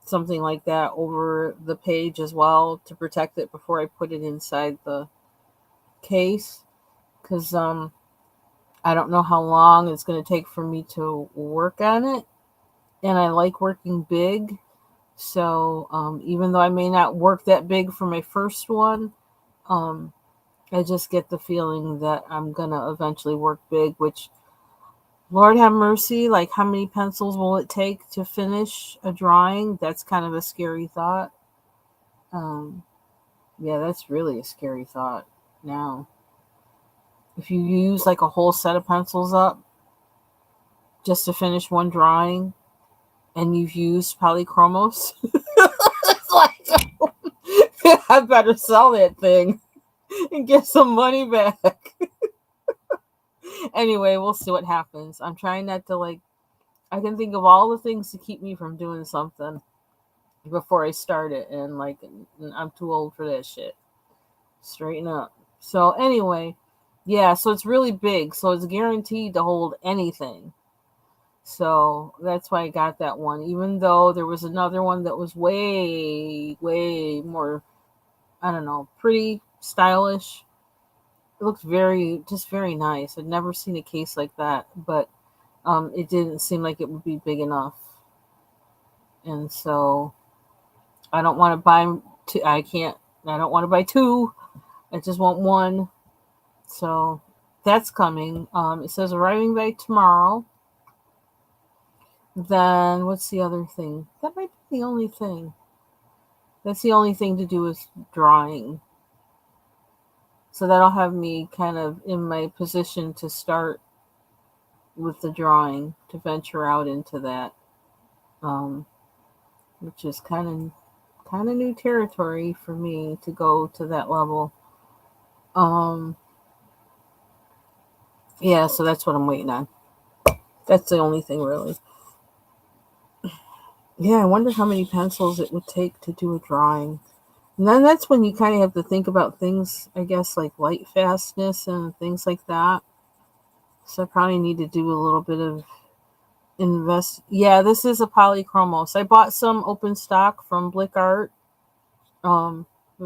something like that over the page as well to protect it before I put it inside the case. Because I don't know how long it's going to take for me to work on it. And I like working big. So even though I may not work that big for my first one, I just get the feeling that I'm going to eventually work big, which, Lord have mercy, like how many pencils will it take to finish a drawing? That's kind of a scary thought. Yeah, that's really a scary thought now. If you use like a whole set of pencils up just to finish one drawing and you've used polychromos, it's like, I better sell that thing and get some money back. Anyway, we'll see what happens. I'm trying not to like, I can think of all the things to keep me from doing something before I start it. And like, I'm too old for that shit. Straighten up. So anyway, yeah, so it's really big. So it's guaranteed to hold anything. So that's why I got that one. Even though there was another one that was way, way more, I don't know, pretty stylish. It looked very nice. I'd never seen a case like that, but it didn't seem like it would be big enough. And so I don't want to buy two. I don't want to buy two. I just want one. So that's coming. It says arriving by tomorrow. Then what's the other thing? That might be the only thing. That's the only thing to do with drawing. So that'll have me kind of in my position to start with the drawing, to venture out into that, which is kind of new territory for me to go to that level. Yeah, so that's what I'm waiting on. That's the only thing really. Yeah, I wonder how many pencils it would take to do a drawing. And then that's when you kind of have to think about things, I guess, like light fastness and things like that. So I probably need to do a little bit of Yeah, this is a polychromos. I bought some open stock from Blick Art. I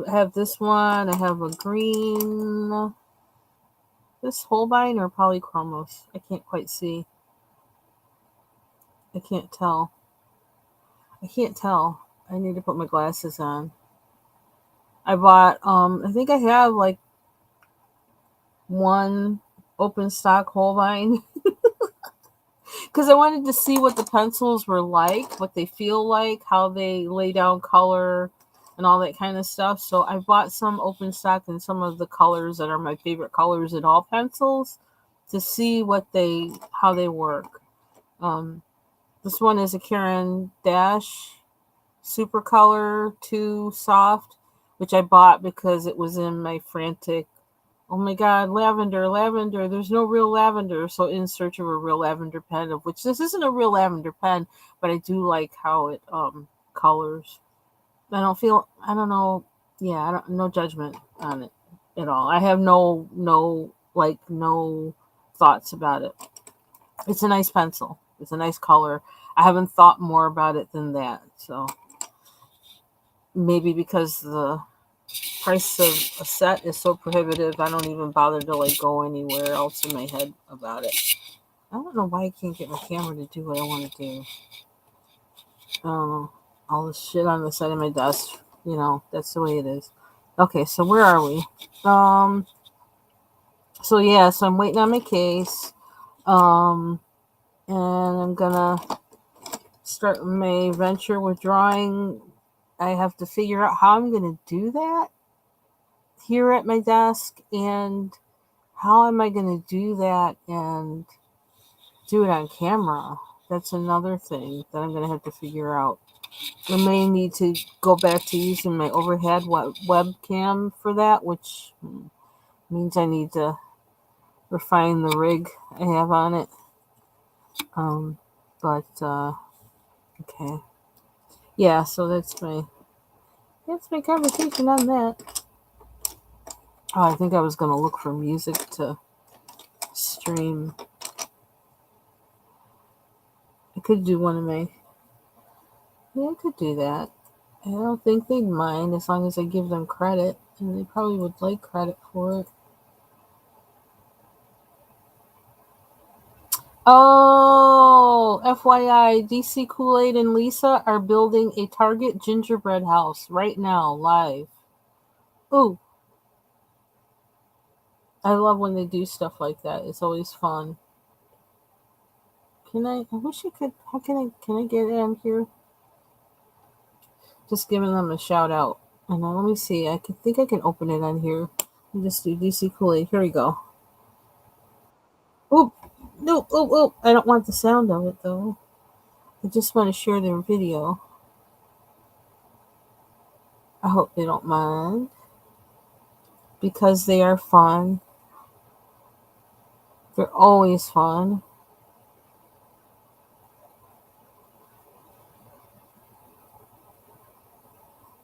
have this one. I have a green. This Holbein or polychromos? I can't quite see. I can't tell. I need to put my glasses on. I bought. I think I have like one open stock Holbein because I wanted to see what the pencils were like, what they feel like, how they lay down color, and all that kind of stuff. So I bought some open stock and some of the colors that are my favorite colors in all pencils to see how they work. This one is a Caran d'Ache Super Color 2 Soft, which I bought because it was in my frantic, oh my god, lavender, there's no real lavender. So in search of a real lavender pen, of which this isn't a real lavender pen, but I do like how it colors. I don't know, yeah, no judgment on it at all. I have no thoughts about it. It's a nice pencil. It's a nice color. I haven't thought more about it than that. So maybe because the price of a set is so prohibitive, I don't even bother to like go anywhere else in my head about it. I don't know why I can't get my camera to do what I want to do. All the shit on the side of my desk, that's the way it is. Okay, so where are we? So yeah, so I'm waiting on my case. And I'm gonna start my venture with drawing. I have to figure out how I'm gonna do that here at my desk, and how am I gonna do that and do it on camera. That's another thing that I'm gonna have to figure out. I may need to go back to using my overhead webcam for that, which means I need to refine the rig I have on it. Okay. Yeah, so that's my conversation on that. Oh, I think I was gonna look for music to stream. I could do one of my. Yeah, I could do that. I don't think they'd mind as long as I give them credit, and they probably would like credit for it. Oh, FYI, DC Kool-Aid and Lisa are building a Target gingerbread house right now, live. Ooh. I love when they do stuff like that. It's always fun. I wish I could, can I get on here? Just giving them a shout out. I know, let me see. I think I can open it on here. And just do DC Kool-Aid. Here we go. Oop! Nope, oop, oop. I don't want the sound of it though. I just want to share their video. I hope they don't mind. Because they are fun. They're always fun.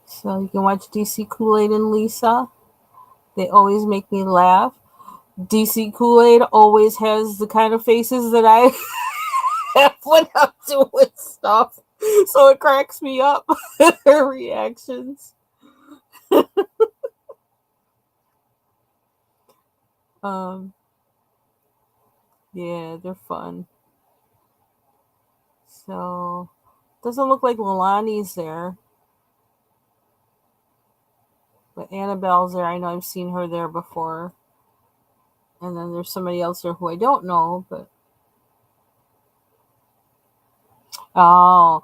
So you can watch DC Kool-Aid and Lisa. They always make me laugh. DC Kool-Aid always has the kind of faces that I have when I'm doing stuff. So it cracks me up. Their reactions. Yeah, they're fun. So doesn't look like Lalani's there. But Annabelle's there. I know I've seen her there before. And then there's somebody else there who I don't know, but oh,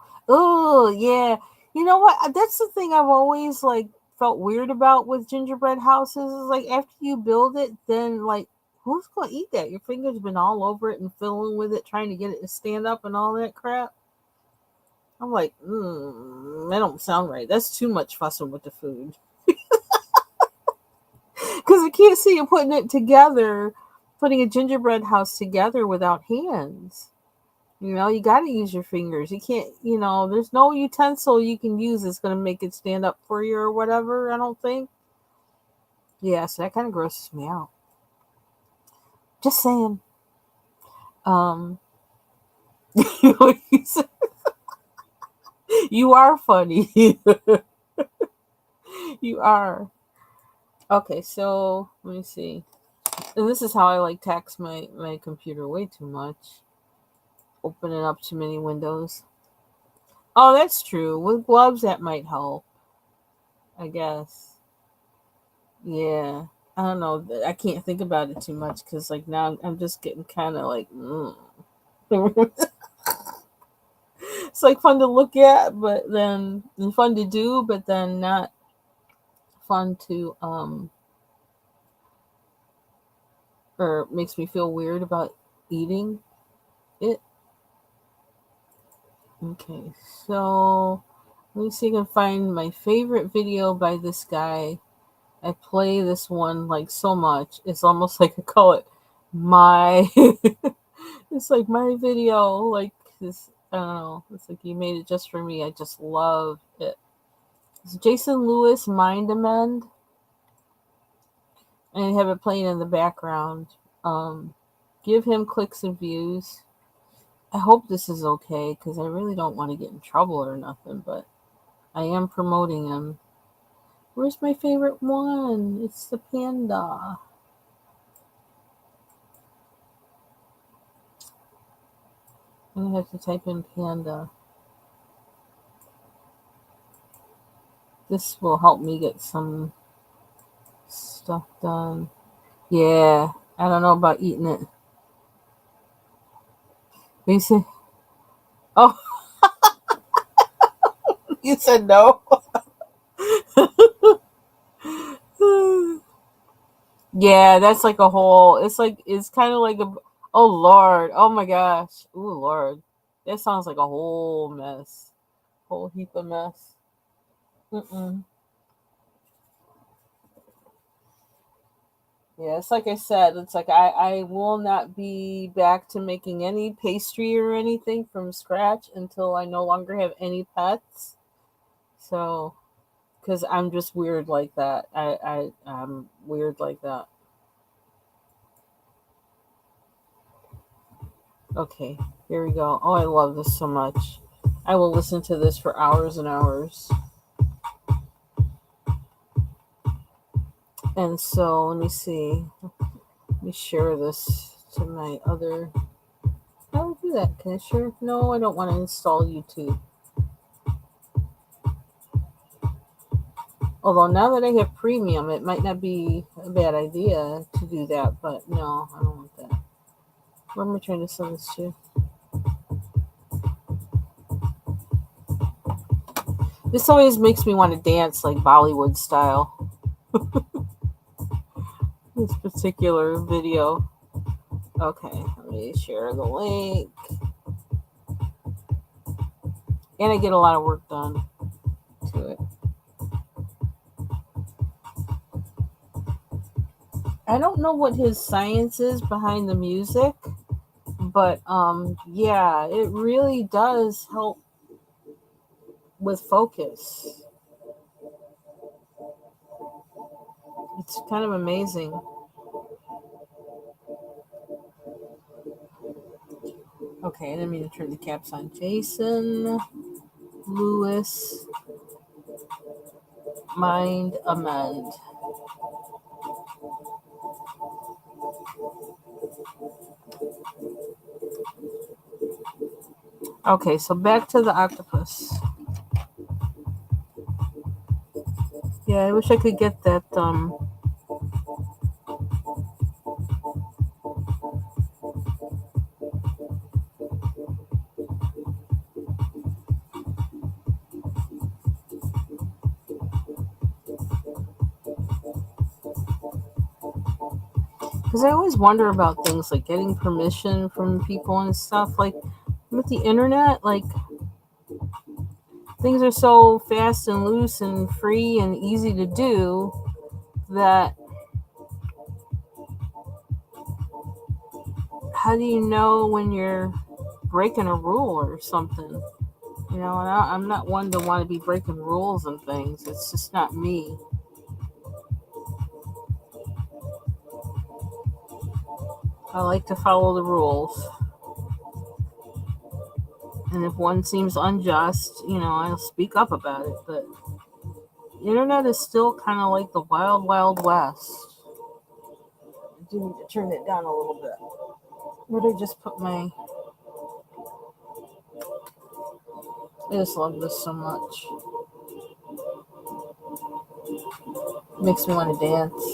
yeah. You know what? That's the thing I've always like felt weird about with gingerbread houses. Is like after you build it, then like who's gonna eat that? Your fingers been all over it and fiddling with it, trying to get it to stand up and all that crap. I'm like, that don't sound right. That's too much fussing with the food. Because I can't see you putting it together, putting a gingerbread house together without hands. You know, you got to use your fingers. You can't, there's no utensil you can use that's going to make it stand up for you or whatever, I don't think. Yeah, so that kind of grosses me out. Just saying. You are funny. You are. Okay, so let me see. And this is how I like tax my computer way too much. Opening up too many windows. Oh, that's true. With gloves, that might help. I guess. Yeah. I don't know. I can't think about it too much because, like, now I'm just getting kind of like, It's like fun to look at, but then and fun to do, but then not fun to or makes me feel weird about eating it. Okay, so let me see if I can find my favorite video by this guy. I play this one like so much. It's almost like I call it my it's like my video, like this I don't know. It's like he made it just for me. I just love it. It's Jason Lewis Mind Amend. And I have it playing in the background. Give him clicks and views. I hope this is okay because I really don't want to get in trouble or nothing, but I am promoting him. Where's my favorite one? It's the panda. I'm gonna have to type in panda. This will help me get some stuff done. Yeah, I don't know about eating it. You said, oh, you said no. Yeah, that's like a whole. It's kind of like a. Oh Lord! Oh my gosh! Oh Lord! That sounds like a whole mess. Whole heap of mess. Mm-mm. Yeah, it's like I said. It's like I will not be back to making any pastry or anything from scratch until I no longer have any pets. So, because I'm just weird like that. I'm weird like that. Okay, here we go. Oh, I love this so much. I will listen to this for hours and hours. And so, let me see. Let me share this to my other. How do I do that? Can I share? No, I don't want to install YouTube. Although now that I have premium, it might not be a bad idea to do that, but no, I don't want that. Where am I trying to send this to? This always makes me want to dance like Bollywood style. This particular video. Okay, let me share the link. And I get a lot of work done to it. I don't know what his science is behind the music, but yeah, it really does help with focus. It's kind of amazing. Okay, I didn't mean to turn the caps on. Jason Lewis Mind Amend. Okay, so back to the octopus. Yeah, I wish I could get that because I always wonder about things like getting permission from people and stuff. Like with the internet, like things are so fast and loose and free and easy to do that how do you know when you're breaking a rule or something? You know, and I'm not one to want to be breaking rules and things. It's just not me. I like to follow the rules. And if one seems unjust, you know, I'll speak up about it. But the internet is still kind of like the wild, wild west. I do need to turn it down a little bit. Where did I just put my... I just love this so much. It makes me want to dance.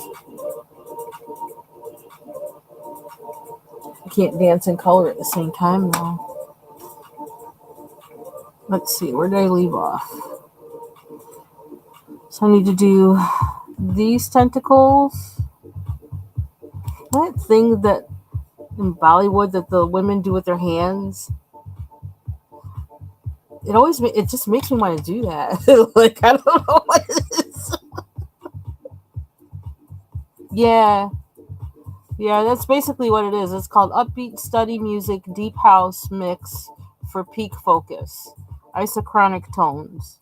I can't dance and color at the same time, though. Let's see, where did I leave off? So I need to do these tentacles. That thing that in Bollywood that the women do with their hands. It just makes me want to do that. Like, I don't know what it is. Yeah, that's basically what it is. It's called Upbeat Study Music Deep House Mix for Peak Focus. Isochronic tones.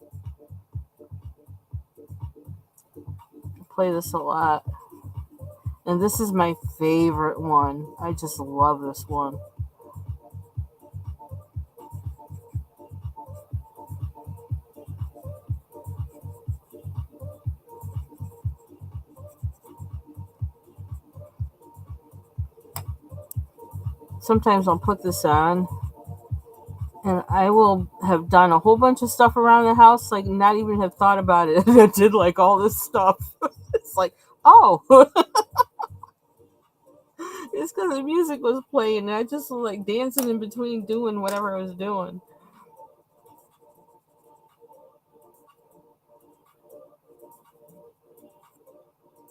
I play this a lot. And this is my favorite one. I just love this one. Sometimes I'll put this on and I will have done a whole bunch of stuff around the house, like not even have thought about it. I did like all this stuff. It's like, oh, it's because the music was playing and I just was like dancing in between doing whatever I was doing.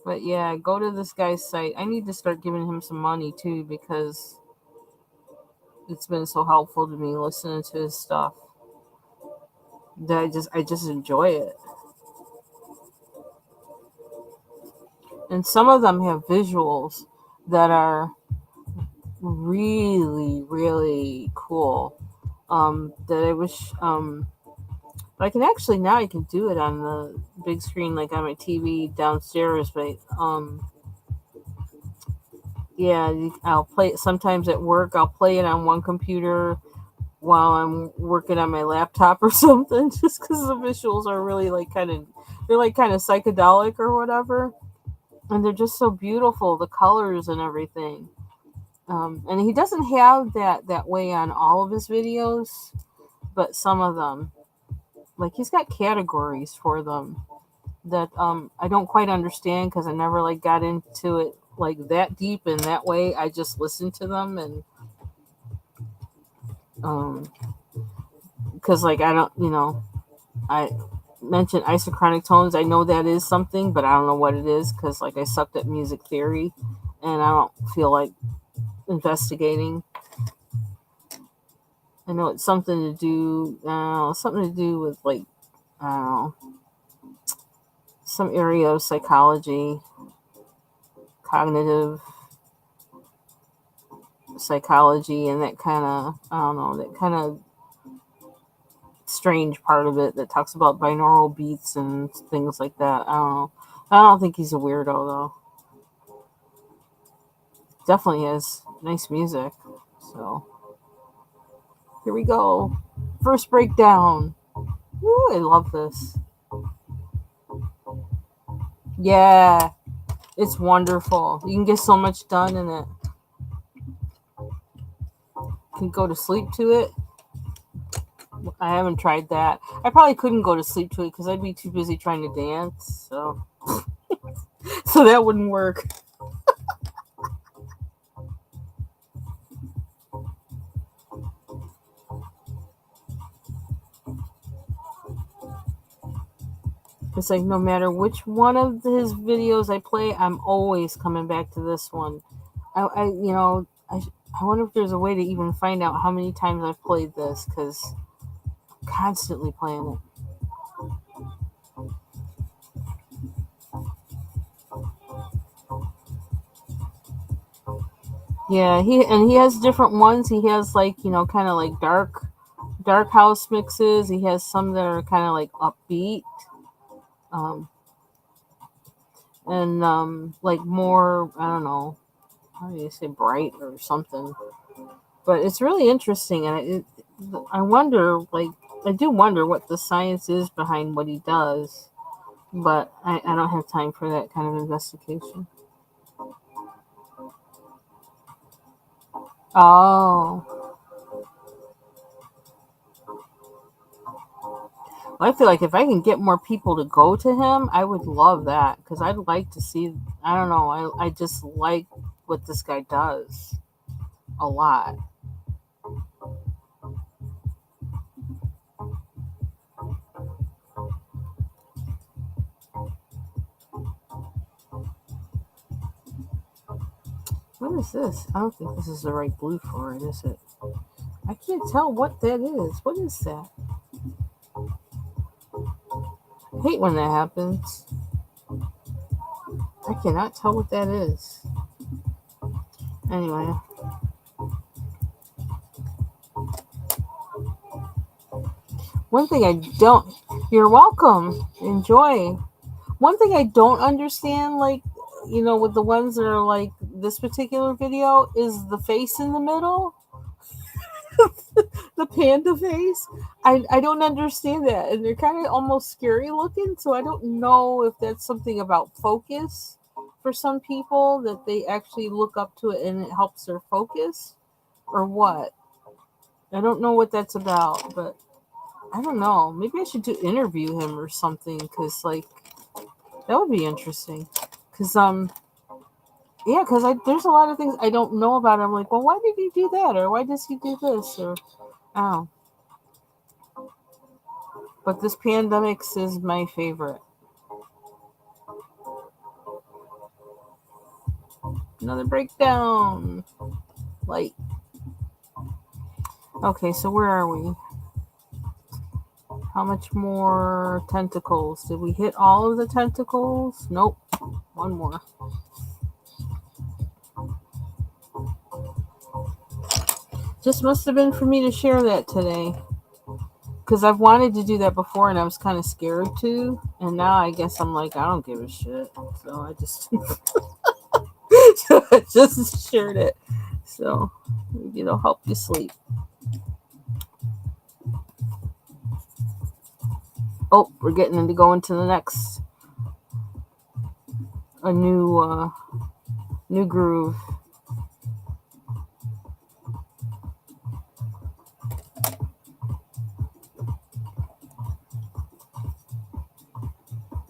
But yeah, go to this guy's site. I need to start giving him some money too because it's been so helpful to me listening to his stuff that I just enjoy it. And some of them have visuals that are really, really cool. That I wish but I can actually now I can do it on the big screen like on my TV downstairs, but yeah, I'll play it sometimes at work. I'll play it on one computer while I'm working on my laptop or something, just because the visuals are really they're like kind of psychedelic or whatever, and they're just so beautiful, the colors and everything. And he doesn't have that way on all of his videos, but some of them, like he's got categories for them that I don't quite understand because I never like got into it like that deep in that way. I just listened to them and because like I don't, I mentioned isochronic tones. I know that is something, but I don't know what it is because, like, I sucked at music theory, and I don't feel like investigating. I know it's something to do with, like, I don't know, some area of psychology, cognitive psychology, and that kind of, I don't know, that kind of strange part of it that talks about binaural beats and things like that. I don't know. I don't think he's a weirdo though. Definitely has nice music. So here we go. First breakdown. Woo, I love this. Yeah, it's wonderful. You can get so much done in it. You can go to sleep to it. I haven't tried that. I probably couldn't go to sleep to it because I'd be too busy trying to dance. So, so that wouldn't work. It's like no matter which one of his videos I play, I'm always coming back to this one. I wonder if there's a way to even find out how many times I've played this because I'm constantly playing it. Yeah, he has different ones. He has, like, kind of like dark house mixes. He has some that are kind of like upbeat. Um, and like more, I don't know, how do you say, bright or something. But it's really interesting, and I wonder, like, I do wonder what the science is behind what he does, but I don't have time for that kind of investigation. Oh, I feel like if I can get more people to go to him, I would love that because I'd like to see. I don't know. I just like what this guy does a lot. What is this? I don't think this is the right blue for it, is it? I can't tell what that is. What is that? I hate when that happens. I cannot tell what that is. Anyway. One thing I don't... You're welcome. Enjoy. One thing I don't understand, like, with the ones that are like this particular video, is the face in the middle. The panda face. I don't understand that. And they're kind of almost scary looking. So I don't know if that's something about focus for some people, that they actually look up to it and it helps their focus, or what. I don't know what that's about, but I don't know. Maybe I should interview him or something, because, like, that would be interesting. Because yeah, because there's a lot of things I don't know about him. I'm like, well, why did he do that, or why does he do this, or oh. But this Pandemics is my favorite. Another breakdown. Light. Okay, so where are we? How much more tentacles? Did we hit all of the tentacles? Nope. One more. Just must have been for me to share that today. Because I've wanted to do that before and I was kind of scared to. And now I guess I'm like, I don't give a shit. So I just just shared it. So maybe it'll help you sleep. Oh, we're getting into going to the next. A new groove.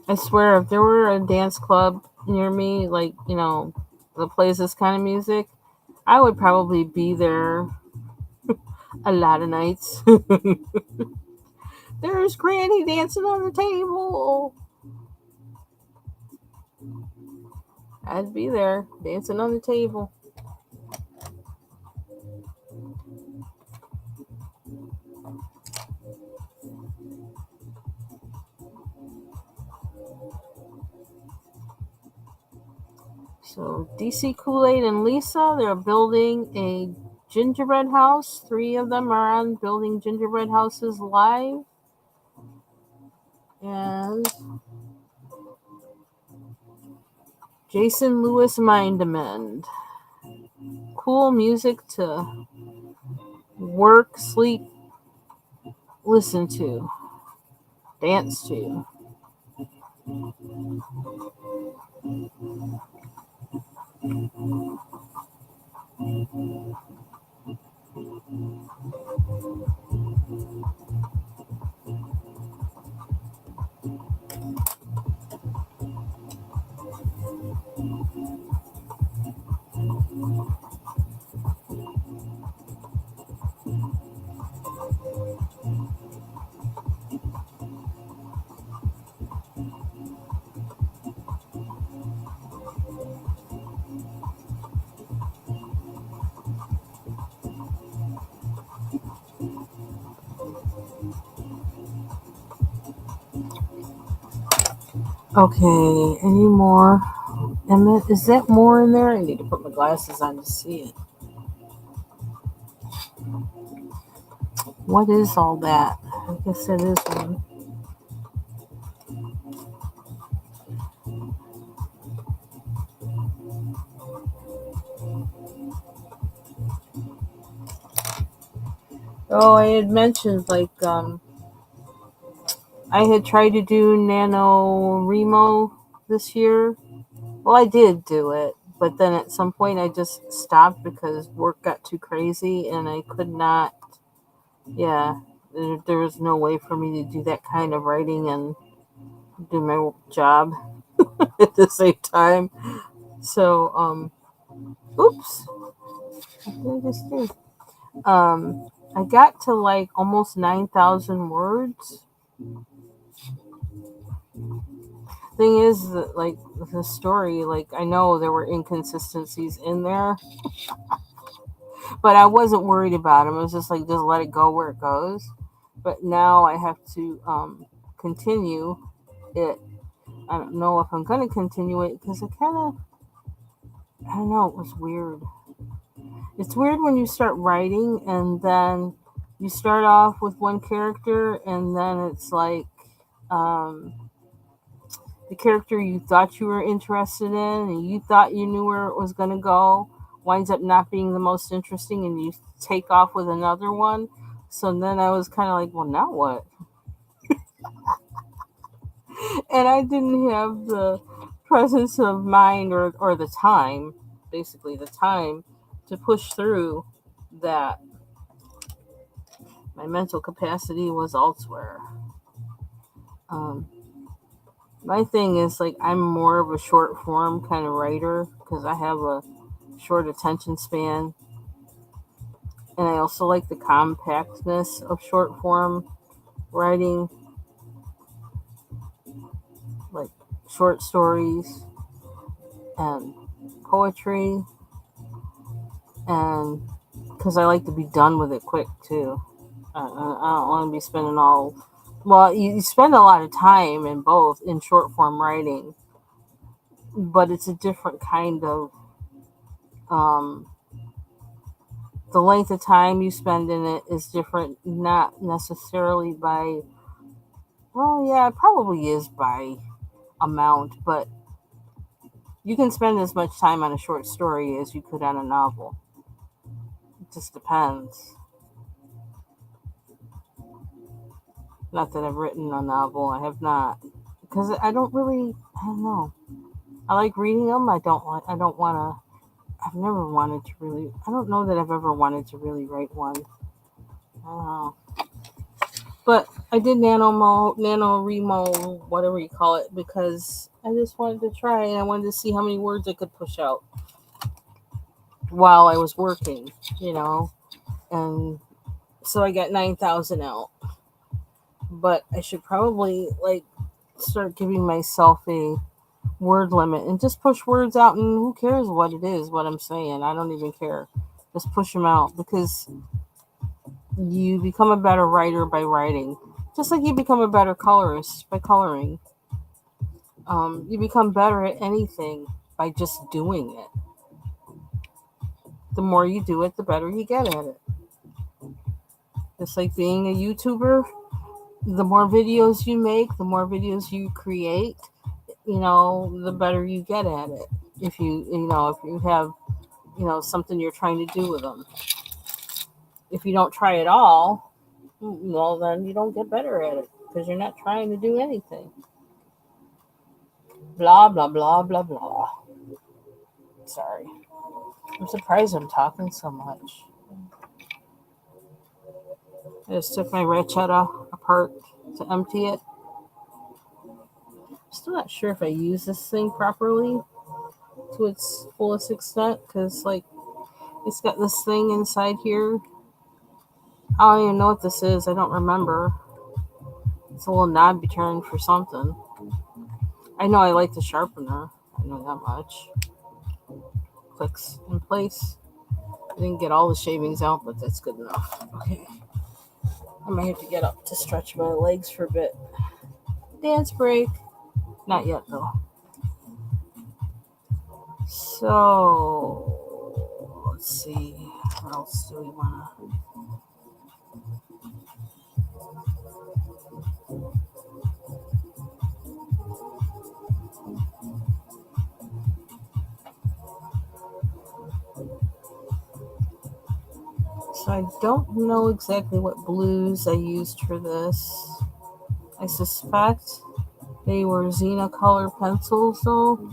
I swear, if there were a dance club near me, like, that plays this kind of music, I would probably be there a lot of nights. There's Granny dancing on the table. I'd be there dancing on the table. So DC Kool-Aid and Lisa, they're building a gingerbread house. 3 of them are on building gingerbread houses live. And Jason Lewis Mindamend. Cool music to work, sleep, listen to, dance to. Okay, any more? Emmett, is that more in there? I need to put my glasses on to see it. What is all that? I guess it is one. Oh, I had mentioned like I had tried to do NaNoWriMo this year. Well, I did do it, but then at some point I just stopped because work got too crazy and I could not. Yeah, there was no way for me to do that kind of writing and do my job at the same time. So, oops, what did I just do? I got to like almost 9,000 words. Thing is that like the story, like I know there were inconsistencies in there, but I wasn't worried about them. It was just like just let it go where it goes. But now I have to continue it. I don't know if I'm going to continue it because I don't know, it was weird. It's weird when you start writing and then you start off with one character and then it's like um, the character you thought you were interested in and you thought you knew where it was going to go winds up not being the most interesting and you take off with another one. So then I was kind of like, well, now what? And I didn't have the presence of mind or the time, basically the time to push through that. My mental capacity was elsewhere. Um, my thing is like I'm more of a short form kind of writer because I have a short attention span, and I also like the compactness of short form writing, like short stories and poetry, and because I like to be done with it quick too. I don't want to be spending all. Well, you spend a lot of time in both in short form writing, but it's a different kind of um, the length of time you spend in it is different, not necessarily by. Well, yeah, it probably is by amount, but you can spend as much time on a short story as you could on a novel. It just depends. Not that I've written a novel, I have not, because I don't really. I don't know. I like reading them. I don't want. I don't want to. I've never wanted to really. I don't know that I've ever wanted to really write one. I don't know. But I did NaNoWriMo, whatever you call it, because I just wanted to try and I wanted to see how many words I could push out while I was working, you know. And so I got 9,000 out. but I should probably like start giving myself a word limit and just push words out, and who cares what it is, what I'm saying. I don't even care. Just push them out, because you become a better writer by writing, just like you become a better colorist by coloring. You become better at anything by just doing it. The more you do it, the better you get at it. Just like being a YouTuber, the more videos you make, the more videos you create, the better you get at it. If you have, something you're trying to do with them. If you don't try at all, well, then you don't get better at it, because you're not trying to do anything. Blah, blah, blah, blah, blah. Sorry. I'm surprised I'm talking so much. I just took my ranchetta apart to empty it. Still not sure if I use this thing properly to its fullest extent, because like it's got this thing inside here. I don't even know what this is. I don't remember. It's a little knob you turn for something. I know I like the sharpener. I know that much. Clicks in place. I didn't get all the shavings out, but that's good enough. Okay. I might have to get up to stretch my legs for a bit. Dance break. Not yet, though. So, let's see. What else do we want to... So I don't know exactly what blues I used for this. I suspect they were Xena color pencils, though.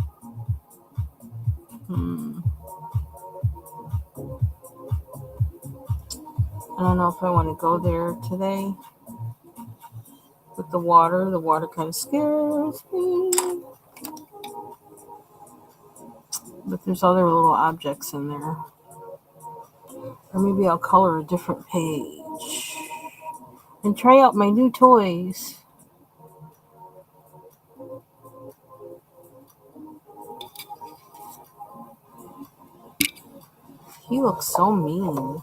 I don't know if I want to go there today with the water. The water kind of scares me. But there's other little objects in there. Or maybe I'll color a different page and try out my new toys. He looks so mean.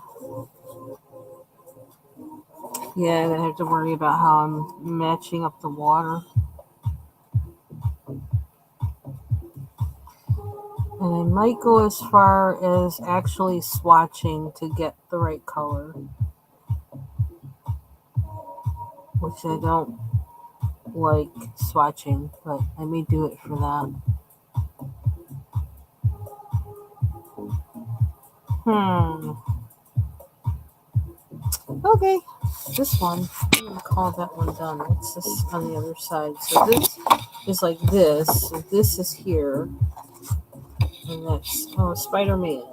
Yeah, I'm gonna have to worry about how I'm matching up the water. And I might go as far as actually swatching to get the right color, which I don't like swatching, but I may do it for that. Okay, this one, I'm gonna call that one done. What's this on the other side? So this is like this. So this is here. And that's Spider-Man.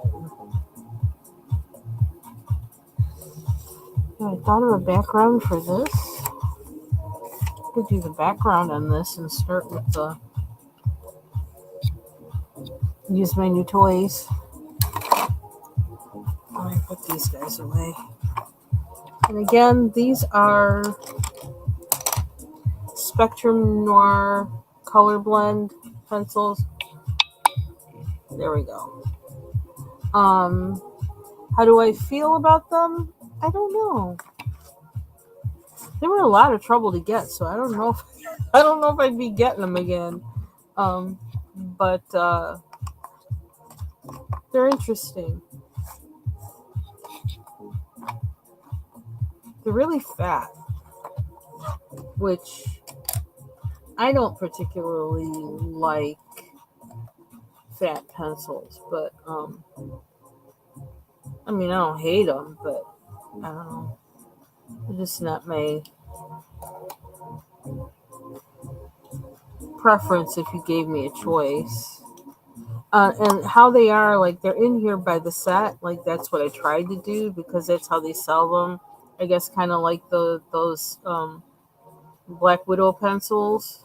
I thought of a background for this. I could do the background on this and start with use my new toys. Let me put these guys away. And again, these are Spectrum Noir Color Blend pencils. There we go. How do I feel about them? I don't know. They were a lot of trouble to get, so I don't know if I'd be getting them again. But they're interesting. They're really fat, which I don't particularly like fat pencils, but I mean, I don't hate them, but I don't know. They're just not my preference if you gave me a choice. And how they are, like, they're in here by the set. Like, that's what I tried to do, because that's how they sell them. I guess kind of like those Black Widow pencils.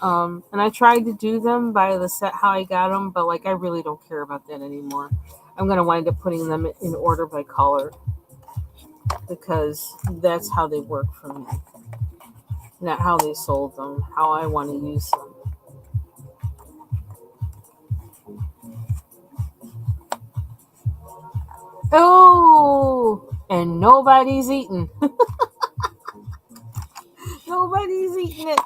And I tried to do them by the set how I got them, but like I really don't care about that anymore. I'm going to wind up putting them in order by color, because that's how they work for me. Not how they sold them, how I want to use them. Oh, and nobody's eating. Nobody's eating it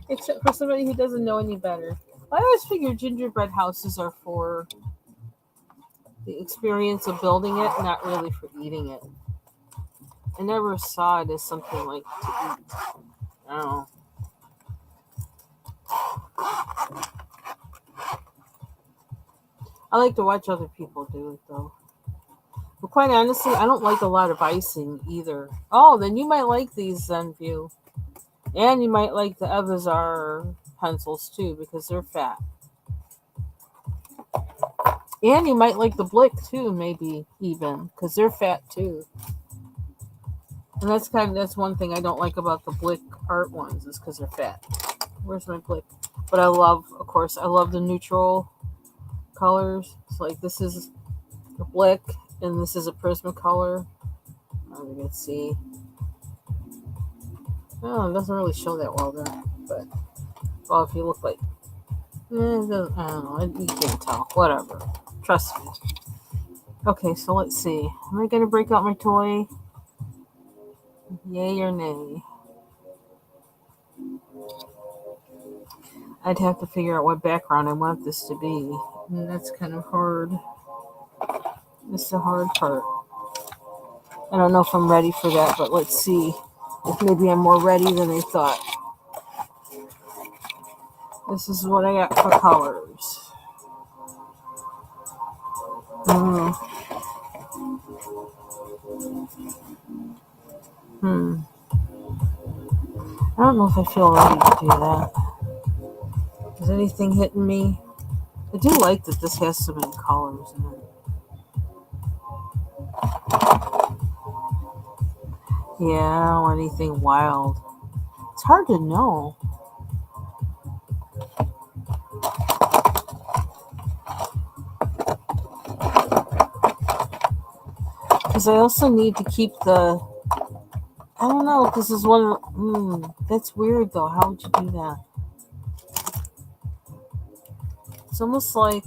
except for somebody who doesn't know any better. I always figured gingerbread houses are for the experience of building it, not really for eating it. I never saw it as something like to eat. I don't know. I like to watch other people do it though. But quite honestly, I don't like a lot of icing either. Oh, then you might like these Zenview. And you might like the Evazar pencils too because they're fat. And you might like the Blick too, maybe even, because they're fat too. And that's one thing I don't like about the Blick art ones is because they're fat. Where's my Blick? But I love the neutral colors. So like this is a Blick and this is a Prismacolor. You can see. Oh, it doesn't really show that well there, but well, if you look like, I don't know, you can't tell. Whatever, trust me. Okay, so let's see. Am I gonna break out my toy? Yay or nay? I'd have to figure out what background I want this to be, and that's kind of hard. That's the hard part. I don't know if I'm ready for that, but let's see if maybe I'm more ready than I thought. This is what I got for colors. I don't know if I feel ready to do that. Is anything hitting me? I do like that this has so many colors in it. Yeah, I don't want anything wild. It's hard to know. Because I also need to keep the... I don't know, this is one... that's weird though. How would you do that? It's almost like...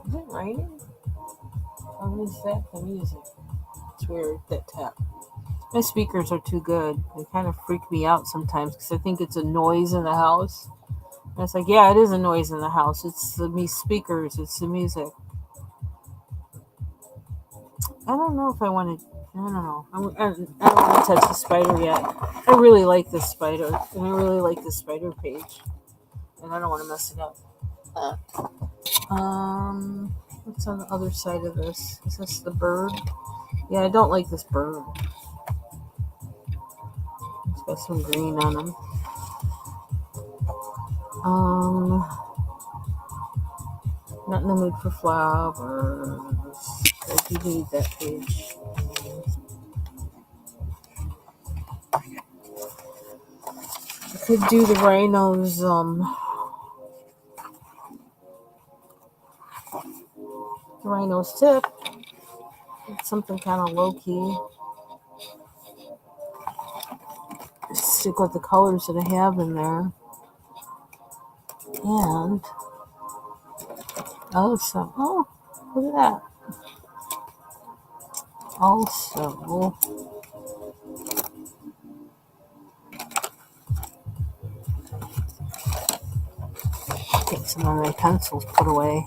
Is it raining? Or is that the music? It's weird, that tap. My speakers are too good. They kind of freak me out sometimes because I think it's a noise in the house. And it's like, yeah, it is a noise in the house. It's the speakers. It's the music. I don't know if I want to... I don't know. I don't want to touch the spider yet. I really like this spider. And I really like this spider page. And I don't want to mess it up. What's on the other side of this? Is this the bird? Yeah, I don't like this bird. It's got some green on him. Not in the mood for flowers. I do need that page. I could do the rhinos, rhino's tip. It's something kind of low key. Stick with the colors that I have in there. And also, look at that. Also, get some of my pencils put away.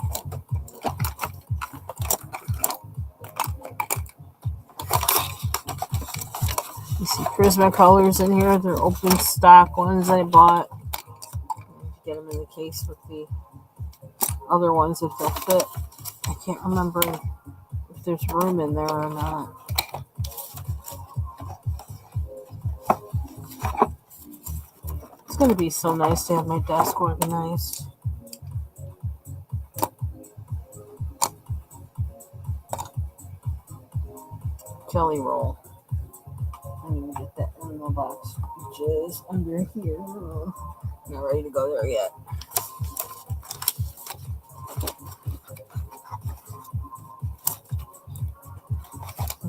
You see Prismacolors in here. They're open stock ones I bought. Get them in the case with the other ones if they'll fit. I can't remember if there's room in there or not. It's going to be so nice to have my desk organized. Jelly roll. I need to get that in the box, which is under here. Not ready to go there yet.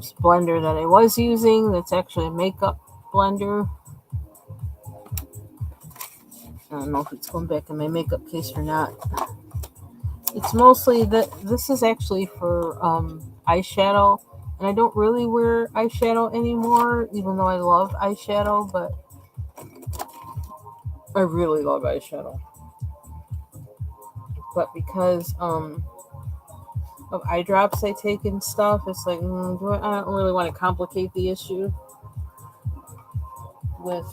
This blender that I was using, that's actually a makeup blender. I don't know if it's going back in my makeup case or not. It's mostly that this is actually for eyeshadow, and I don't really wear eyeshadow anymore, even though I love eyeshadow, but I really love eyeshadow. But because of eye drops I take and stuff, it's like I don't really want to complicate the issue with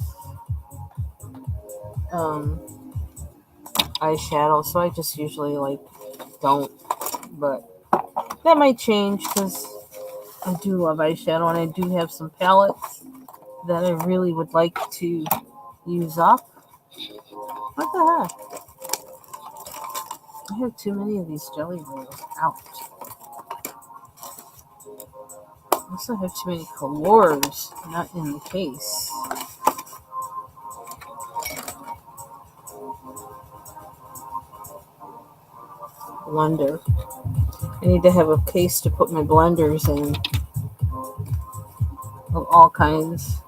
eyeshadow, so I just usually don't. But that might change because I do love eyeshadow, and I do have some palettes that I really would like to use up. What the heck? I have too many of these jelly rolls out. I also have too many colors not in the case. Blender. I need to have a case to put my blenders in of all kinds.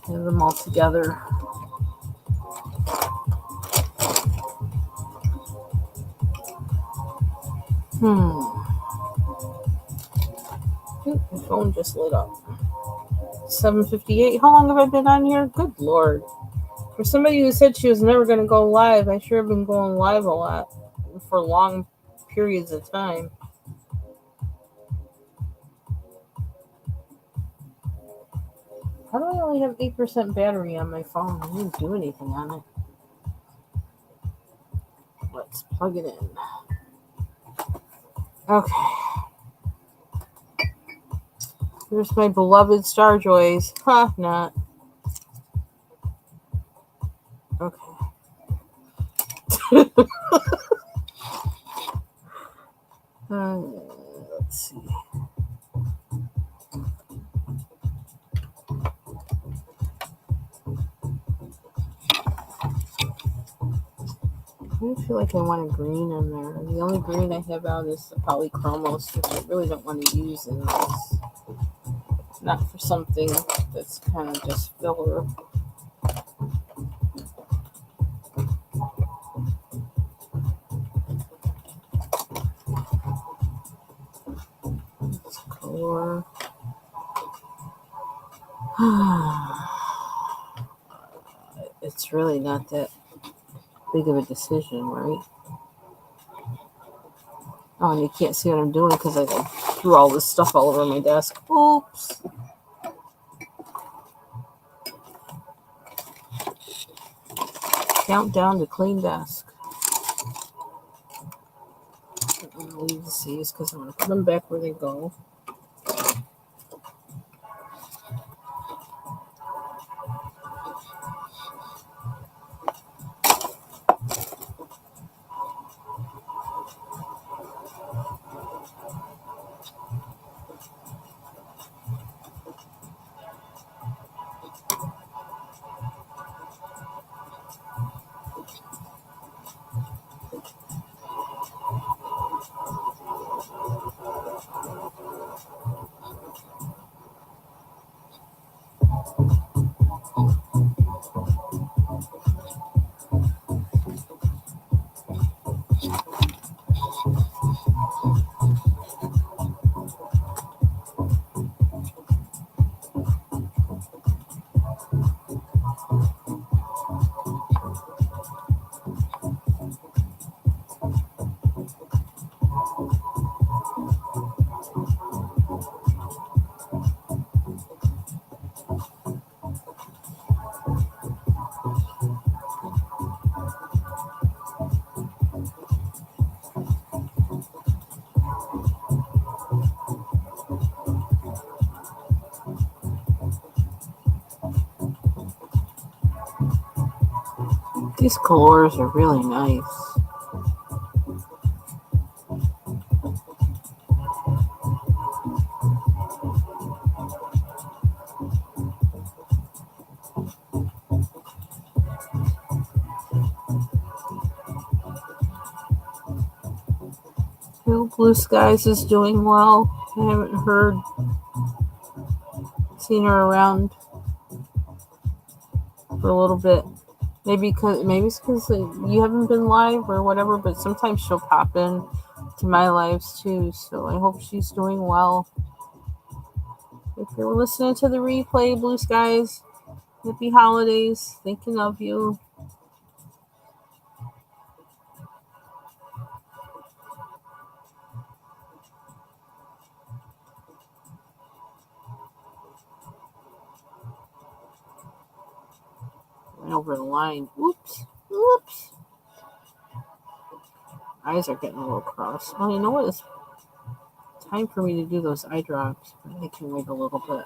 Have them all together. Ooh, my phone just lit up. 7:58. How long have I been on here? Good Lord. For somebody who said she was never going to go live, I sure have been going live a lot for long periods of time. How do I only have 8% battery on my phone? I didn't do anything on it. Let's plug it in. Okay. Here's my beloved Starjoys. Huh, not. Okay. Let's see. I feel like I want a green in there. The only green I have out is the polychromos, which I really don't want to use in this. Not for something that's kind of just filler. It's color. It's really not that big of a decision, right? Oh, and you can't see what I'm doing because I threw all this stuff all over my desk. Oops. Countdown to clean desk. I'm going to leave the C's because I'm going to put them back where they go. These colors are really nice. Blue Skies is doing well. I haven't heard seen her around for a little bit. Maybe it's because you haven't been live or whatever, but sometimes she'll pop in to my lives too. So I hope she's doing well. If you're listening to the replay, Blue Skies, happy holidays. Thinking of you. Went over the line. Oops. Eyes are getting a little crossed. Oh, you know what? It's time for me to do those eye drops. But I can wait a little bit.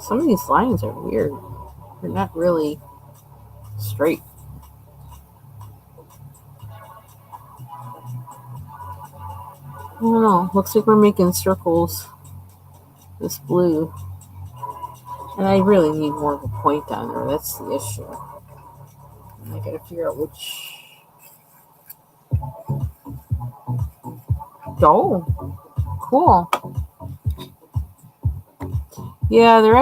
Some of these lines are weird. They're not really straight. I don't know. Looks like we're making circles. This blue. And I really need more of a point on there. That's the issue. I gotta figure out which. Oh, cool. Yeah, they're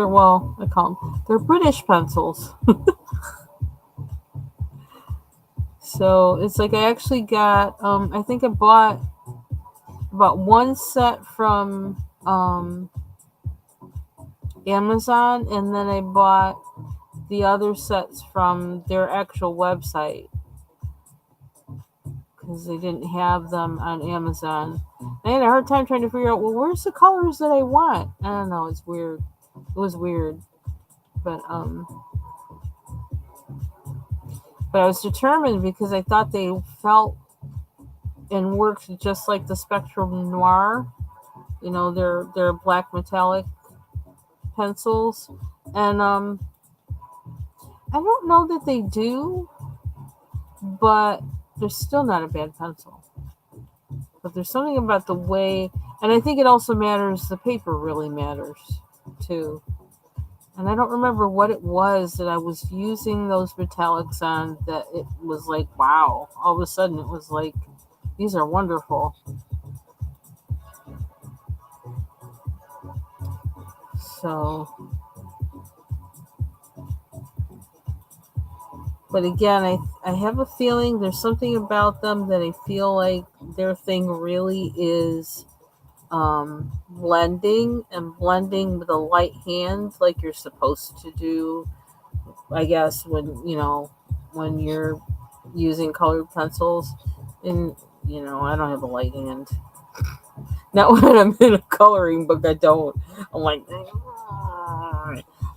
well, I call them, they're British pencils. So it's like I actually got, I think I bought about one set from Amazon, and then I bought the other sets from their actual website because they didn't have them on Amazon. I had a hard time trying to figure out, well, where's the colors that I want? I don't know. It's weird. It was weird, but I was determined because I thought they felt and worked just like the Spectrum Noir. You know, they're black metallic pencils, and I don't know that they do, but they're still not a bad pencil. But there's something about the way, and I think it also matters, the paper really matters too. And I don't remember what it was that I was using those metallics on that it was like, wow, all of a sudden it was like, these are wonderful. So, but again, I have a feeling there's something about them that I feel like their thing really is blending with a light hand like you're supposed to do, I guess, when you're using colored pencils. And I don't have a light hand. Not when I'm in a coloring book. I don't. I'm like,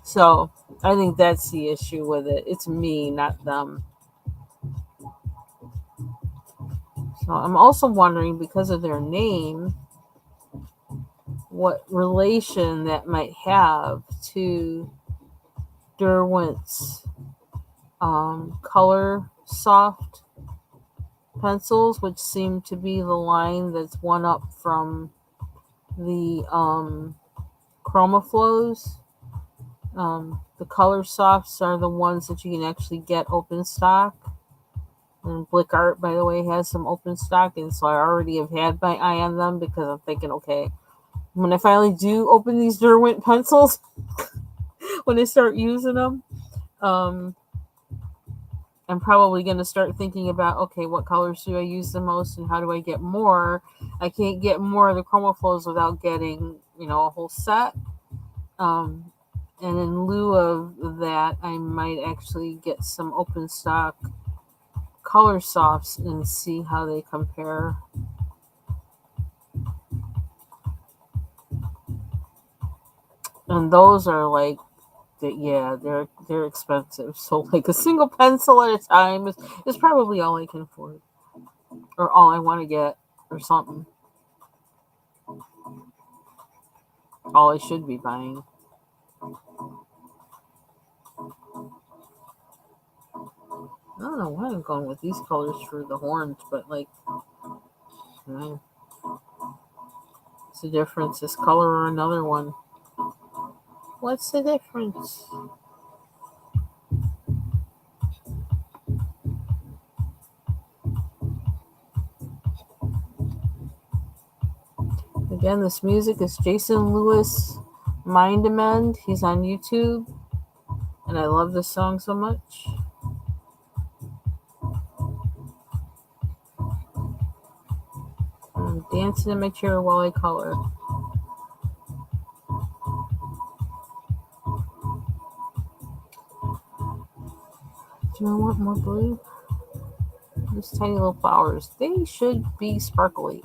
so I think that's the issue with it. It's me, not them. So I'm also wondering, because of their name, what relation that might have to Derwent's color soft pencils, which seem to be the line that's one up from the ChromaFlows. The color softs are the ones that you can actually get open stock. And Blick Art, by the way, has some open stock, and so I already have had my eye on them because I'm thinking, okay, when I finally do open these Derwent pencils, when I start using them, I'm probably going to start thinking about, okay, what colors do I use the most and how do I get more? I can't get more of the ChromaFlows without getting, a whole set. And in lieu of that, I might actually get some open stock color softs and see how they compare. And those are like, they're expensive. So like a single pencil at a time is probably all I can afford, or all I want to get, or something. All I should be buying. I don't know why I'm going with these colors for the horns, but like, what's the difference? This color or another one? What's the difference? Again, this music is Jason Lewis Mind Amend. He's on YouTube. And I love this song so much. I'm dancing in my chair while I color. Do I want more blue? These tiny little flowers. They should be sparkly.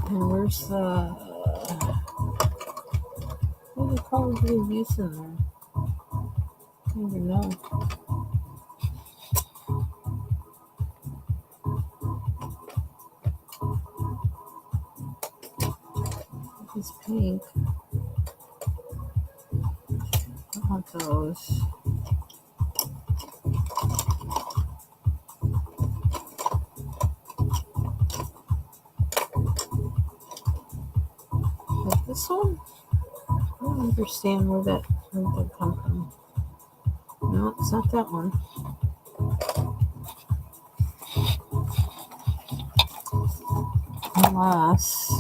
And where's the... what are the colors being used in there? I don't even know. It's pink. I want those. Like this one? I don't understand where that come from. No, it's not that one. Unless...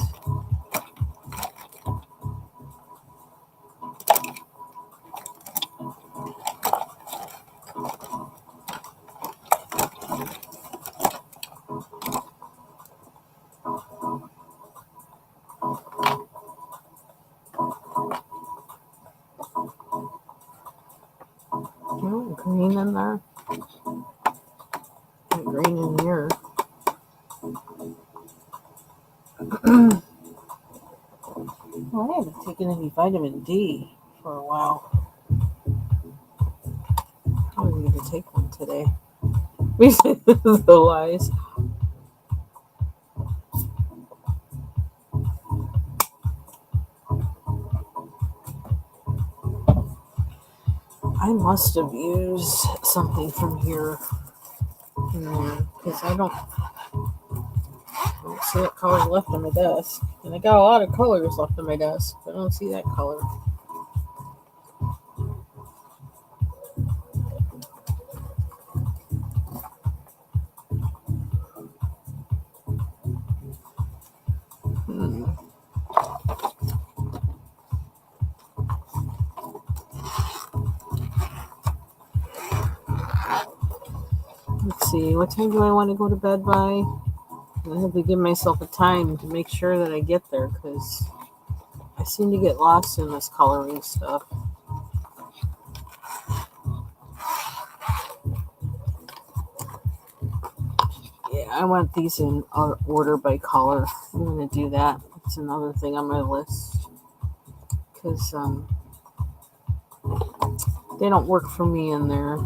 oh, green in there. And green in here. Well, I haven't taken any vitamin D for a while. Probably need to take one today. The lies. I must have used something from here in there because I don't see that color left on my desk. And I got a lot of colors left on my desk, but I don't see that color. Let's see, what time do I want to go to bed by? I have to give myself a time to make sure that I get there because I seem to get lost in this coloring stuff. Yeah, I want these in order by color. I'm going to do that. It's another thing on my list because they don't work for me in there.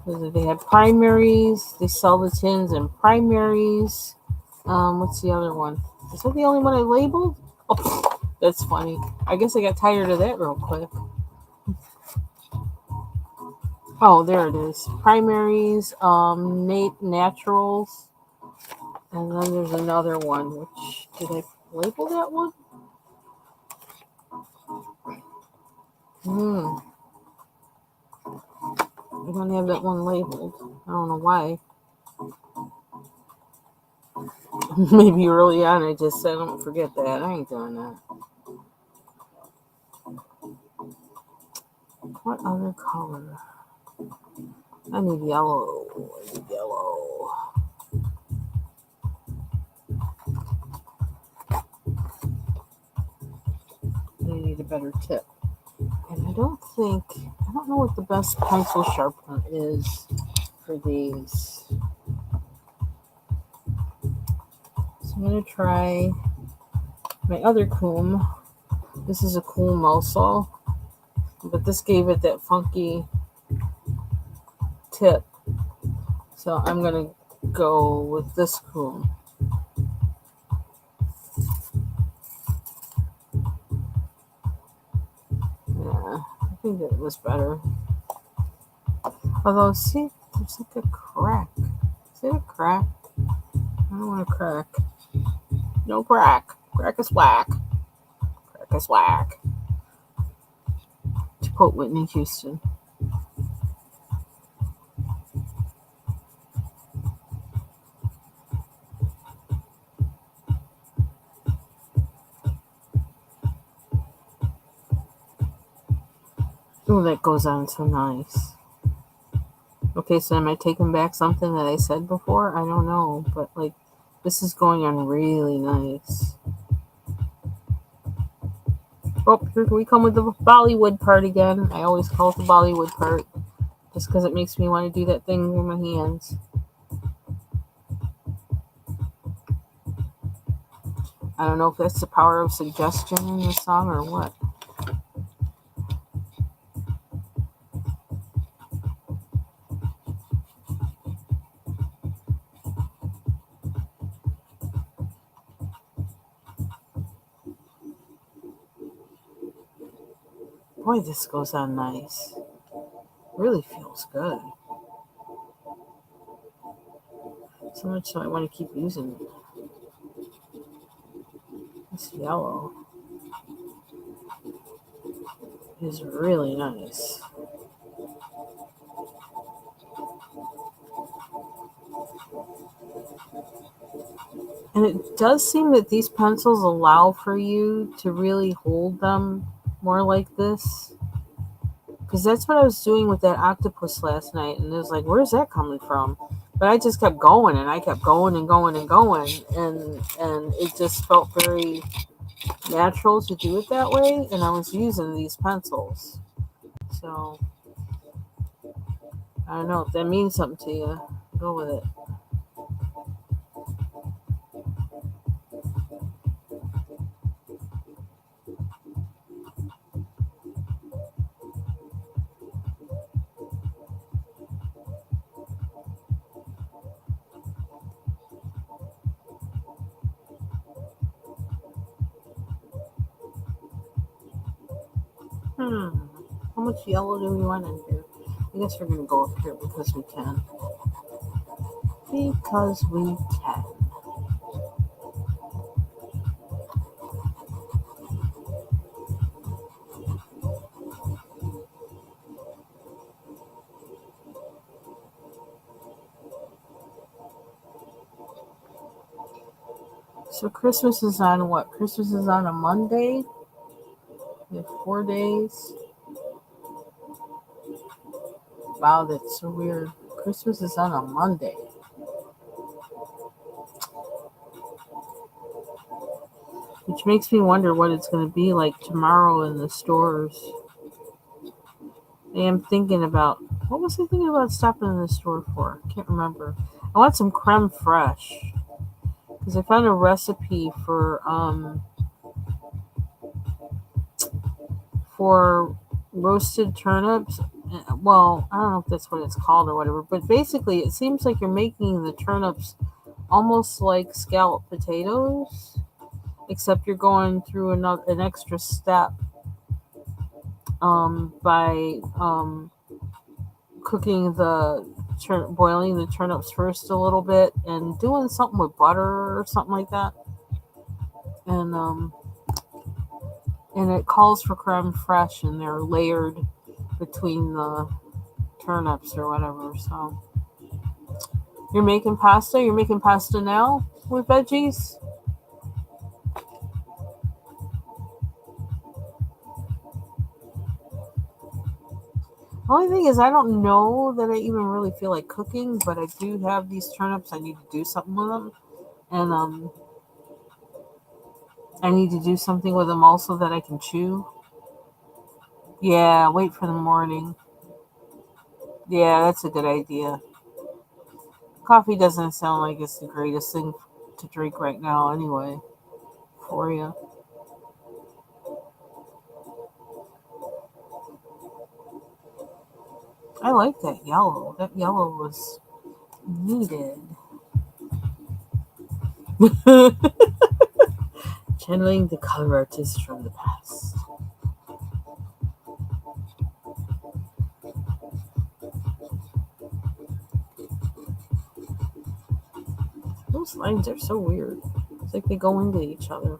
They have primaries. They sell the tins in primaries. What's the other one? Is that the only one I labeled? Oh, that's funny. I guess I got tired of that real quick. Oh, there it is. Primaries, naturals, and then there's another one. Which did I label that one? I don't have that one labeled. I don't know why. Maybe early on I just said, don't forget that. I ain't doing that. What other color? I need yellow. I need yellow. I need a better tip. And I don't know what the best pencil sharpener is for these. So I'm going to try my other comb. This is a comb also, but this gave it that funky tip. So I'm going to go with this comb. Yeah, I think it was better. Although, see, there's like a crack. Is it a crack? don't want to crack. No crack. Crack is whack. Crack is whack. To quote Whitney Houston. Oh, that goes on so nice. Okay, so am I taking back something that I said before? I don't know, but like, this is going on really nice. Oh, here we come with the Bollywood part again. I always call it the Bollywood part, just because it makes me want to do that thing with my hands. I don't know if that's the power of suggestion in the song or what. Boy, this goes on nice. Really feels good. So much so I want to keep using it. This yellow is really nice. And it does seem that these pencils allow for you to really hold them more like this. Because that's what I was doing with that octopus last night. And it was like, where's that coming from? But I just kept going and I kept going and going and going. And it just felt very natural to do it that way. And I was using these pencils. So, I don't know if that means something to you. Go with it. How much yellow do we want in here? I guess we're going to go up here because we can. Because we can. So Christmas is on what? Christmas is on a Monday. We have 4 days. Wow, that's so weird. Christmas is on a Monday. Which makes me wonder what it's going to be like tomorrow in the stores. I am thinking about, what was I thinking about stopping in the store for? I can't remember. I want some creme fraiche. Because I found a recipe for roasted turnips. Well, I don't know if that's what it's called or whatever, but basically it seems like you're making the turnips almost like scalloped potatoes, except you're going through an extra step by cooking boiling the turnips first a little bit and doing something with butter or something like that. And it calls for creme fraiche, and they're layered between the turnips or whatever. So you're making pasta? You're making pasta now with veggies? The only thing is I don't know that I even really feel like cooking, but I do have these turnips. I need to do something with them. And I need to do something with them also that I can chew. Yeah, wait for the morning. Yeah, that's a good idea. Coffee doesn't sound like it's the greatest thing to drink right now anyway for you. I like that yellow. That yellow was needed. Channeling the color artist from the past. Ooh, Those lines are so weird. It's like they go into each other.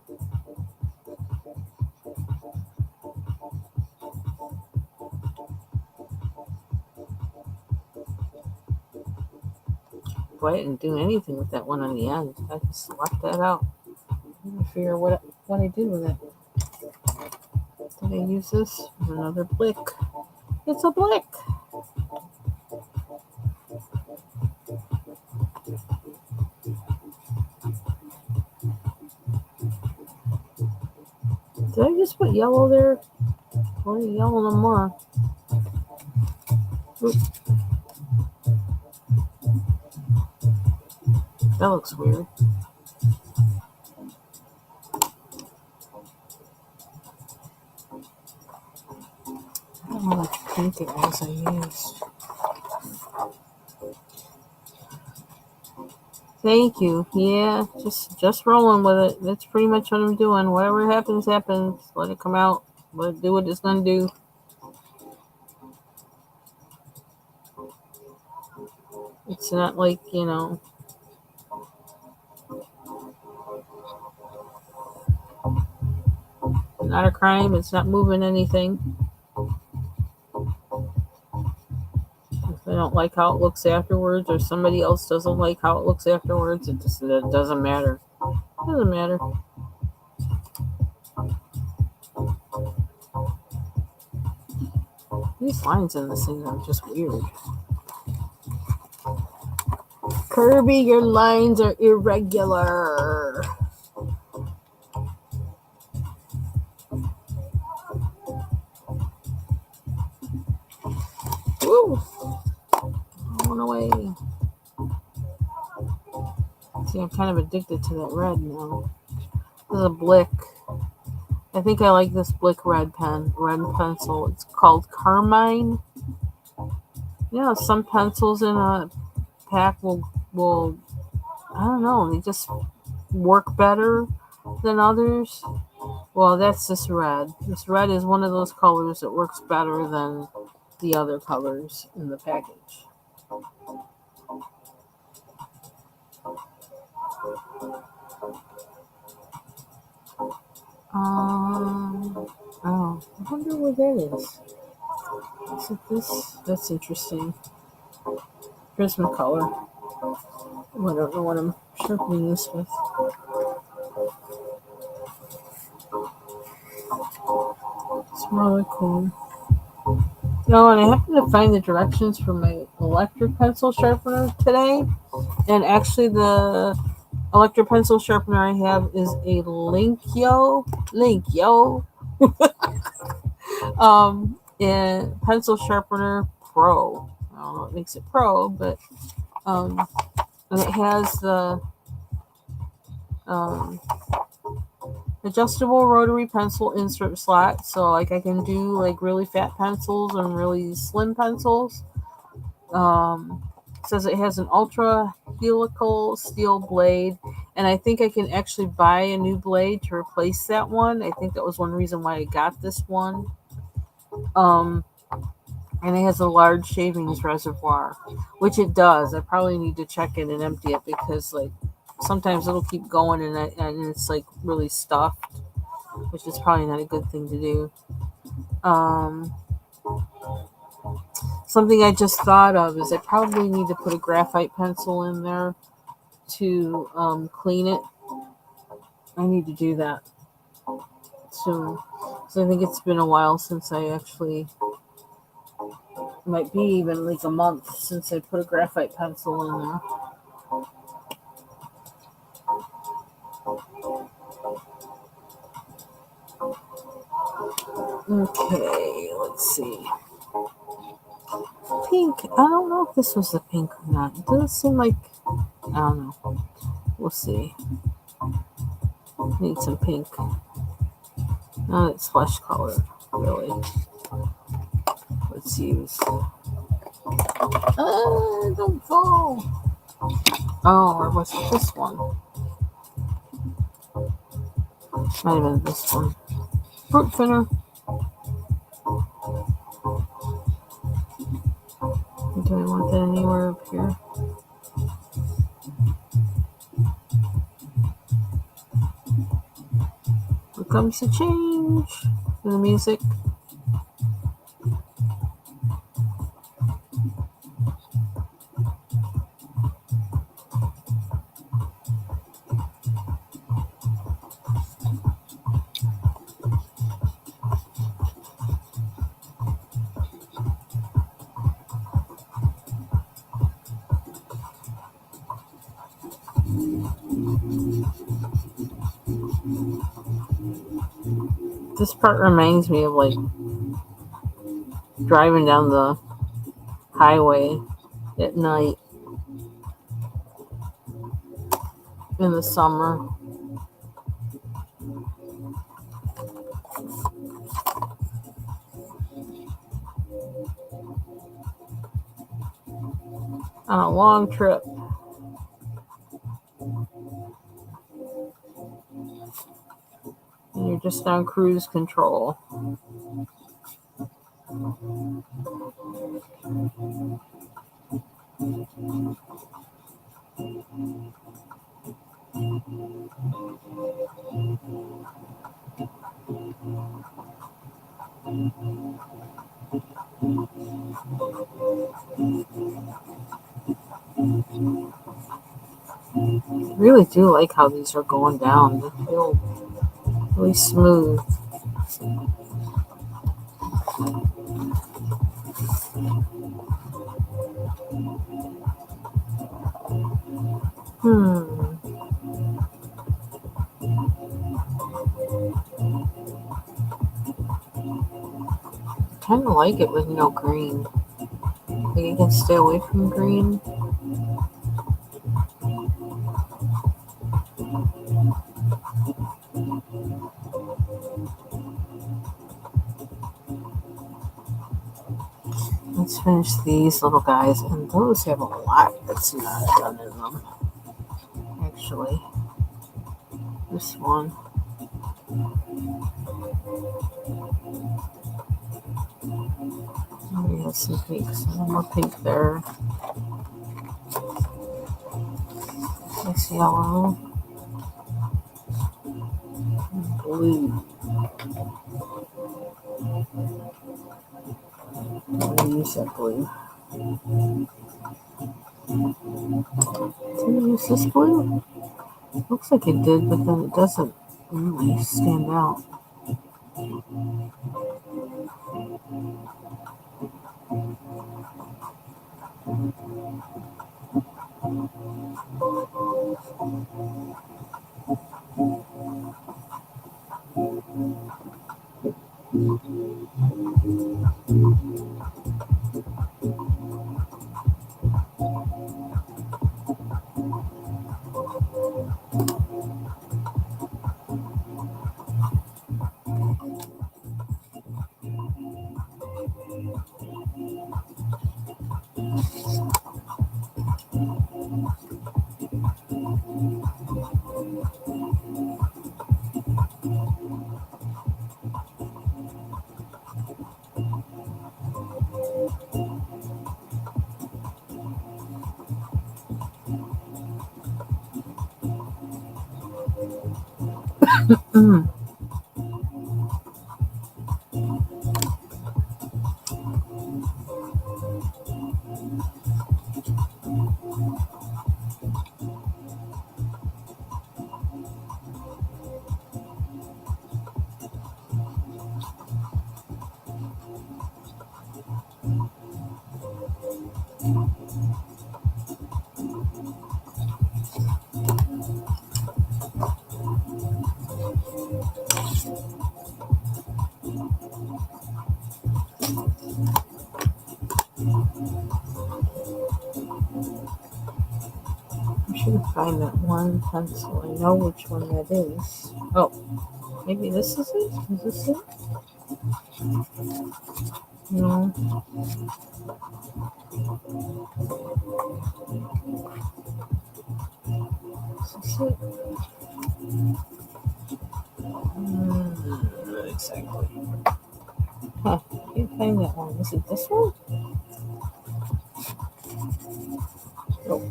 Boy, I didn't do anything with that one on the end. I just left that out. I'm trying to figure what I did with it. Did I use this? Another blick. It's a blick. Did I just put yellow there? Or yellow no more? Oop. That looks weird. I don't know what pink it was I used. Thank you. Yeah, just rolling with it. That's pretty much what I'm doing. Whatever happens, happens. Let it come out. Let it do what it's gonna do. It's not like, not a crime. It's not moving anything. If I don't like how it looks afterwards, or somebody else doesn't like how it looks afterwards, it doesn't matter. It doesn't matter. These lines in this thing are just weird. Kirby, your lines are irregular. Woo! Going away. See, I'm kind of addicted to that red now. This is a blick. I think I like this blick red pencil. It's called Carmine. Yeah, some pencils in a pack will I don't know, they just work better than others. Well, that's this red. This red is one of those colors that works better than the other colors in the package. Oh, I wonder what that is. Is it this? That's interesting. Prismacolor. Oh, I don't know what I'm sharpening this with. It's really cool. Oh, and I happened to find the directions for my electric pencil sharpener today. And actually, the electric pencil sharpener I have is a Linkyo. And pencil sharpener Pro. I don't know what makes it Pro, but and it has the adjustable rotary pencil insert slot, so like I can do like really fat pencils and really slim pencils. It says it has an ultra helical steel blade, and I think I can actually buy a new blade to replace that one. I think that was one reason why I got this one. And it has a large shavings reservoir, which it does. I probably need to check it and empty it because like sometimes it'll keep going and it's like really stuffed, which is probably not a good thing to do. Something I just thought of is I probably need to put a graphite pencil in there to clean it. I need to do that soon. So I think it's been a while since I actually, it might be even like a month since I put a graphite pencil in there. Okay, let's see. Pink. I don't know if this was the pink or not. It doesn't seem like, I don't know. We'll see. Need some pink. No, it's flesh color, really. Let's use. Don't fall. Oh, or was it this one? Might have been this one. Fruit thinner. Do I want that anywhere up here? comes the change. The music. This part reminds me of like driving down the highway at night in the summer. On a long trip. And you're just on cruise control. I really do like how these are going down. They feel really smooth. Kind of like it with no green. Think you can stay away from green. Let's finish these little guys, and those have a lot that's not done in them. Actually, this one. We have some pinks. One more pink there. Nice yellow. Blue. I'm going to use that blue. Did I use this blue? Looks like it did, but then it doesn't really stand out. I should find that one pencil. I know which one that is. Oh, maybe this is it? Is this it? No. Is this it? Not exactly. Huh, can't find that one. Is it this one? Nope.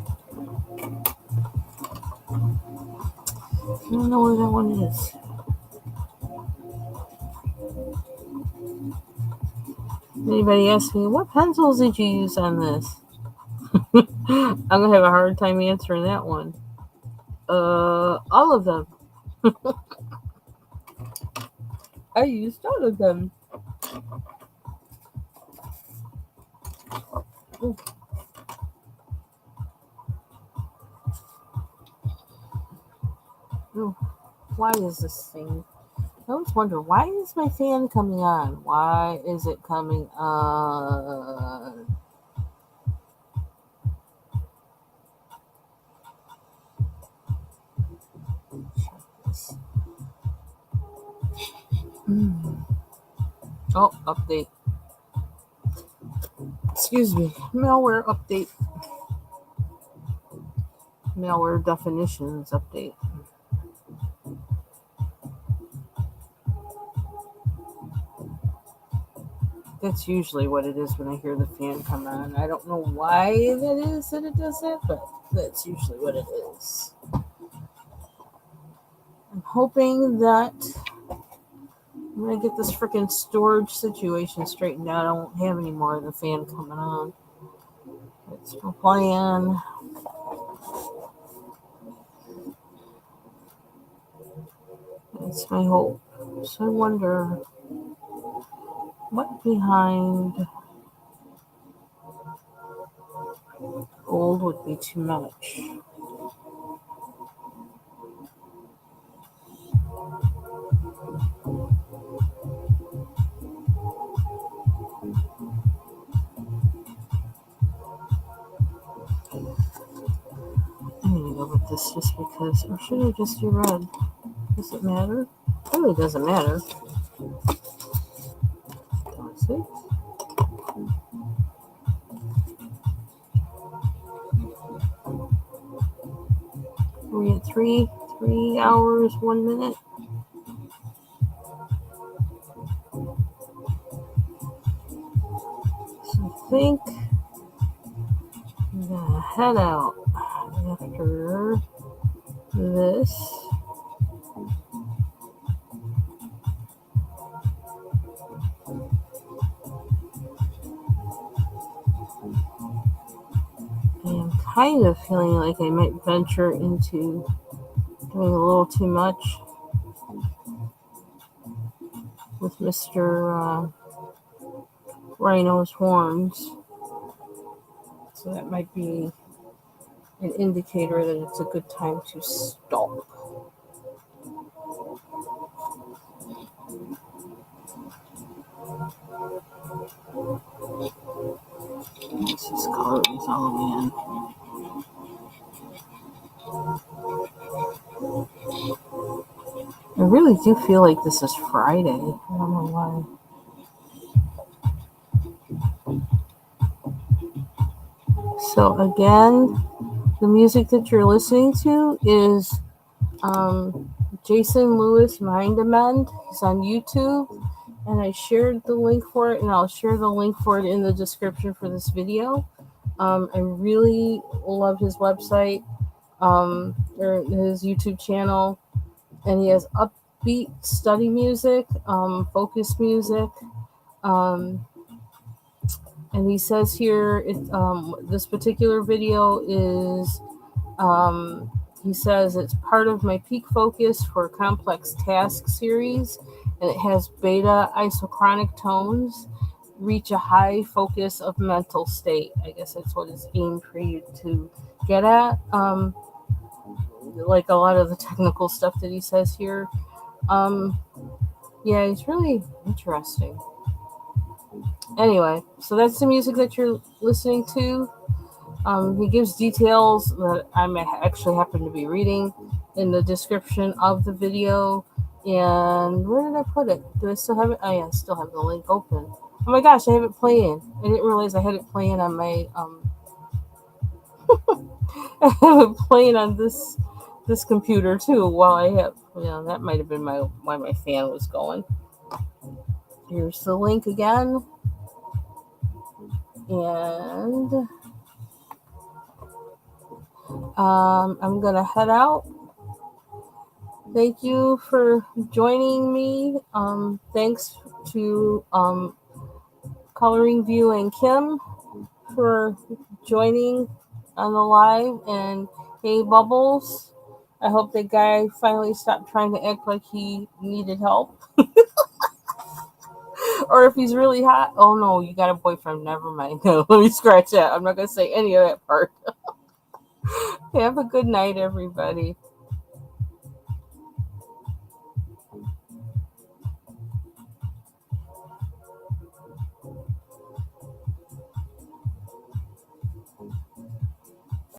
I don't know where that one is. Anybody ask me, what pencils did you use on this? I'm going to have a hard time answering that one. All of them. I used all of them. Ooh. Ooh. Why is this thing? I always wonder, why is my fan coming on? Why is it coming on? Oh, update. Excuse me. Malware update. Malware definitions update. That's usually what it is when I hear the fan come on. I don't know why that is that it does that, but that's usually what it is. I'm hoping that when I get this freaking storage situation straightened out, I won't have any more of the fan coming on. That's my plan. That's my hope. So I wonder what behind gold would be too much. I'm gonna go with this just because, or should I just do red? Does it matter? It really doesn't matter. Let's see. We at 3 hours, 1 minute. So I think I'm gonna head out after this. I'm kind of feeling like I might venture into doing a little too much with Mr. Rhino's horns. So that might be an indicator that it's a good time to stop. Let's just color these all in. I really do feel like this is Friday. I don't know why. So again, the music that you're listening to is Jason Lewis Mind Amend. He's on YouTube, and I shared the link for it, and I'll share the link for it in the description for this video. I really love his website, or his YouTube channel, and he has upbeat study music, focus music, and he says here, this particular video is, he says it's part of my peak focus for complex task series, and it has beta isochronic tones, reach a high focus of mental state. I guess that's what it's aimed for you to get at. Like a lot of the technical stuff that he says here. Yeah, it's really interesting. Anyway, so that's the music that you're listening to. He gives details that I may actually happen to be reading in the description of the video. And where did I put it? Do I still have it? Oh yeah, I still have the link open. Oh my gosh, I have it playing. I didn't realize I had it playing on my I have it playing on this computer too while I have, that might have been why my fan was going. Here's the link again. And I'm gonna head out. Thank you for joining me. Thanks to Coloring View and Kim for joining on the live. And hey, Bubbles, I hope that guy finally stopped trying to act like he needed help. Or if he's really hot. Oh no, you got a boyfriend. Never mind. No, let me scratch that. I'm not going to say any of that part. Have a good night, everybody.